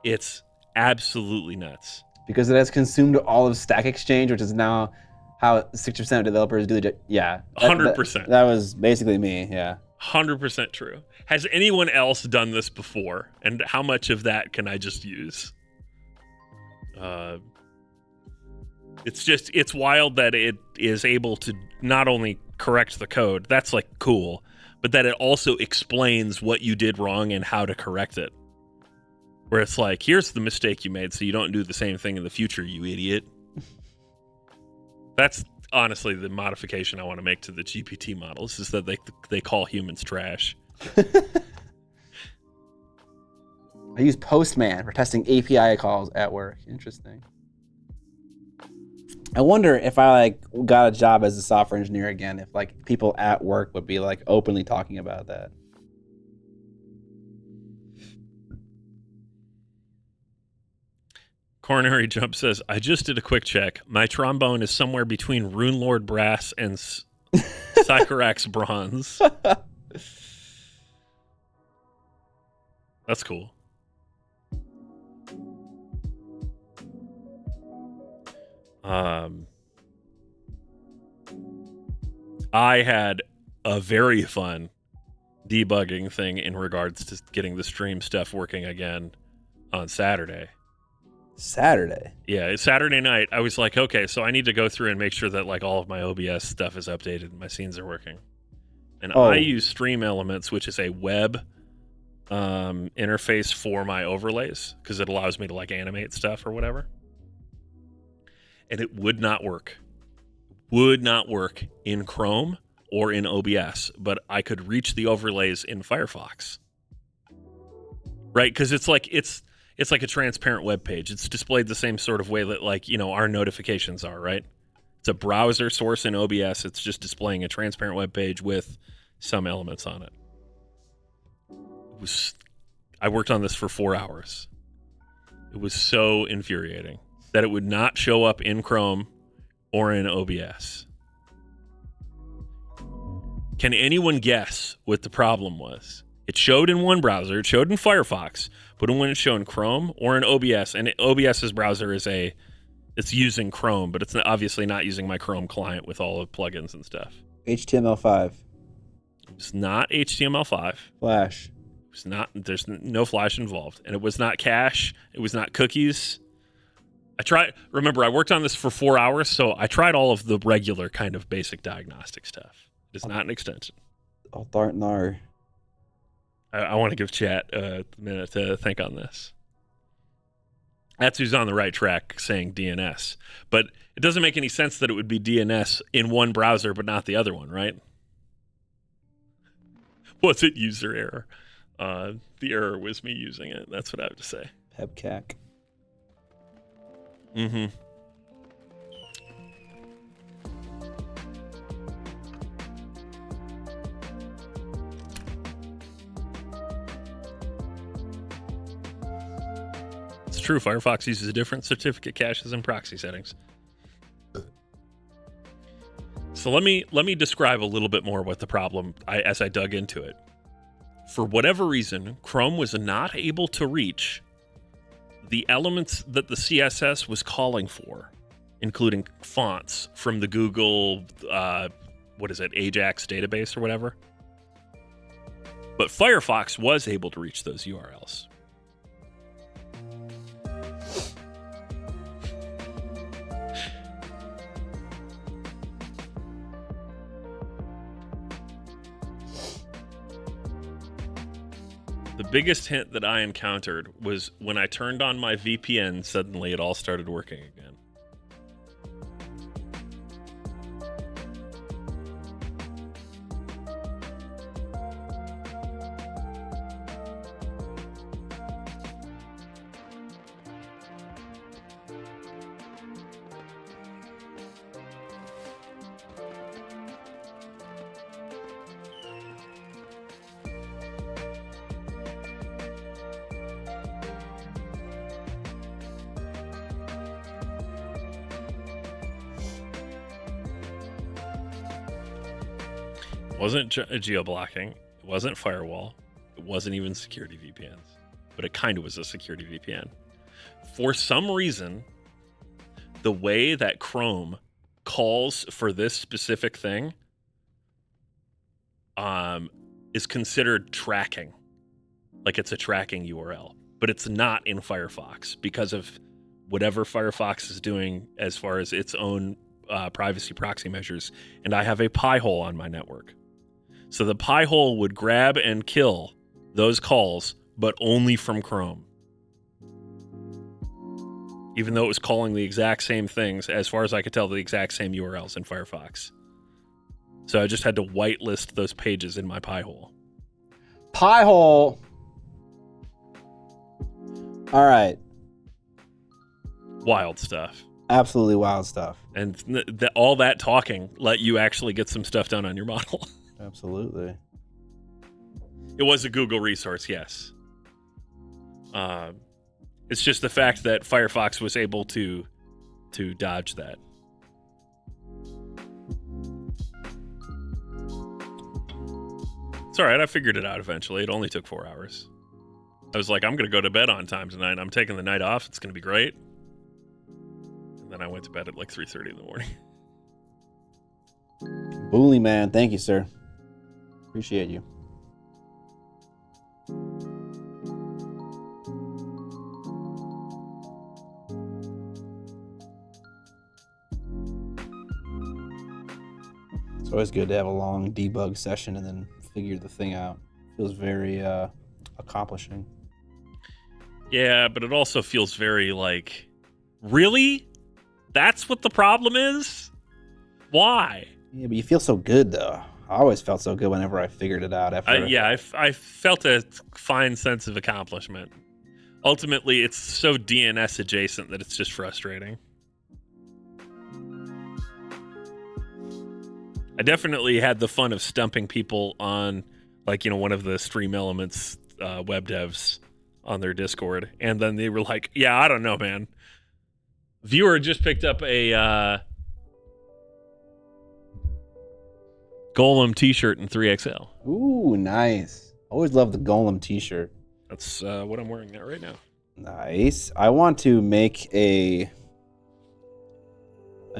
It's absolutely nuts.
Because it has consumed all of Stack Exchange, which is now how 60% of developers do the yeah.
100%.
That was basically me, yeah.
100% true. Has anyone else done this before? And how much of that can I just use? It's wild that it is able to not only correct the code, that's cool, but that it also explains what you did wrong and how to correct it. Where it's like, here's the mistake you made so you don't do the same thing in the future, you idiot. That's honestly the modification I want to make to the GPT models, is that they call humans trash.
I use Postman for testing API calls at work. Interesting.
I wonder if I got a job as a software engineer again, if people at work would be openly talking about that.
Coronary Jump says, I just did a quick check. My trombone is somewhere between Rune Lord Brass and Sycorax Bronze. That's cool. I had a very fun debugging thing in regards to getting the stream stuff working again on Saturday.
Saturday?
Yeah, it's Saturday night. I was like, okay, so I need to go through and make sure that like all of my OBS stuff is updated and my scenes are working. And I use Stream Elements, which is a web interface for my overlays because it allows me to like animate stuff or whatever. And it would not work. Would not work in Chrome or in OBS, but I could reach the overlays in Firefox. Right? Because it's like a transparent web page. It's displayed the same sort of way that like, you know, our notifications are, right? It's a browser source in OBS. It's just displaying a transparent web page with some elements on it. I worked on this for 4 hours. It was so infuriating that it would not show up in Chrome or in OBS. Can anyone guess what the problem was? It showed in one browser, it showed in Firefox, but when it showed in Chrome or in OBS, and OBS's browser it's using Chrome, but it's obviously not using my Chrome client with all the plugins and stuff.
HTML5.
It was not HTML5.
Flash.
It was not. There's no Flash involved, and it was not cache. It was not cookies. Remember, I worked on this for 4 hours, so I tried all of the regular kind of basic diagnostic stuff. It's not an extension.
Oh, darn no.
I want to give chat a minute to think on this. That's who's on the right track saying DNS. But it doesn't make any sense that it would be DNS in one browser but not the other one, right? Was it user error? The error was me using it. That's what I have to say.
Pebcac.
Mm-hmm. It's true. Firefox uses different certificate caches and proxy settings. So let me describe a little bit more what the problem as I dug into it. For whatever reason, Chrome was not able to reach the elements that the CSS was calling for, including fonts from the Google, Ajax database or whatever. But Firefox was able to reach those URLs. The biggest hint that I encountered was when I turned on my VPN, suddenly it all started working again. It wasn't geo-blocking, it wasn't firewall, it wasn't even security VPNs, but it kind of was a security VPN. For some reason, the way that Chrome calls for this specific thing is considered tracking, like it's a tracking URL, but it's not in Firefox because of whatever Firefox is doing as far as its own privacy proxy measures, and I have a pie hole on my network. So the pie hole would grab and kill those calls, but only from Chrome. Even though it was calling the exact same things, as far as I could tell, the exact same URLs in Firefox. So I just had to whitelist those pages in my pie hole.
Pie hole. All right.
Wild stuff.
Absolutely wild stuff.
And all that talking let you actually get some stuff done on your model.
Absolutely.
It was a Google resource, yes. It's just the fact that Firefox was able to dodge that. It's all right. I figured it out eventually. It only took 4 hours. I was like, I'm going to go to bed on time tonight. I'm taking the night off. It's going to be great. And then I went to bed at like 3:30 in the morning.
Bully man, thank you, sir. Appreciate you. It's always good to have a long debug session and then figure the thing out. Feels very accomplishing.
Yeah, but it also feels very like, really? That's what the problem is? Why?
Yeah, but you feel so good, though. I always felt so good whenever I figured it out. After.
I felt a fine sense of accomplishment. Ultimately, it's so DNS adjacent that it's just frustrating. I definitely had the fun of stumping people on, like, one of the Stream Elements web devs on their Discord, and then they were like, "Yeah, I don't know, man. Viewer just picked up a Golem T-shirt in 3XL."
Ooh, nice. Always love the Golem T-shirt.
That's what I'm wearing now right now.
Nice. I want to make a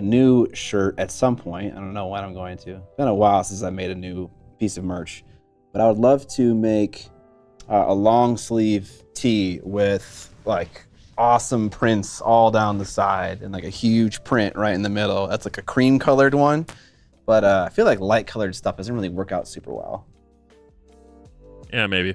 new shirt at some point. I don't know when I'm going to. It's been a while since I made a new piece of merch, but I would love to make a long sleeve tee with like awesome prints all down the side and like a huge print right in the middle. That's like a cream colored one, but I feel like light colored stuff doesn't really work out super well.
Yeah, maybe.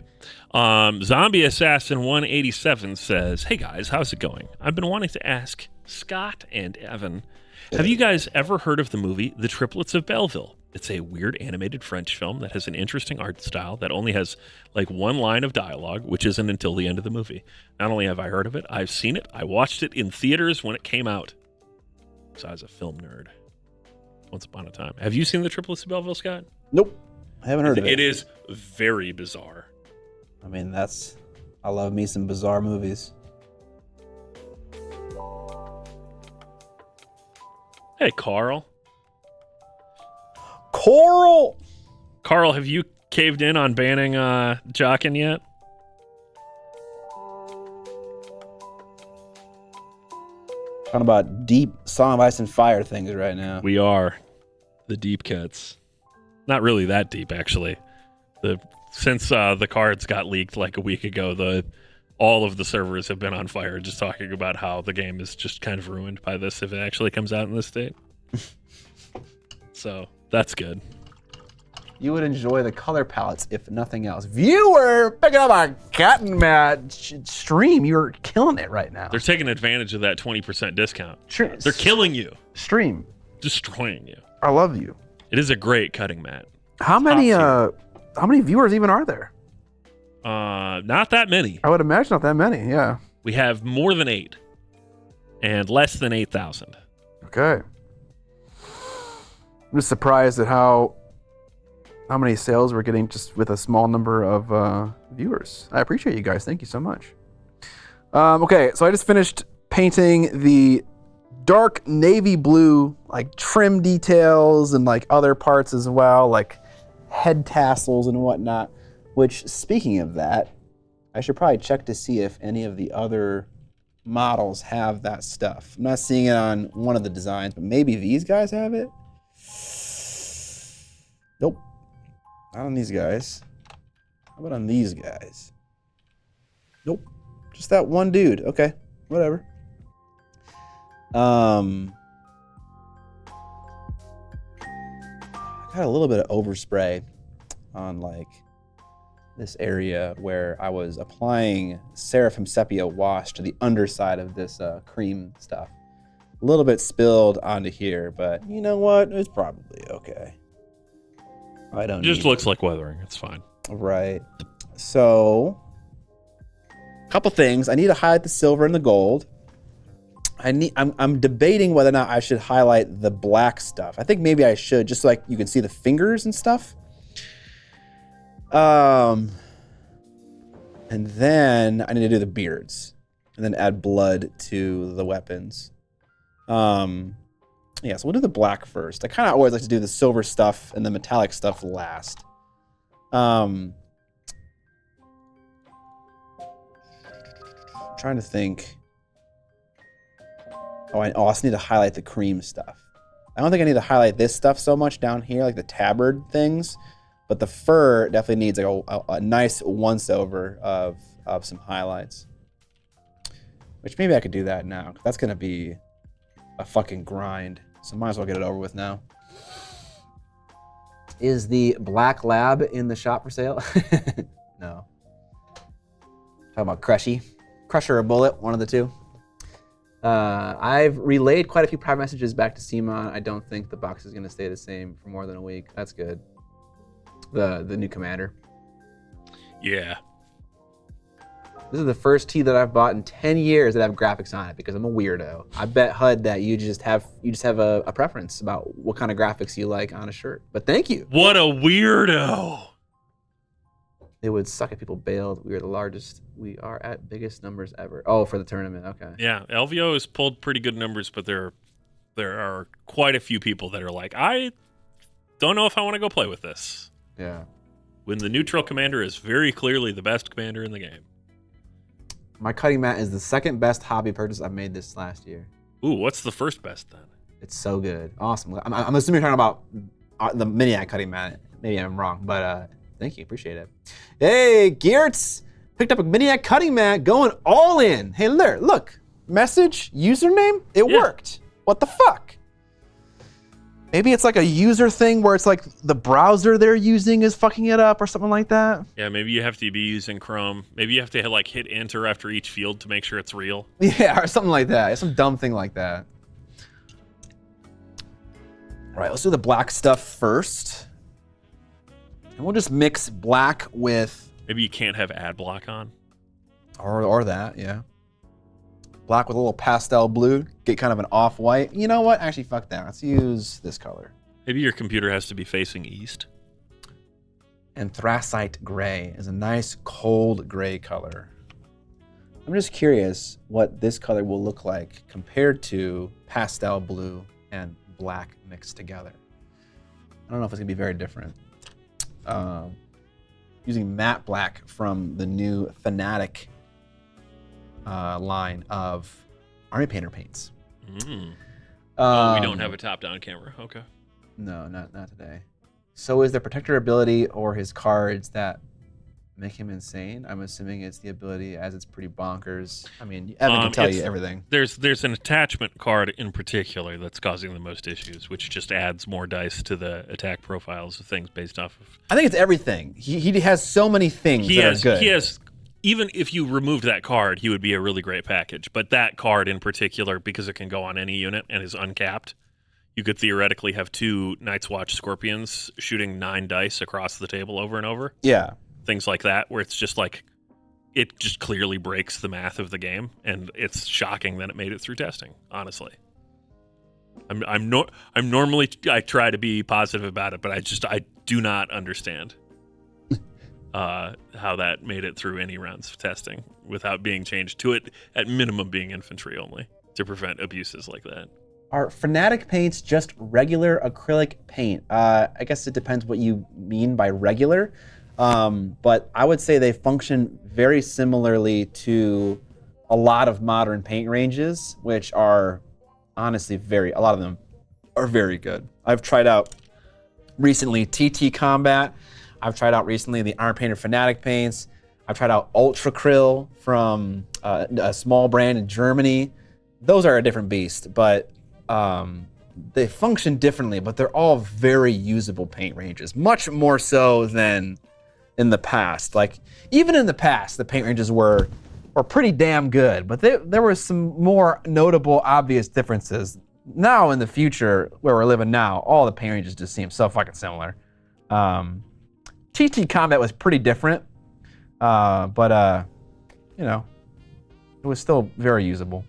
Zombie Assassin 187 says, "Hey guys, how's it going? I've been wanting to ask Scott and Evan, have you guys ever heard of the movie The Triplets of Belleville? It's a weird animated French film that has an interesting art style that only has like one line of dialogue, which isn't until the end of the movie. Not only have I heard of it, I've seen it. I watched it in theaters when it came out. So I was a film nerd once upon a time. Have you seen The Triplets of Belleville, Scott?
Nope. I haven't heard of it.
It is very bizarre.
I mean, I love me some bizarre movies.
Hey, Carl.
Coral!
Carl, have you caved in on banning Jockin yet?
Talking about deep Song of Ice and Fire things right now.
We are. The deep cuts. Not really that deep, actually. Since the cards got leaked like a week ago, all of the servers have been on fire just talking about how the game is just kind of ruined by this if it actually comes out in this state. So, that's good.
You would enjoy the color palettes if nothing else. Viewer, picking up a cotton mat stream. You're killing it right now.
They're taking advantage of that 20% discount.
Sure.
They're killing you.
Stream.
Destroying you.
I love you.
It is a great cutting mat.
How many viewers even are there?
Not that many.
I would imagine not that many, yeah.
We have more than 8 and less than 8,000.
Okay. I'm just surprised at how many sales we're getting just with a small number of viewers. I appreciate you guys. Thank you so much. Okay, so I just finished painting the dark navy blue, like trim details and like other parts as well, like head tassels and whatnot. Which, speaking of that, I should probably check to see if any of the other models have that stuff. I'm not seeing it on one of the designs, but maybe these guys have it? Nope. Not on these guys. How about on these guys? Nope. Just that one dude. Okay. Whatever. I got a little bit of overspray on like this area where I was applying Seraphim Sepia wash to the underside of this cream stuff. A little bit spilled onto here, but you know what? It's probably okay. I don't.
It just looks like weathering. It's fine.
Right. So, a couple things. I need to highlight the silver and the gold. I'm debating whether or not I should highlight the black stuff. I think maybe I should, just so like you can see the fingers and stuff. And then I need to do the beards. and then add blood to the weapons. Yeah, so we'll do the black first. I kind of always like to do the silver stuff and the metallic stuff last. Trying to think. I also need to highlight the cream stuff. I don't think I need to highlight this stuff so much down here, like the tabard things, but the fur definitely needs like a nice once-over of some highlights. Which maybe I could do that now, 'cause that's gonna be a fucking grind. So might as well get it over with now.
Is the Black Lab in the shop for sale? No. Talking about Crusher or Bullet, one of the two. I've relayed quite a few private messages back to Simon. I don't think the box is going to stay the same for more than a week. That's good. The new commander.
Yeah.
This is the first tee that I've bought in 10 years that have graphics on it because I'm a weirdo. I bet HUD that you just have a preference about what kind of graphics you like on a shirt. But thank you.
What a weirdo.
It would suck if people bailed. We are the largest. We are at biggest numbers ever. Oh, for the tournament. Okay.
Yeah, LVO has pulled pretty good numbers, but there are quite a few people that are like, I don't know if I want to go play with this.
Yeah.
When the neutral commander is very clearly the best commander in the game.
My cutting mat is the second best hobby purchase I've made this last year.
Ooh, what's the first best then?
It's so good. Awesome. I'm assuming you're talking about the Miniac cutting mat. Maybe I'm wrong, but thank you. Appreciate it. Hey, Geertz picked up a Miniac cutting mat going all in. Hey, there, look. Message, username, it worked. What the fuck? Maybe it's like a user thing where it's like the browser they're using is fucking it up or something like that.
Yeah, maybe you have to be using Chrome. Maybe you have to hit enter after each field to make sure it's real.
Yeah, or something like that. It's some dumb thing like that. All right, let's do the black stuff first. And we'll just mix black with...
Maybe you can't have ad block on.
Or that, yeah. Black with a little pastel blue, get kind of an off-white. You know what? Actually, fuck that. Let's use this color.
Maybe your computer has to be facing east.
Anthracite gray is a nice cold gray color. I'm just curious what this color will look like compared to pastel blue and black mixed together. I don't know if it's gonna be very different. Using matte black from the new Fanatic line of Army Painter paints.
We don't have a top-down camera. Okay.
No, not today. So is the Protector ability or his cards that make him insane? I'm assuming it's the ability, as it's pretty bonkers. I mean, Evan can tell you everything.
There's an attachment card in particular that's causing the most issues, which just adds more dice to the attack profiles of things based off of...
I think it's everything. He has so many things that are good.
He has... Even if you removed that card, he would be a really great package. But that card in particular, because it can go on any unit and is uncapped, you could theoretically have 2 Night's Watch Scorpions shooting 9 dice across the table over and over.
Yeah.
Things like that, where it's just like, it just clearly breaks the math of the game, and it's shocking that it made it through testing, honestly. I'm normally, I try to be positive about it, but I do not understand how that made it through any rounds of testing without being changed to it, at minimum being infantry only, to prevent abuses like that.
Are Fanatic paints just regular acrylic paint? I guess it depends what you mean by regular, but I would say they function very similarly to a lot of modern paint ranges, which are honestly a lot of them are very good. I've tried out recently TT Combat. I've tried out recently the Iron Painter Fanatic paints. I've tried out Ultra Krill from a small brand in Germany. Those are a different beast, but they function differently, but they're all very usable paint ranges, much more so than in the past. Like, even in the past, the paint ranges were pretty damn good, but there were some more notable, obvious differences. Now, in the future, where we're living now, all the paint ranges just seem so fucking similar. TT Combat was pretty different, but you know, it was still very usable.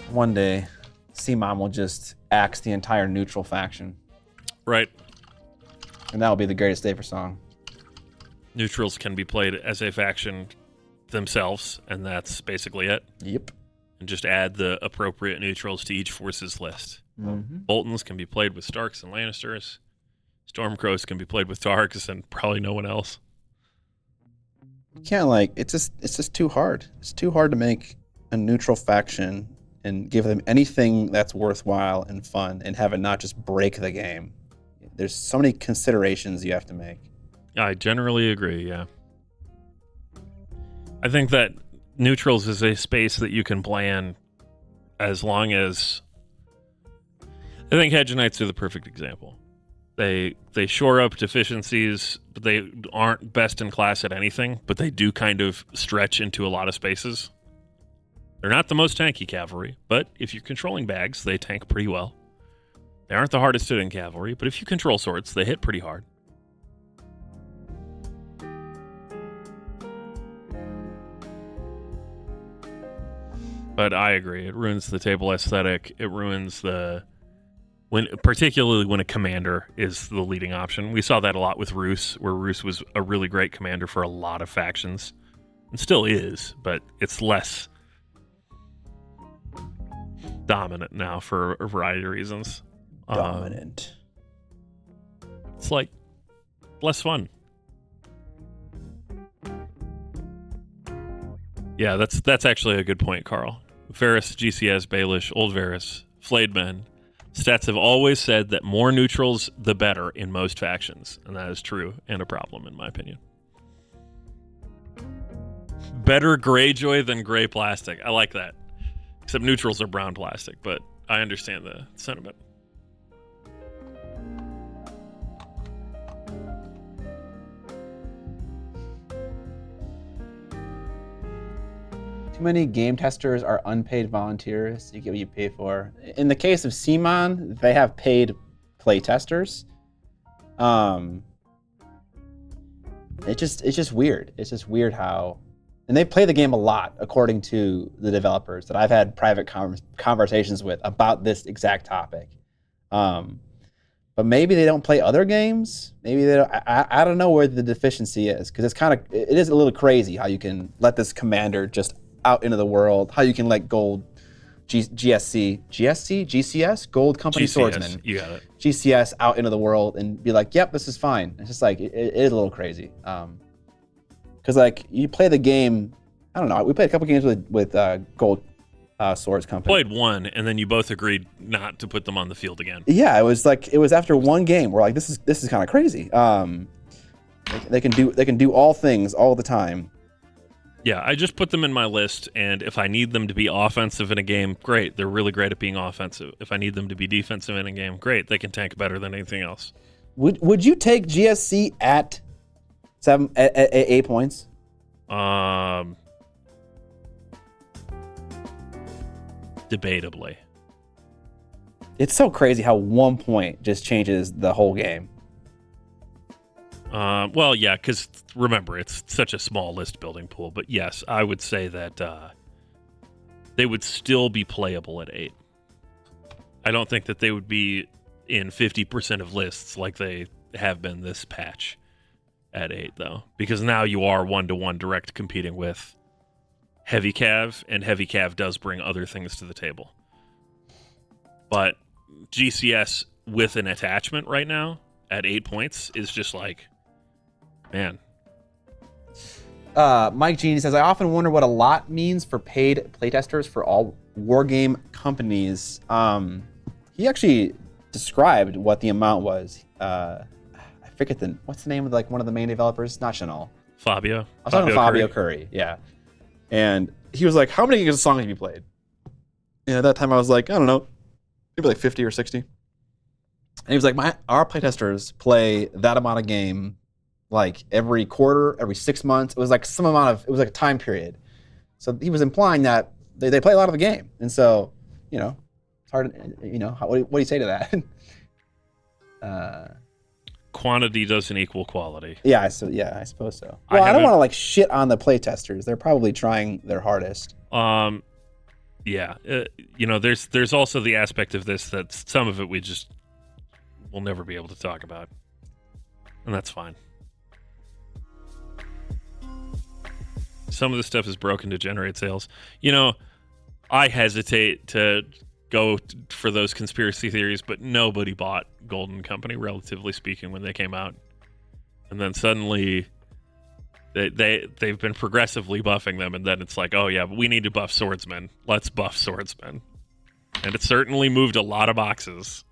One day,
CMON will just axe the entire neutral faction.
Right.
And that will be the greatest day for Song.
Neutrals can be played as a faction themselves, and that's basically it.
Yep.
And just add the appropriate neutrals to each force's list.
Mm-hmm.
Boltons can be played with Starks and Lannisters. Stormcrows can be played with Tarks and probably no one else.
You can't it's just too hard. It's too hard to make a neutral faction and give them anything that's worthwhile and fun and have it not just break the game. There's so many considerations you have to make.
I generally agree, yeah. I think that neutrals is a space that you can plan as long as... I think Hedge Knights are the perfect example. They shore up deficiencies, but they aren't best in class at anything, but they do kind of stretch into a lot of spaces. They're not the most tanky cavalry, but if you're controlling bags, they tank pretty well. They aren't the hardest hitting cavalry, but if you control swords, they hit pretty hard. But I agree, it ruins the table aesthetic. It ruins particularly when a commander is the leading option. We saw that a lot with Roos, where Roos was a really great commander for a lot of factions. And still is, but it's less dominant now for a variety of reasons.
Dominant.
It's less fun. Yeah, that's actually a good point, Carl. Varys, GCS, Baelish, Old Varys, Flayed Men. Stats have always said that more neutrals, the better in most factions. And that is true and a problem, in my opinion. Better Greyjoy than gray plastic. I like that. Except neutrals are brown plastic, but I understand the sentiment.
Too many game testers are unpaid volunteers. You get what you pay for. In the case of CMON, they have paid play testers. It's just weird. It's just weird how, and they play the game a lot, according to the developers that I've had private conversations with about this exact topic. But maybe they don't play other games. Maybe they don't. I don't know where the deficiency is, because it is a little crazy how you can let this commander just out into the world, how you can let gold GCS, gold company
GCS,
swordsman,
you got it.
GCS out into the world and be like, yep, this is fine. It's just it is a little crazy. Because you play the game, I don't know, we played a couple games with gold swords company.
Played one, and then you both agreed not to put them on the field again.
Yeah, it was after one game. We're like, this is kind of crazy. They can do all things all the time.
Yeah, I just put them in my list, and if I need them to be offensive in a game, great. They're really great at being offensive. If I need them to be defensive in a game, great. They can tank better than anything else.
Would you take GSC at 8 points?
Debatably.
It's so crazy how 1 point just changes the whole game.
Well, yeah, because remember, it's such a small list building pool. But yes, I would say that they would still be playable at 8. I don't think that they would be in 50% of lists like they have been this patch at 8, though. Because now you are 1-to-1 direct competing with Heavy Cav, and Heavy Cav does bring other things to the table. But GCS with an attachment right now at 8 points is just man.
Mike Genie says, I often wonder what a lot means for paid playtesters for all wargame companies. He actually described what the amount was. I forget what's the name of one of the main developers? Not Chanel.
Fabio.
I was talking to Fabio Curry, yeah. And he was like, how many gigs of songs have you played? And at that time I was like, I don't know, maybe 50 or 60. And he was like, our playtesters play that amount of game every quarter, every 6 months. It was it was a time period. So he was implying that they play a lot of the game. And so, it's hard, what do you say to that?
Quantity doesn't equal quality.
Yeah, I suppose so. Well, I don't want to shit on the playtesters. They're probably trying their hardest.
Yeah, there's also the aspect of this that some of it we'll never be able to talk about, and that's fine. Some of the stuff is broken to generate sales. I hesitate to go for those conspiracy theories, but nobody bought Golden Company, relatively speaking, when they came out, and then suddenly they've been progressively buffing them, and then it's like, oh yeah, but we need to buff swordsmen. Let's buff swordsmen, and it certainly moved a lot of boxes.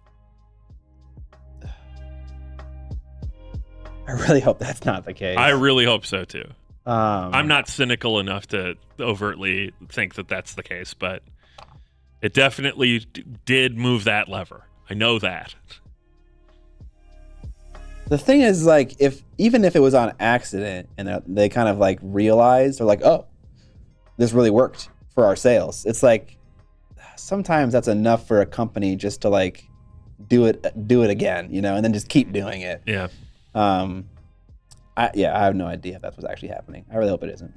I really hope that's not the case.
I really hope so too. I'm
I'm
not cynical enough to overtly think that that's the case, but it definitely did move that lever. I know that.
The thing is, like, even if it was on accident and they kind of like realized, or like, oh, this really worked for our sales. It's like sometimes that's enough for a company just to like do it again, and then just keep doing it.
Yeah.
I have no idea if that's what's actually happening. I really hope it isn't.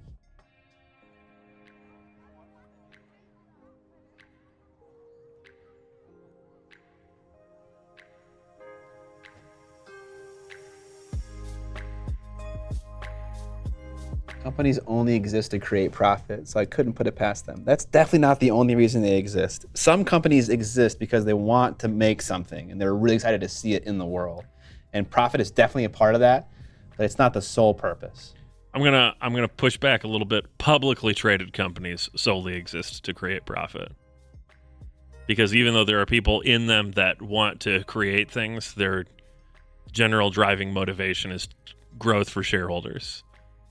Companies only exist to create profit, so I couldn't put it past them. That's definitely not the only reason they exist. Some companies exist because they want to make something and they're really excited to see it in the world. And profit is definitely a part of that, but it's not the sole purpose.
I'm gonna push back a little bit. Publicly traded companies solely exist to create profit. Because even though there are people in them that want to create things, their general driving motivation is growth for shareholders.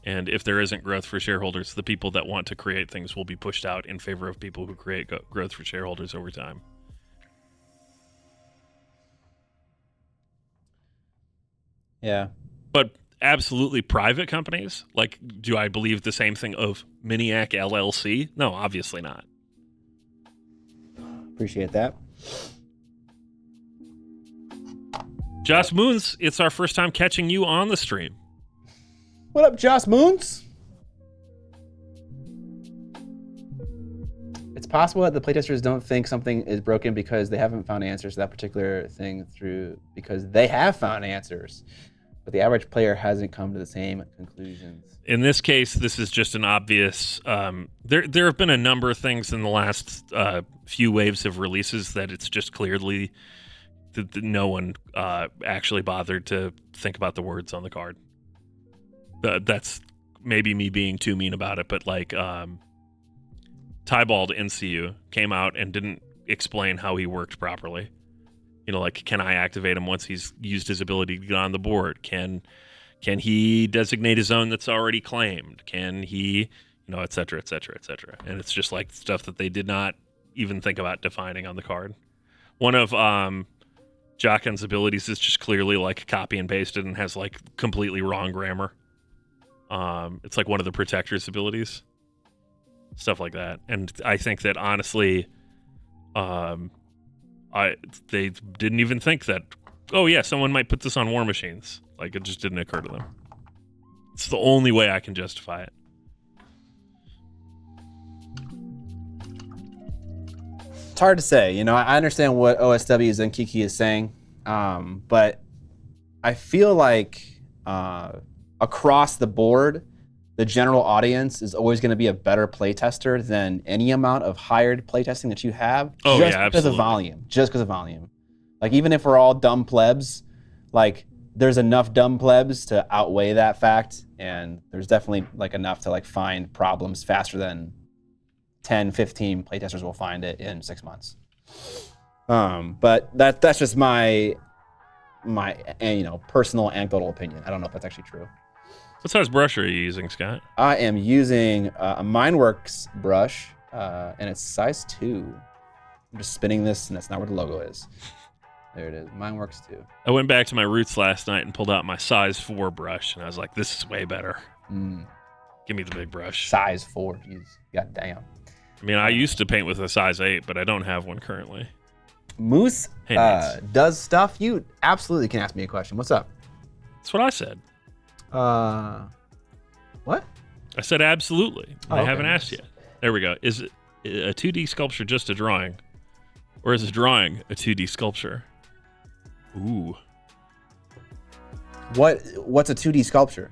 And if there isn't growth for shareholders, the people that want to create things will be pushed out in favor of people who create growth for shareholders over time.
Yeah.
But absolutely private companies, like, do I believe the same thing of Miniac LLC? No, obviously not.
Appreciate that.
Joss Moons, it's our first time catching you on the stream.
What up, Joss Moons? It's possible that the playtesters don't think something is broken because they haven't found answers to that particular thing because they have found answers, but the average player hasn't come to the same conclusions.
In this case, this is just an obvious. There have been a number of things in the last few waves of releases that it's just clearly that no one actually bothered to think about the words on the card. That's maybe me being too mean about it, but like Tybald NCU came out and didn't explain how he worked properly. Like, can I activate him once he's used his ability to get on the board? Can he designate a zone that's already claimed? Can he, et cetera, et cetera, et cetera. And it's just like stuff that they did not even think about defining on the card. One of Jockin's abilities is just clearly like copy and pasted and has like completely wrong grammar. It's like one of the protector's abilities, stuff like that. And I think that honestly, they didn't even think that, oh yeah, someone might put this on War Machines. Like, it just didn't occur to them. It's the only way I can justify it.
It's hard to say. I understand what OSW Zenkiki is saying, but I feel like across the board, the general audience is always going to be a better playtester than any amount of hired playtesting that you have.
Oh,
just
yeah,
because of
absolutely.
volume. Just because of volume. Like, even if we're all dumb plebs, like, there's enough dumb plebs to outweigh that fact, and there's definitely like enough to like find problems faster than 10, 15 playtesters will find it in 6 months. But that's just my personal anecdotal opinion. I don't know if that's actually true.
What size brush are you using, Scott?
I am using a Mineworks brush, and it's size 2. I'm just spinning this, and that's not where the logo is. There it is, Mineworks 2.
I went back to my roots last night and pulled out my size 4 brush, and I was like, this is way better. Give me the big brush.
Size 4, jeez, goddamn.
I mean, I used to paint with a size 8, but I don't have one currently.
Moose
Hey, Nate.
does stuff. You absolutely can ask me a question. What's up?
That's what I said.
What?
I said absolutely.
Oh,
I
okay.
haven't asked yet. There we go. Is a 2D sculpture just a drawing? Or is a drawing a 2D sculpture? Ooh.
What's a 2D sculpture?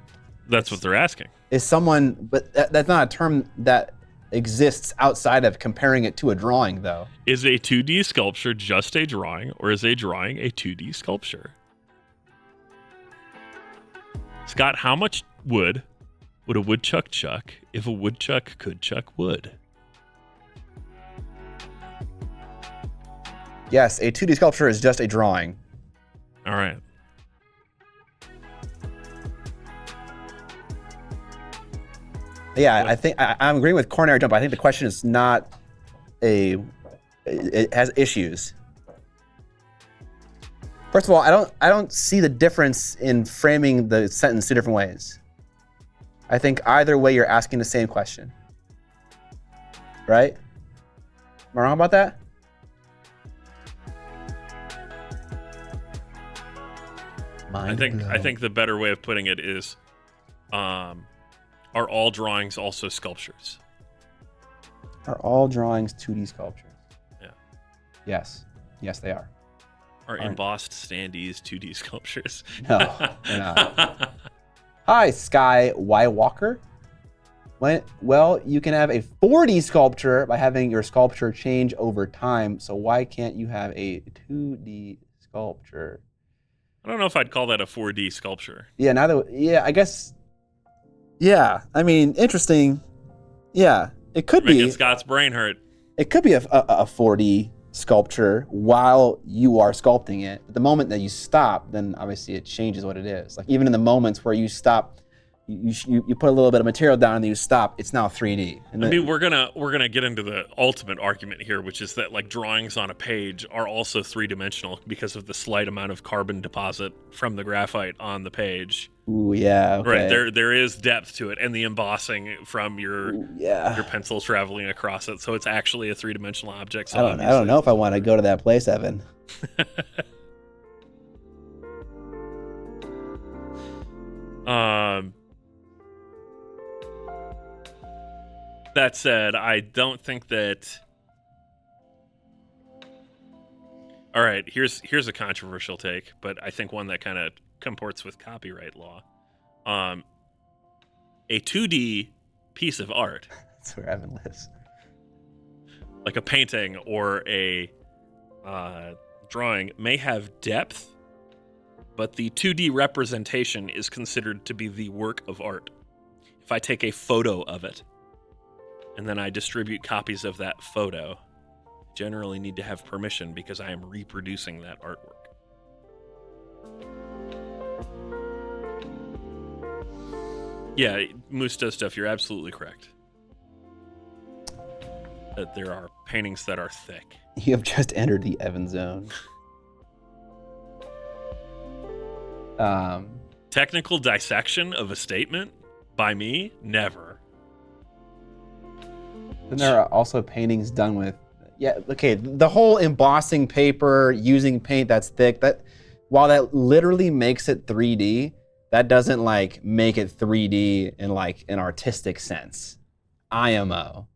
That's what they're asking.
Is someone, but that's not a term that exists outside of comparing it to a drawing, though.
Is a 2D sculpture just a drawing, or is a drawing a 2D sculpture? Scott, how much wood would a woodchuck chuck if a woodchuck could chuck wood?
Yes, a 2D sculpture is just a drawing.
All right.
Yeah, I think I'm agreeing with Coronary Jump. I think the question is not it has issues. First of all, I don't see the difference in framing the sentence two different ways. I think either way you're asking the same question. Right? Am I wrong about that?
I think the better way of putting it is, are all drawings also sculptures?
Are all drawings 2D sculptures?
Yeah.
Yes. Yes, they are.
Are embossed standees 2D sculptures?
No, they're not. Hi, Sky Y Walker. Well, you can have a 4D sculpture by having your sculpture change over time. So why can't you have a 2D sculpture?
I don't know if I'd call that a 4D sculpture.
Yeah, I guess. Yeah, I mean, interesting. Yeah, it could
Making
be.
Scott's brain hurt.
It could be a 4D sculpture while you are sculpting it. But the moment that you stop, then obviously it changes what it is. Like even in the moments where you stop, you put a little bit of material down and then you stop, it's now 3D. And
I mean, we're gonna get into the ultimate argument here, which is that like drawings on a page are also three-dimensional because of the slight amount of carbon deposit from the graphite on the page.
Ooh, yeah. Okay.
Right, there is depth to it, and the embossing from your pencil traveling across it, so it's actually a three-dimensional object. So
I don't know if I want to go to that place, Evan.
That said, I don't think that. All right, here's a controversial take, but I think one that kind of comports with copyright law. A 2D piece of art.
That's where Evan lives.
Like a painting or a drawing may have depth, but the 2D representation is considered to be the work of art. If I take a photo of it, and then I distribute copies of that photo, I generally need to have permission because I am reproducing that artwork. Yeah, Moose does stuff. You're absolutely correct. That there are paintings that are thick.
You have just entered the Evan zone.
Technical dissection of a statement by me? Never.
Then there are also paintings done with, the whole embossing paper, using paint that's thick, that while that literally makes it 3D, that doesn't like make it 3D in like an artistic sense. IMO.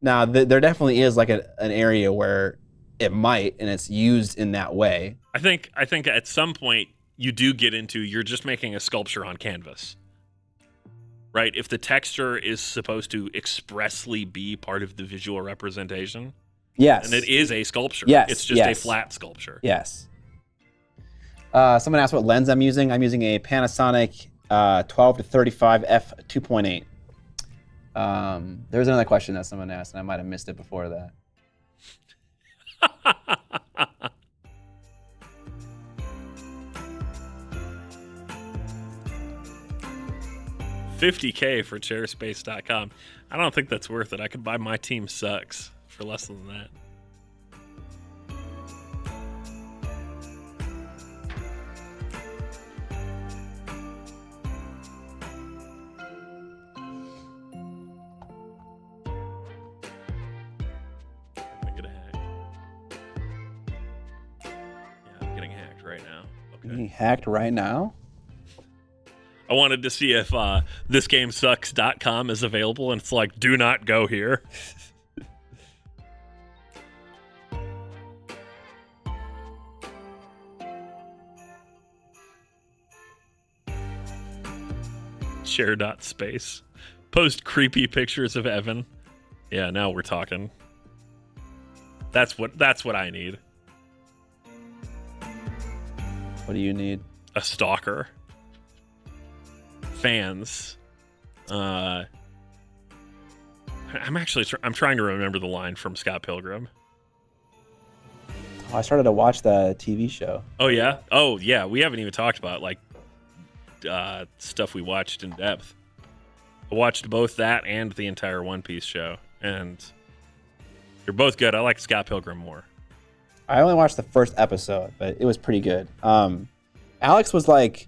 Now, there definitely is like an area where it might, and it's used in that way.
I think at some point you do get into, you're just making a sculpture on canvas. Right? If the texture is supposed to expressly be part of the visual representation,
yes,
and it is a sculpture.
Yes,
it's just a flat sculpture.
Yes. Someone asked what lens I'm using. I'm using a Panasonic 12-35 f2.8. There was another question that someone asked, and I might have missed it before that.
$50K for chairspace.com. I don't think that's worth it. I could buy My Team Sucks for less than that. I'm gonna get hacked. Yeah, I'm getting hacked right now. Okay.
Getting hacked right now?
I wanted to see if thisgamesucks.com is available, and it's like, do not go here. Share.space. Post creepy pictures of Evan. Yeah, now we're talking. That's what I need.
What do you need?
A stalker. Fans. I'm trying to remember the line from Scott Pilgrim.
Oh, I started to watch the TV show.
Oh yeah. We haven't even talked about like stuff we watched in depth. I watched both that and the entire One Piece show, and they're both good. I like Scott Pilgrim more.
I only watched the first episode, but it was pretty good. Alex was like,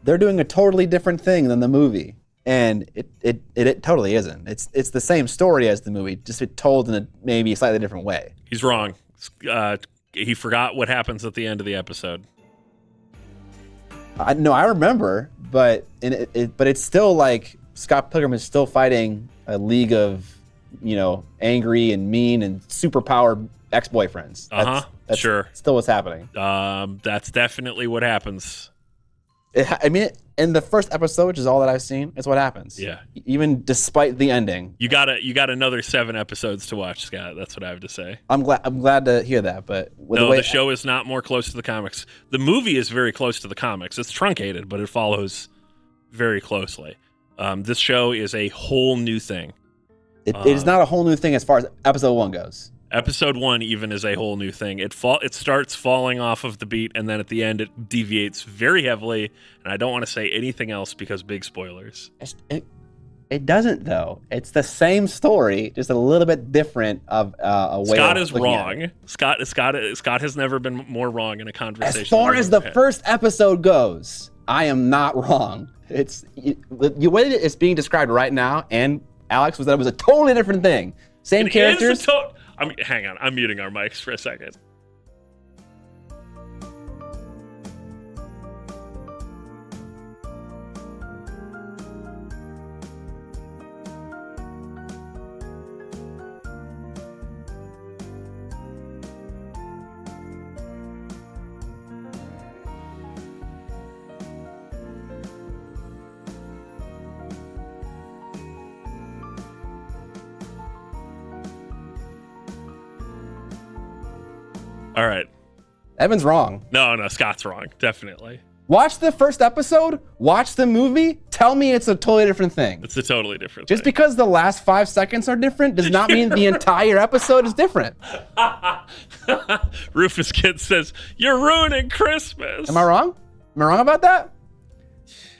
they're doing a totally different thing than the movie. And it totally isn't. It's the same story as the movie, just told in a maybe slightly different way.
He's wrong. He forgot what happens at the end of the episode.
No, I remember, but it's still like Scott Pilgrim is still fighting a league of, angry and mean and superpowered ex-boyfriends. That's
sure.
Still what's happening.
That's definitely what happens.
In the first episode, which is all that I've seen, it's what happens.
Yeah.
Even despite the ending.
You got another 7 episodes to watch, Scott. That's what I have to say.
I'm glad to hear that, but
the show is not more close to the comics. The movie is very close to the comics. It's truncated, but it follows very closely. This show is a whole new thing.
It is not a whole new thing as far as episode 1 goes.
Episode 1 even is a whole new thing. It starts falling off of the beat, and then at the end it deviates very heavily. And I don't want to say anything else because big spoilers.
It doesn't though. It's the same story, just a little bit different of a way.
Scott is wrong. Scott has never been more wrong in a conversation.
As far as the first episode goes, I am not wrong. It's the way it's being described right now, and Alex was that it was a totally different thing. Same characters.
Hang on, I'm muting our mics for a second. All right.
Evan's wrong.
No, Scott's wrong. Definitely.
Watch the first episode, watch the movie, tell me it's a totally different thing.
It's a totally different
Just
thing.
because the last 5 seconds are different does not mean the entire episode is different.
Rufus Kid says, "You're ruining Christmas."
Am I wrong? Am I wrong about that?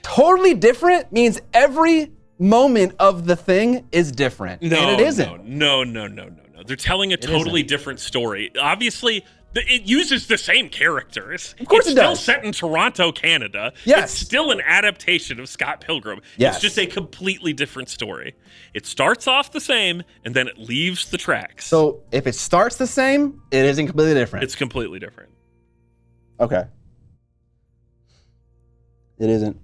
Totally different means every moment of the thing is different.
No,
and it isn't.
No. They're telling a totally different story. Obviously, it uses the same characters.
Of course
it's
it does.
Still set in Toronto, Canada.
Yes.
It's still an adaptation of Scott Pilgrim.
Yes.
It's just a completely different story. It starts off the same, and then it leaves the tracks.
So if it starts the same, it isn't completely different.
It's completely different.
Okay. It isn't.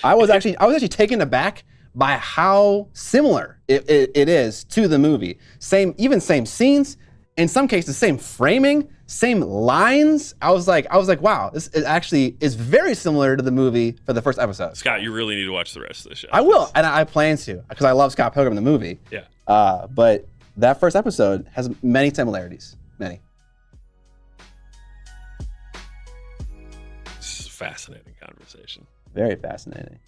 I was actually taken aback by how similar it is to the movie. Same scenes, in some cases, same framing, same lines. I was like, wow, this is very similar to the movie for the first episode.
Scott, you really need to watch the rest of the show.
I will, and I plan to, because I love Scott Pilgrim, the movie.
Yeah.
But that first episode has many similarities. Many.
It's a fascinating conversation.
Very fascinating.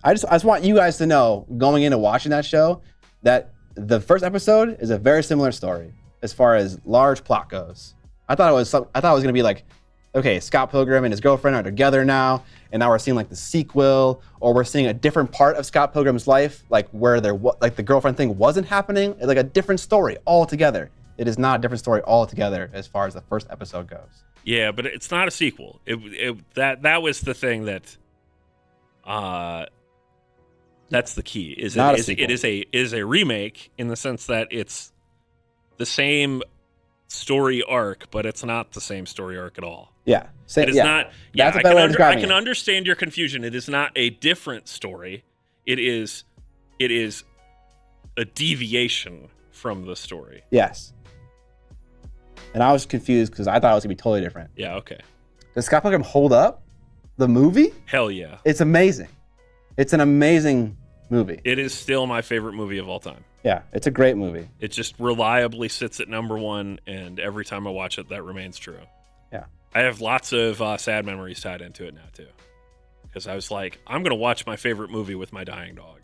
I just want you guys to know, going into watching that show, that the first episode is a very similar story as far as large plot goes. I thought it was gonna be like, okay, Scott Pilgrim and his girlfriend are together now, and now we're seeing like the sequel, or we're seeing a different part of Scott Pilgrim's life, like where the girlfriend thing wasn't happening, like a different story altogether. It is not a different story altogether as far as the first episode goes.
Yeah, but it's not a sequel. That was the thing that. That's the key. It is a remake in the sense that it's the same story arc, but it's not the same story arc at all.
Yeah,
it is not. Yeah,
That's a better way of describing
I can understand your confusion. It is not a different story. It is a deviation from the story.
Yes. And I was confused because I thought it was gonna be totally different.
Yeah. Okay.
Does Scott Pilgrim hold up?
The movie?
Hell yeah.
It's amazing. It's an amazing movie.
It is still my favorite movie of all time.
Yeah, it's a great movie.
It just reliably sits at number one, and every time I watch it, that remains true.
Yeah.
I have lots of sad memories tied into it now, too. Because I was like, I'm going to watch my favorite movie with my dying dog.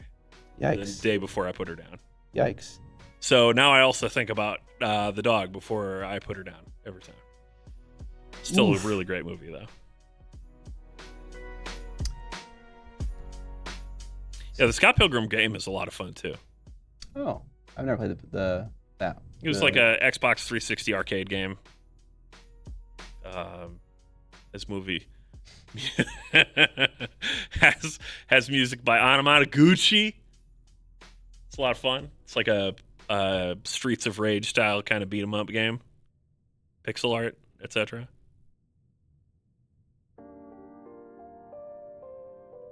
Yikes.
The day before I put her down.
Yikes.
So now I also think about the dog before I put her down every time. Still
Oof.
a really great movie, though. Yeah, the Scott Pilgrim game is a lot of fun, too.
Oh, I've never played that.
It was like a Xbox 360 arcade game. This movie has music by Anamanaguchi. It's a lot of fun. It's like a Streets of Rage style kind of beat 'em up game, pixel art, etc.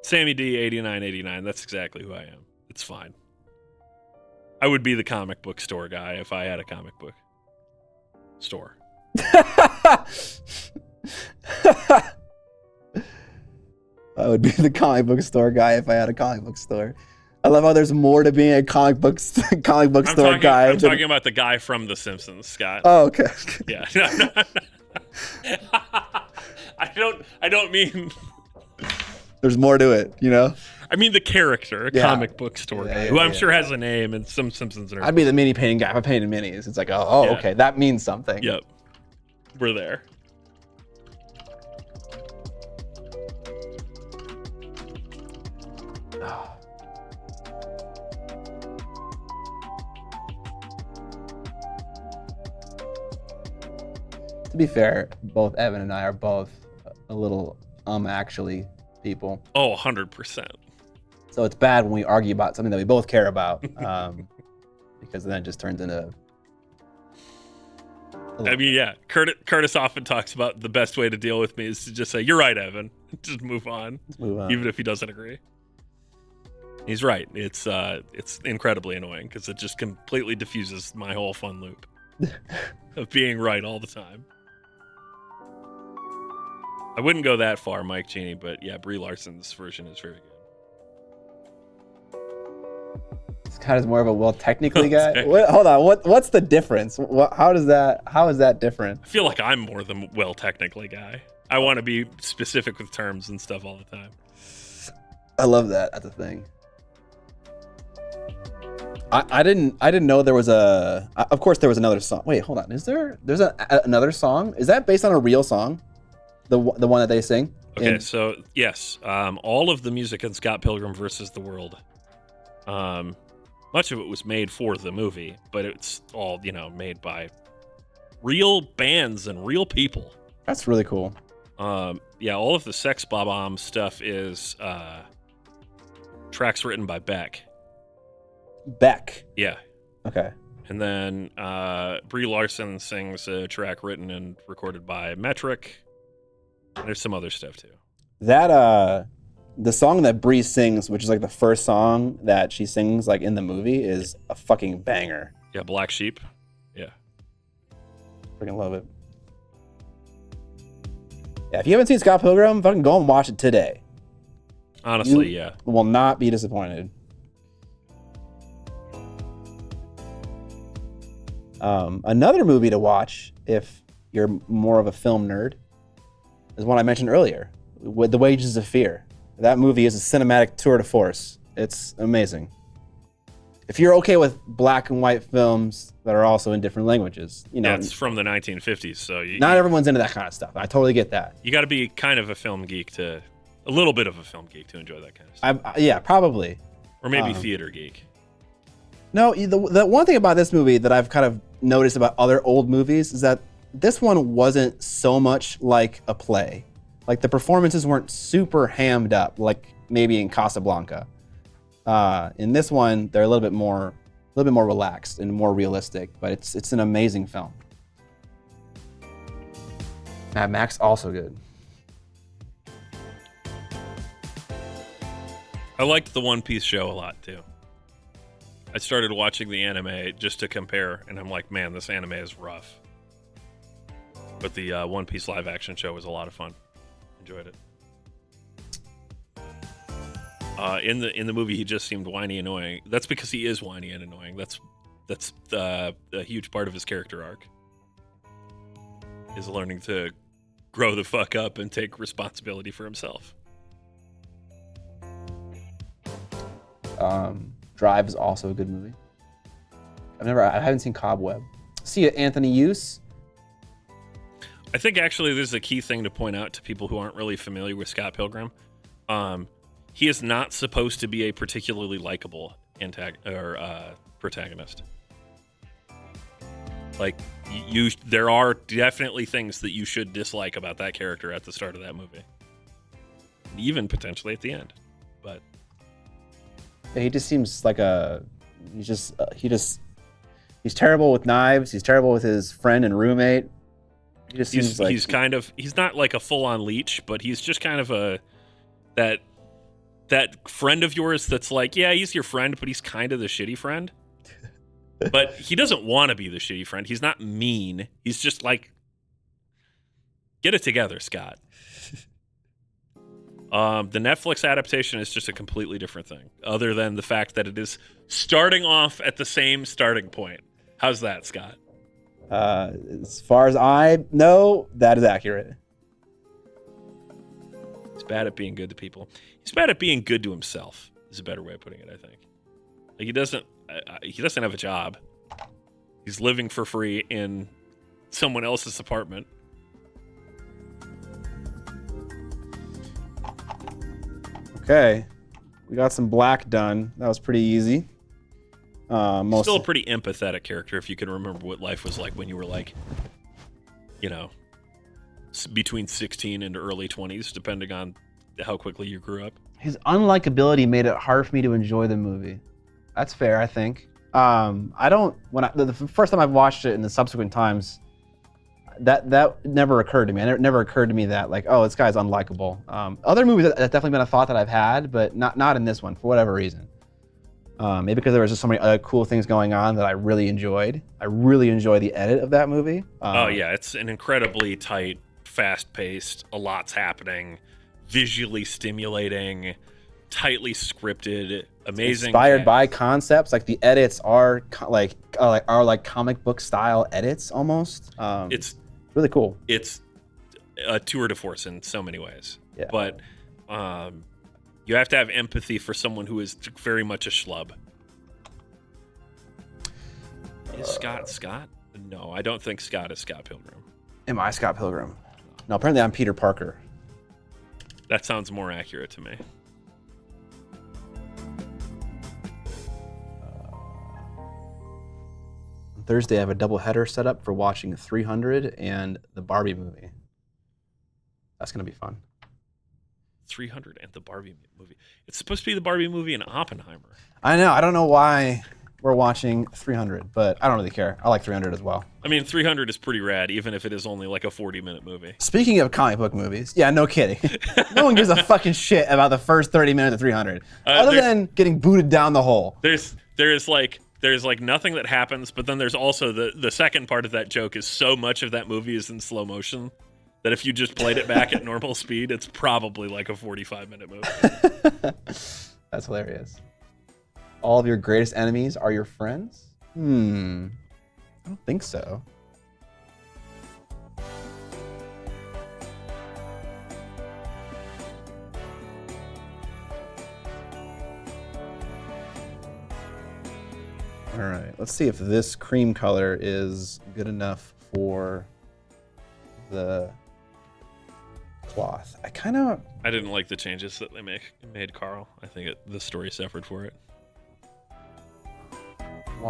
Sammy D 8989. That's exactly who I am. It's fine. I would be the comic book store guy if I had a comic book store.
I would be the comic book store guy if I had a comic book store. I love how there's more to being a comic book store guy.
I'm talking about the guy from The Simpsons, Scott.
Oh, okay.
Yeah. I don't mean.
There's more to it, you know?
I mean the character, a
Yeah.
comic book store guy, who I'm sure has a name and some Simpsons nerd.
I'd be the mini painting guy if I painted minis. It's like, oh,
Yeah.
okay, that means something.
Yep. We're there.
To be fair, both Evan and I are both a little actually people.
Oh, 100%.
So it's bad when we argue about something that we both care about, because then it just turns into.
I mean, yeah. Curtis often talks about the best way to deal with me is to just say, "You're right, Evan." Just move on, even if he doesn't agree. He's right. It's incredibly annoying because it just completely diffuses my whole fun loop of being right all the time. I wouldn't go that far, Mike Cheney, but yeah, Brie Larson's version is very good.
Scott is more of a well technically guy.
Okay.
Hold on, what's the difference? How is that different?
I feel like I'm more the well technically guy. I want to be specific with terms and stuff all the time.
I love that. That's a thing. I didn't know there was a. Of course, there was another song. Wait, hold on. There's another song? Is that based on a real song? The one that they sing?
Okay, so yes, all of the music in Scott Pilgrim versus the World, much of it was made for the movie, but it's all made by real bands and real people.
That's really cool.
Yeah, all of the Sex Bob-omb stuff is tracks written by Beck.
Beck.
Yeah.
Okay.
And then Brie Larson sings a track written and recorded by Metric. And there's some other stuff too.
That the song that Brie sings, which is like the first song that she sings like in the movie, is a fucking banger.
Yeah, Black Sheep. Yeah.
Freaking love it. Yeah, if you haven't seen Scott Pilgrim, fucking go and watch it today.
Honestly,
You
yeah.
will not be disappointed. Another movie to watch if you're more of a film nerd is one I mentioned earlier, with The Wages of Fear. That movie is a cinematic tour de force. It's amazing. If you're okay with black and white films that are also in different languages,
Yeah, it's from the 1950s, so
not everyone's into that kind of stuff. I totally get that.
you got to be kind of a little bit of a film geek to enjoy that kind of stuff.
Yeah, probably.
Or maybe theater geek.
No, the one thing about this movie that I've kind of noticed about other old movies is that this one wasn't so much like a play. Like the performances weren't super hammed up, like maybe in Casablanca. In this one, they're a little bit more relaxed and more realistic. But it's an amazing film.
Mad Max also good.
I liked the One Piece show a lot too. I started watching the anime just to compare, and I'm like, man, this anime is rough. But the One Piece live action show was a lot of fun. Enjoyed it. In the movie, he just seemed whiny and annoying. That's because he is whiny and annoying. That's a huge part of his character arc. Is learning to grow the fuck up and take responsibility for himself.
Drive is also a good movie. I haven't seen Cobweb. See it, Anthony Use.
I think actually there's a key thing to point out to people who aren't really familiar with Scott Pilgrim. He is not supposed to be a particularly likable protagonist. Like, there are definitely things that you should dislike about that character at the start of that movie, even potentially at the end. But
yeah, he just seems like he's terrible with knives. He's terrible with his friend and roommate. He just seems like
he's not like a full-on leech, but he's just kind of that friend of yours that's like, yeah, he's your friend, but he's kind of the shitty friend. But he doesn't want to be the shitty friend. He's not mean. He's just like, get it together, Scott. The Netflix adaptation is just a completely different thing, other than the fact that it is starting off at the same starting point. How's that, Scott?
As far as I know, that is accurate.
He's bad at being good to people. He's bad at being good to himself, is a better way of putting it, I think. Like, he doesn't have a job. He's living for free in someone else's apartment.
Okay, we got some black done. That was pretty easy.
Still a pretty empathetic character if you can remember what life was like when you were like, between 16 and early 20s, depending on how quickly you grew up.
His unlikability made it hard for me to enjoy the movie. That's fair, I think. The first time I've watched it and the subsequent times, that never occurred to me. It never occurred to me that, like, oh, this guy's unlikable. Other movies, that's definitely been a thought that I've had, but not in this one for whatever reason. Maybe because there was just so many other cool things going on that I really enjoyed. I really enjoy the edit of that movie.
Oh yeah, it's an incredibly tight, fast-paced, a lot's happening, visually stimulating, tightly scripted, amazing.
Inspired by concepts, like the edits are like comic book style edits almost. It's really cool.
It's a tour de force in so many ways.
Yeah.
But you have to have empathy for someone who is very much a schlub. Is Scott? No, I don't think Scott is Scott Pilgrim.
Am I Scott Pilgrim? No, apparently I'm Peter Parker.
That sounds more accurate to me.
On Thursday, I have a double header set up for watching 300 and the Barbie movie. That's going to be fun.
300 and the Barbie movie. It's supposed to be the Barbie movie and Oppenheimer.
I know. I don't know why we're watching 300, but I don't really care. I like 300 as well.
I mean, 300 is pretty rad, even if it is only like a 40-minute movie.
Speaking of comic book movies, yeah, no kidding. No one gives a fucking shit about the first 30 minutes of 300, other than getting booted down the hole.
There's like nothing that happens, but then there's also the second part of that joke is so much of that movie is in slow motion that if you just played it back at normal speed, it's probably like a 45-minute movie.
That's hilarious. All of your greatest enemies are your friends? I don't think so. All right, let's see if this cream color is good enough for the cloth.
I didn't like the changes that they made, Carl. I think the story suffered for it.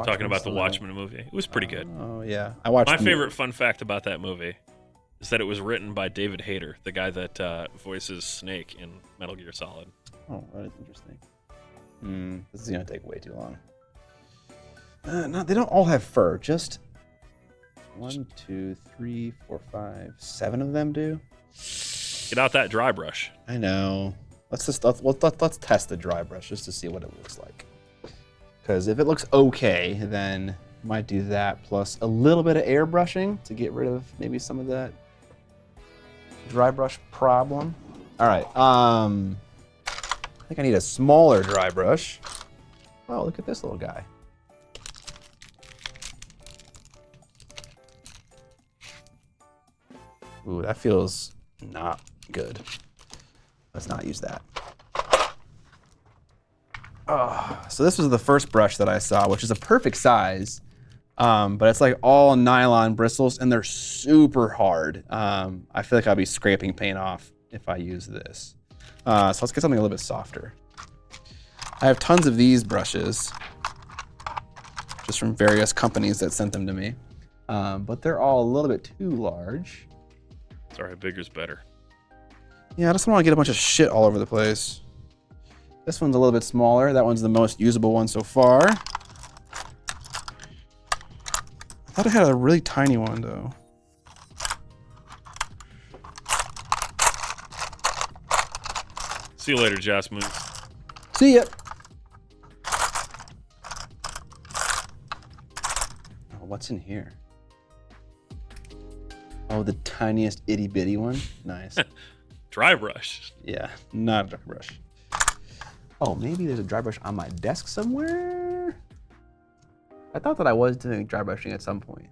Talking about the Watchmen movie. It was pretty good.
Oh, yeah. I watched.
My favorite fun fact about that movie is that it was written by David Hayter, the guy that voices Snake in Metal Gear Solid.
Oh, that is interesting. This is going to take way too long. No, they don't all have fur. Just 1, 2, 3, 4, 5, 7 of them do.
Get out that dry brush.
I know. Let's test the dry brush just to see what it looks like. Because if it looks okay, then might do that plus a little bit of airbrushing to get rid of maybe some of that dry brush problem. All right.
think I need a smaller dry brush. Oh, look at this little guy. Ooh, that feels not good. Let's not use that. Oh, so this was the first brush that I saw, which is a perfect size, but it's like all nylon bristles and they're super hard. I feel like I'll be scraping paint off if I use this. So let's get something a little bit softer. I have tons of these brushes, just from various companies that sent them to me, but they're all a little bit too large.
It's all right, bigger's better.
Yeah, I just don't want to get a bunch of shit all over the place. This one's a little bit smaller. That one's the most usable one so far. I thought I had a really tiny one though.
See you later, Jasmine.
See ya. Oh, what's in here? Oh, the tiniest itty bitty one. Nice.
Dry brush.
Yeah, not a dry brush. Oh, maybe there's a dry brush on my desk somewhere? I thought that I was doing dry brushing at some point.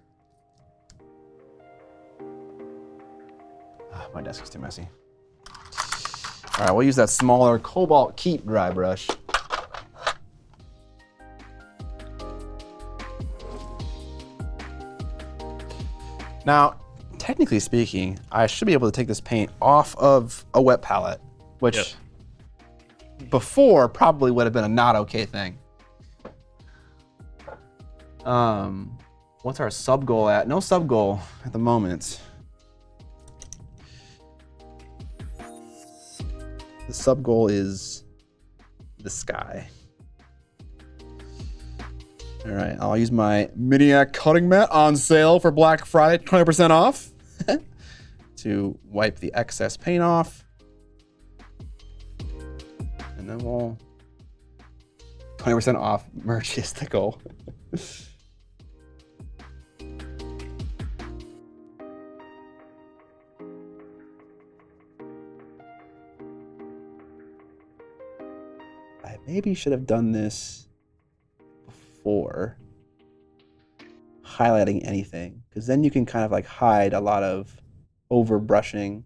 My desk is too messy. All right, we'll use that smaller Cobalt Keep dry brush. Now, technically speaking, I should be able to take this paint off of a wet palette, which
Yes.
before probably would have been a not okay thing. What's our sub goal at? No sub goal at the moment. The sub goal is the sky. All right, I'll use my Miniac cutting mat on sale for Black Friday, 20% off, to wipe the excess paint off. And then we'll 20% off merch is the goal. I maybe should have done this before highlighting anything, because then you can kind of like hide a lot of over brushing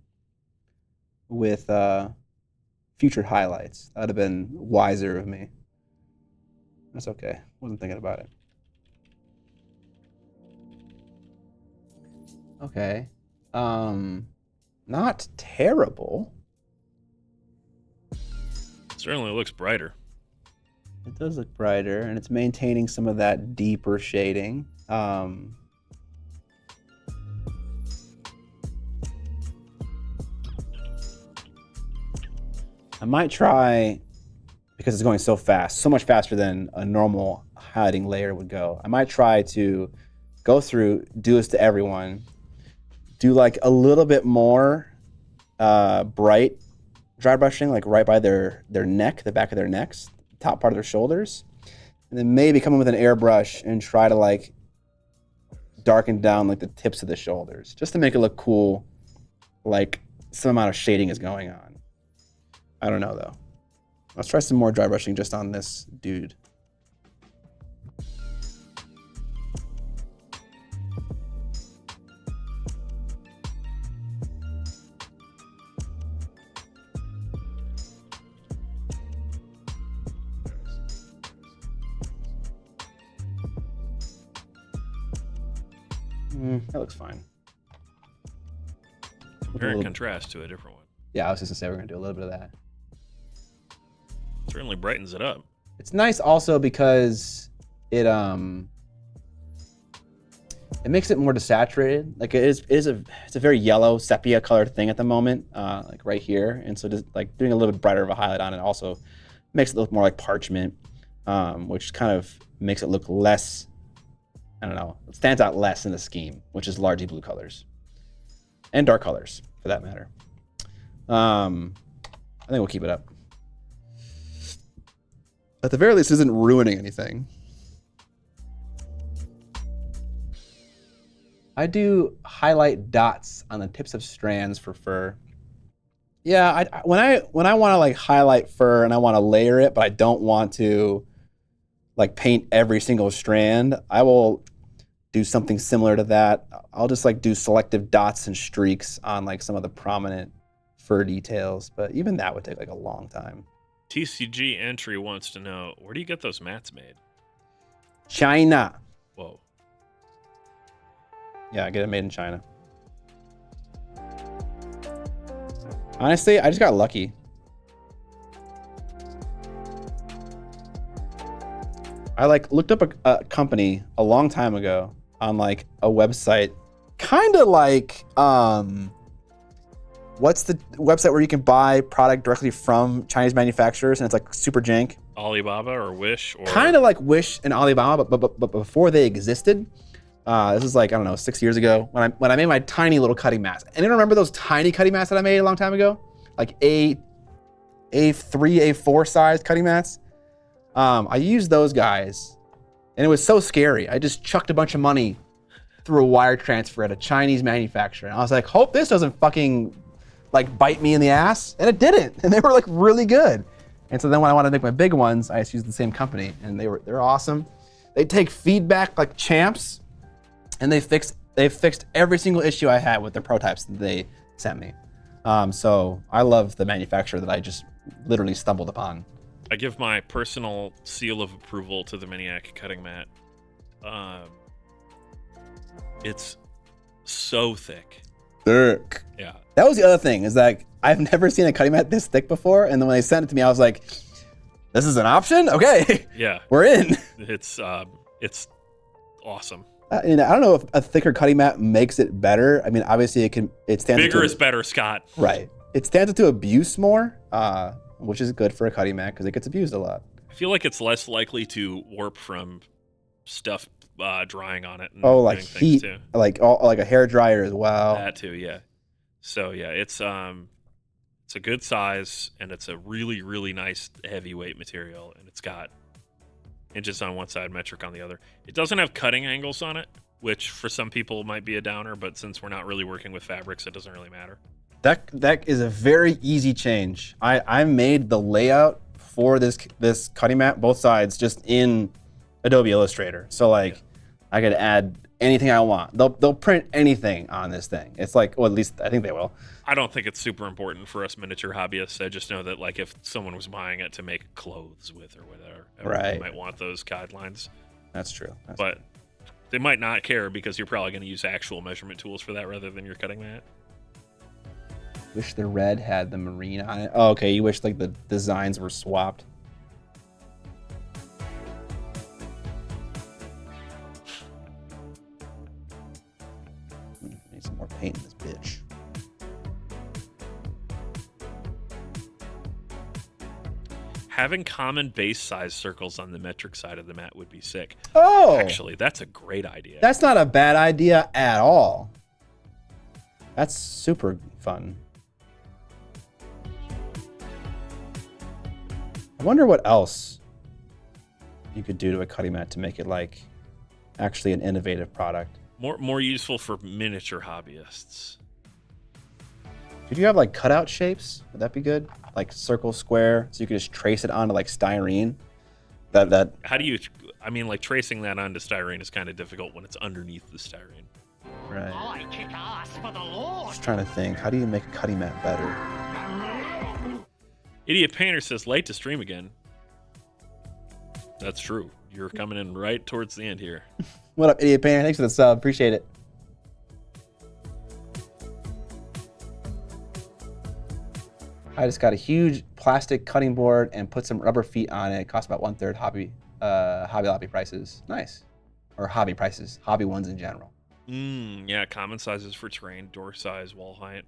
with future highlights. That would have been wiser of me. That's okay. Wasn't thinking about it. Okay. Not terrible.
Certainly looks brighter.
It does look brighter, and it's maintaining some of that deeper shading. I might try, because it's going so fast, so much faster than a normal highlighting layer would go. I might try to go through, do this to everyone, do like a little bit more bright dry brushing, like right by their neck, the back of their necks, top part of their shoulders, and then maybe come in with an airbrush and try to like darken down like the tips of the shoulders, just to make it look cool, like some amount of shading is going on. I don't know though. Let's try some more dry brushing just on this dude. That looks fine.
Compare and contrast to a different one.
Yeah, I was just gonna say we're gonna do a little bit of that.
Certainly brightens it up.
It's nice also because it makes it more desaturated. Like it's a very yellow sepia colored thing at the moment, like right here. And so just like doing a little bit brighter of a highlight on it also makes it look more like parchment, which kind of makes it look less, I don't know, it stands out less in the scheme, which is largely blue colors and dark colors for that matter. I think we'll keep it up. At the very least, it isn't ruining anything. I do highlight dots on the tips of strands for fur. Yeah, when I want to like highlight fur and I want to layer it, but I don't want to like paint every single strand, I will do something similar to that. I'll just like do selective dots and streaks on like some of the prominent fur details, but even that would take like a long time.
TCG Entry wants to know, where do you get those mats made?
China.
Whoa.
Yeah, I get it made in China. Honestly, I just got lucky. I like looked up a company a long time ago on like a website, kind of like what's the website where you can buy product directly from Chinese manufacturers and it's like super jank?
Alibaba or Wish? Or
Kind of like Wish and Alibaba, but before they existed. This is like, I don't know, 6 years ago when I made my tiny little cutting mats. Anyone remember those tiny cutting mats that I made a long time ago? Like A3, A4 size cutting mats. I used those guys and it was so scary. I just chucked a bunch of money through a wire transfer at a Chinese manufacturer. And I was like, hope this doesn't fucking like bite me in the ass. And it didn't. And they were like really good. And so then when I wanted to make my big ones, I just used the same company and they're awesome. They take feedback like champs and they fixed every single issue I had with the prototypes that they sent me. So I love the manufacturer that I just literally stumbled upon.
I give my personal seal of approval to the Miniac cutting mat. It's so thick.
Thick.
Yeah.
That was the other thing, is that I've never seen a cutting mat this thick before, and then when they sent it to me, I was like, this is an option? Okay.
Yeah.
We're in.
It's awesome.
And I don't know if a thicker cutting mat makes it better. I mean, obviously it stands
Bigger is better, Scott.
Right. It stands to abuse more, which is good for a cutting mat because it gets abused a lot.
I feel like it's less likely to warp from stuff drying on it. And
like
doing things
heat,
too.
like a hair dryer as well.
That too, yeah. So yeah, it's a good size and it's a really, really nice heavyweight material, and it's got inches on one side, metric on the other. It doesn't have cutting angles on it, which for some people might be a downer, but since we're not really working with fabrics, it doesn't really matter.
That is a very easy change. I made the layout for this cutting mat, both sides, just in Adobe Illustrator. So like, yeah. I could add anything I want. They'll print anything on this thing. It's like, well, at least I think they will.
I don't think it's super important for us miniature hobbyists. I just know that like if someone was buying it to make clothes with or whatever,
right,
they might want those guidelines.
That's true.
But they might not care because you're probably going to use actual measurement tools for that rather than your cutting mat.
Wish the red had the marine on it. Oh, okay, you wish like the designs were swapped. Need some more paint in this bitch.
Having common base size circles on the metric side of the mat would be sick.
Oh!
Actually, that's a great idea.
That's not a bad idea at all. That's super fun. I wonder what else you could do to a cutting mat to make it like actually an innovative product.
More useful for miniature hobbyists.
Could you have like cutout shapes? Would that be good? Like circle, square, so you could just trace it onto like styrene. That.
How do you? I mean, like tracing that onto styrene is kind of difficult when it's underneath the styrene.
Right.
I kick ass for the Lord.
Just trying to think. How do you make a cutting mat better?
Idiot Painter says late to stream again. That's true. You're coming in right towards the end here.
What up, Idiot Painter? Thanks for the sub. Appreciate it. I just got a huge plastic cutting board and put some rubber feet on it. It cost about 1/3 Hobby Lobby prices. Nice. Or hobby prices. Hobby ones in general.
Yeah, common sizes for terrain, door size, wall height.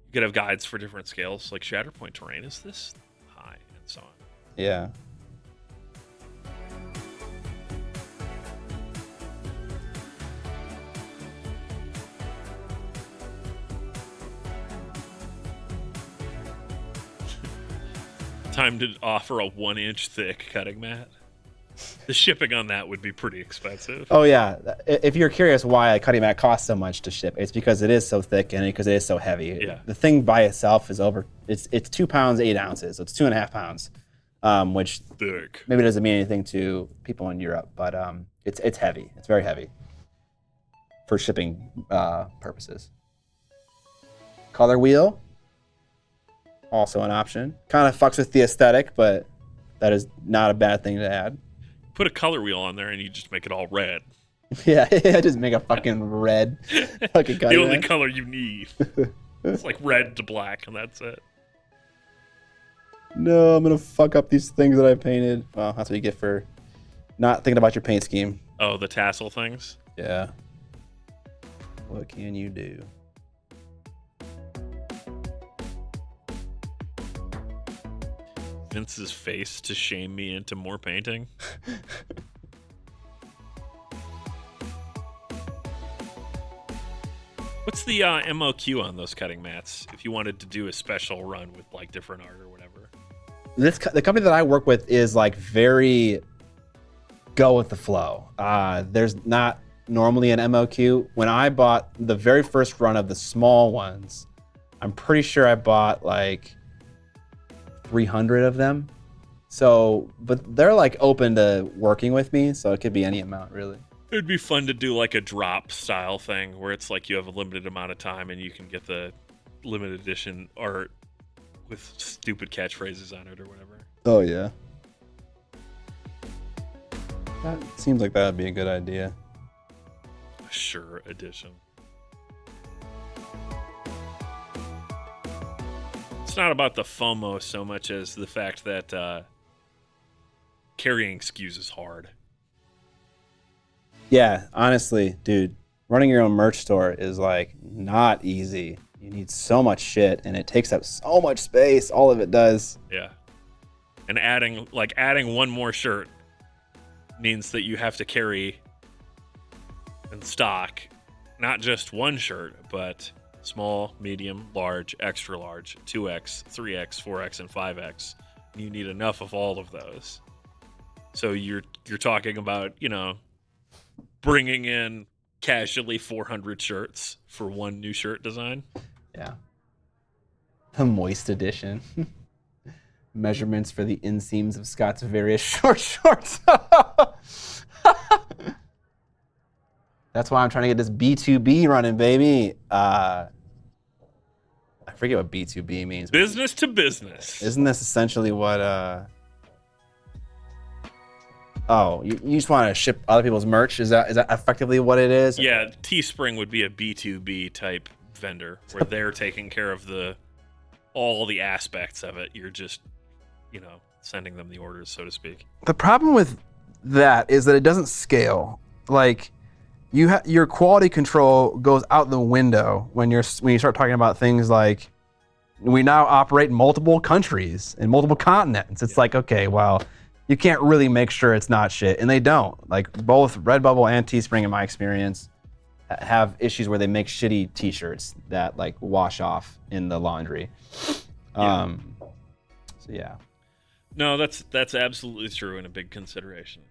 You could have guides for different scales, like Shatterpoint terrain is this high, and so on.
Yeah.
Time to offer a 1-inch thick cutting mat. The shipping on that would be pretty expensive.
Oh yeah, if you're curious why a cutting mat costs so much to ship, it's because it is so thick and because it is so heavy.
Yeah.
The thing by itself is it's 2 pounds 8 ounces, so it's 2.5 pounds, which
Thick.
maybe doesn't mean anything to people in Europe, but it's heavy. It's very heavy for shipping purposes. Color wheel, also an option. Kind of fucks with the aesthetic, but that is not a bad thing to add.
Put a color wheel on there and you just make it all red.
Yeah, just make a fucking red fucking
The only color you need. It's like red to black and that's it.
No, I'm gonna fuck up these things that I painted. Well, that's what you get for not thinking about your paint scheme.
Oh, the tassel things?
Yeah. What can you do?
Vince's face to shame me into more painting. What's the MOQ on those cutting mats if you wanted to do a special run with like different art or whatever?
The company that I work with is like very go with the flow. There's not normally an MOQ. When I bought the very first run of the small ones, I'm pretty sure I bought like 300 of them. So, but they're like open to working with me, so it could be any amount really.
It'd be fun to do like a drop style thing where it's like you have a limited amount of time and you can get the limited edition art with stupid catchphrases on it or whatever.
Oh yeah. That seems like that would be a good idea.
Sure edition. It's not about the FOMO so much as the fact that carrying SKUs is hard.
Yeah, honestly, dude, running your own merch store is like not easy. You need so much shit and it takes up so much space. All of it does.
Yeah. And adding one more shirt means that you have to carry in stock not just one shirt, but small, medium, large, extra large, 2X, 3X, 4X, and 5X. You need enough of all of those. So you're talking about, bringing in casually 400 shirts for one new shirt design.
Yeah. The moist edition. Measurements for the inseams of Scott's various short shorts. That's why I'm trying to get this B2B running, baby. I forget what B2B means.
Business to business.
Isn't this essentially what... Oh, you just want to ship other people's merch? Is that effectively what it is?
Yeah, Teespring would be a B2B type vendor where they're taking care of all the aspects of it. You're just, sending them the orders, so to speak.
The problem with that is that it doesn't scale. Like, your quality control goes out the window when you start talking about things like we now operate in multiple countries and multiple continents. It's like, okay, well, you can't really make sure it's not shit, and they don't. Like both Redbubble and Teespring, in my experience, have issues where they make shitty T-shirts that like wash off in the laundry. So yeah.
No, that's absolutely true and a big consideration.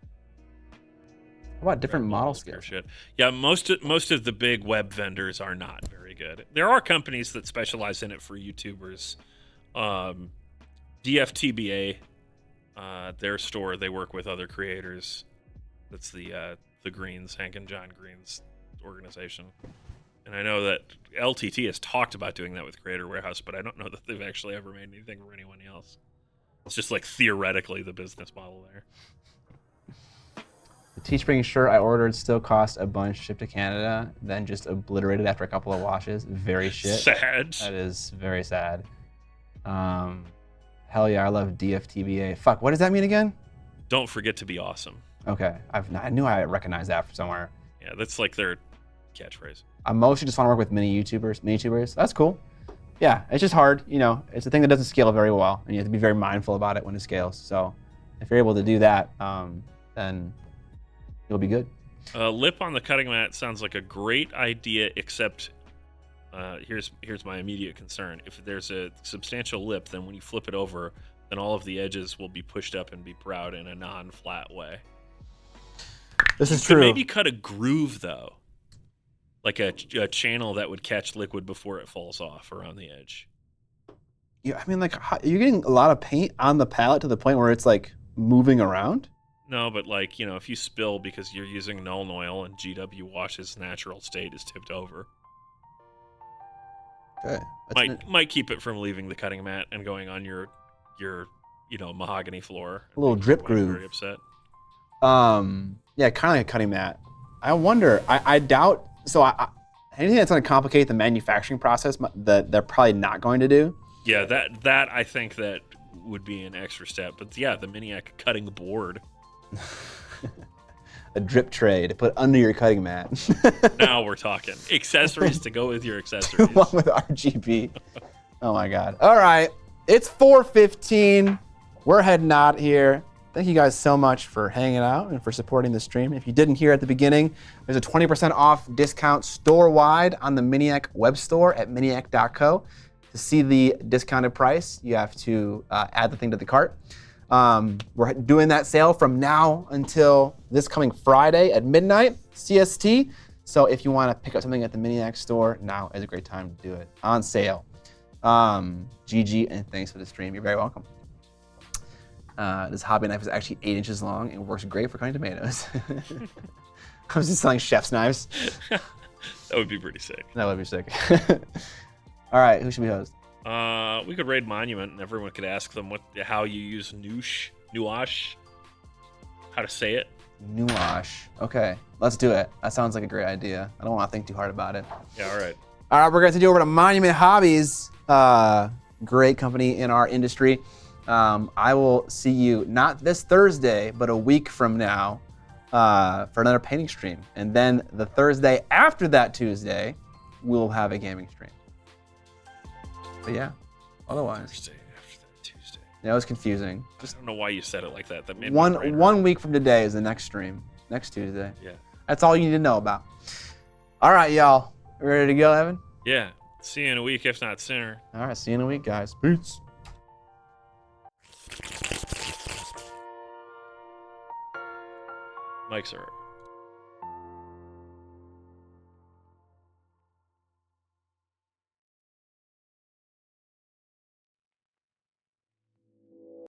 How about different model scales?
Shit. Yeah, most of the big web vendors are not very good. There are companies that specialize in it for YouTubers. DFTBA, their store, they work with other creators. That's the Greens, Hank and John Green's organization. And I know that LTT has talked about doing that with Creator Warehouse, but I don't know that they've actually ever made anything for anyone else. It's just like theoretically the business model there.
The Teespring shirt I ordered still cost a bunch shipped to Canada, then just obliterated after a couple of washes. Very shit.
Sad.
That is very sad. Hell yeah, I love DFTBA. Fuck, what does that mean again?
Don't forget to be awesome.
Okay, I knew I recognized that from somewhere.
Yeah, that's like their catchphrase.
I mostly just want to work with mini YouTubers. That's cool. Yeah, it's just hard. It's a thing that doesn't scale very well, and you have to be very mindful about it when it scales. So if you're able to do that, then you'll be good.
Lip on the cutting mat sounds like a great idea, except here's my immediate concern. If there's a substantial lip, then when you flip it over, then all of the edges will be pushed up and be proud in a non-flat way.
This is
Could
true.
maybe cut a groove though, like a channel that would catch liquid before it falls off around the edge.
Yeah, I mean, like, you're getting a lot of paint on the palette to the point where it's like moving around.
No, but like, you know, if you spill because you're using Nuln Oil and GW Wash's natural state is tipped over,
Okay.
might keep it from leaving the cutting mat and going on your mahogany floor.
A little drip groove.
Very upset.
Yeah, kind of like a cutting mat. I wonder. I doubt. So anything that's going to complicate the manufacturing process, that they're probably not going to do.
Yeah, that I think that would be an extra step. But yeah, the Miniac cutting board.
A drip tray to put under your cutting mat.
Now we're talking accessories to go with your accessories.
One with RGB. Oh my God. All right, it's 4:15. We're heading out here. Thank you guys so much for hanging out and for supporting the stream. If you didn't hear at the beginning, there's a 20% off discount store-wide on the Miniac web store at miniac.co. To see the discounted price, you have to add the thing to the cart. We're doing that sale from now until this coming Friday at midnight, CST. So if you want to pick up something at the Miniac store, now is a great time to do it. On sale. GG, and thanks for the stream. You're very welcome. This hobby knife is actually 8 inches long and works great for cutting tomatoes. I'm just selling chef's knives.
That would be pretty sick.
That would be sick. All right, who should we host?
We could raid Monument, and everyone could ask them how you use nuash, how to say it.
Nuash. Okay, let's do it. That sounds like a great idea. I don't want to think too hard about it.
Yeah, all right.
All right, we're going to do over to Monument Hobbies. Great company in our industry. I will see you not this Thursday, but a week from now for another painting stream. And then the Thursday after that Tuesday, we'll have a gaming stream. But yeah, otherwise.
Thursday after that Tuesday.
Yeah, it was confusing.
I don't know why you said it like that. That made my brain hurt.
One week from today is the next stream. Next Tuesday.
Yeah.
That's all you need to know about. All right, y'all. Ready to go, Evan?
Yeah. See you in a week, if not sooner.
All right, see you in a week, guys. Peace.
Mics are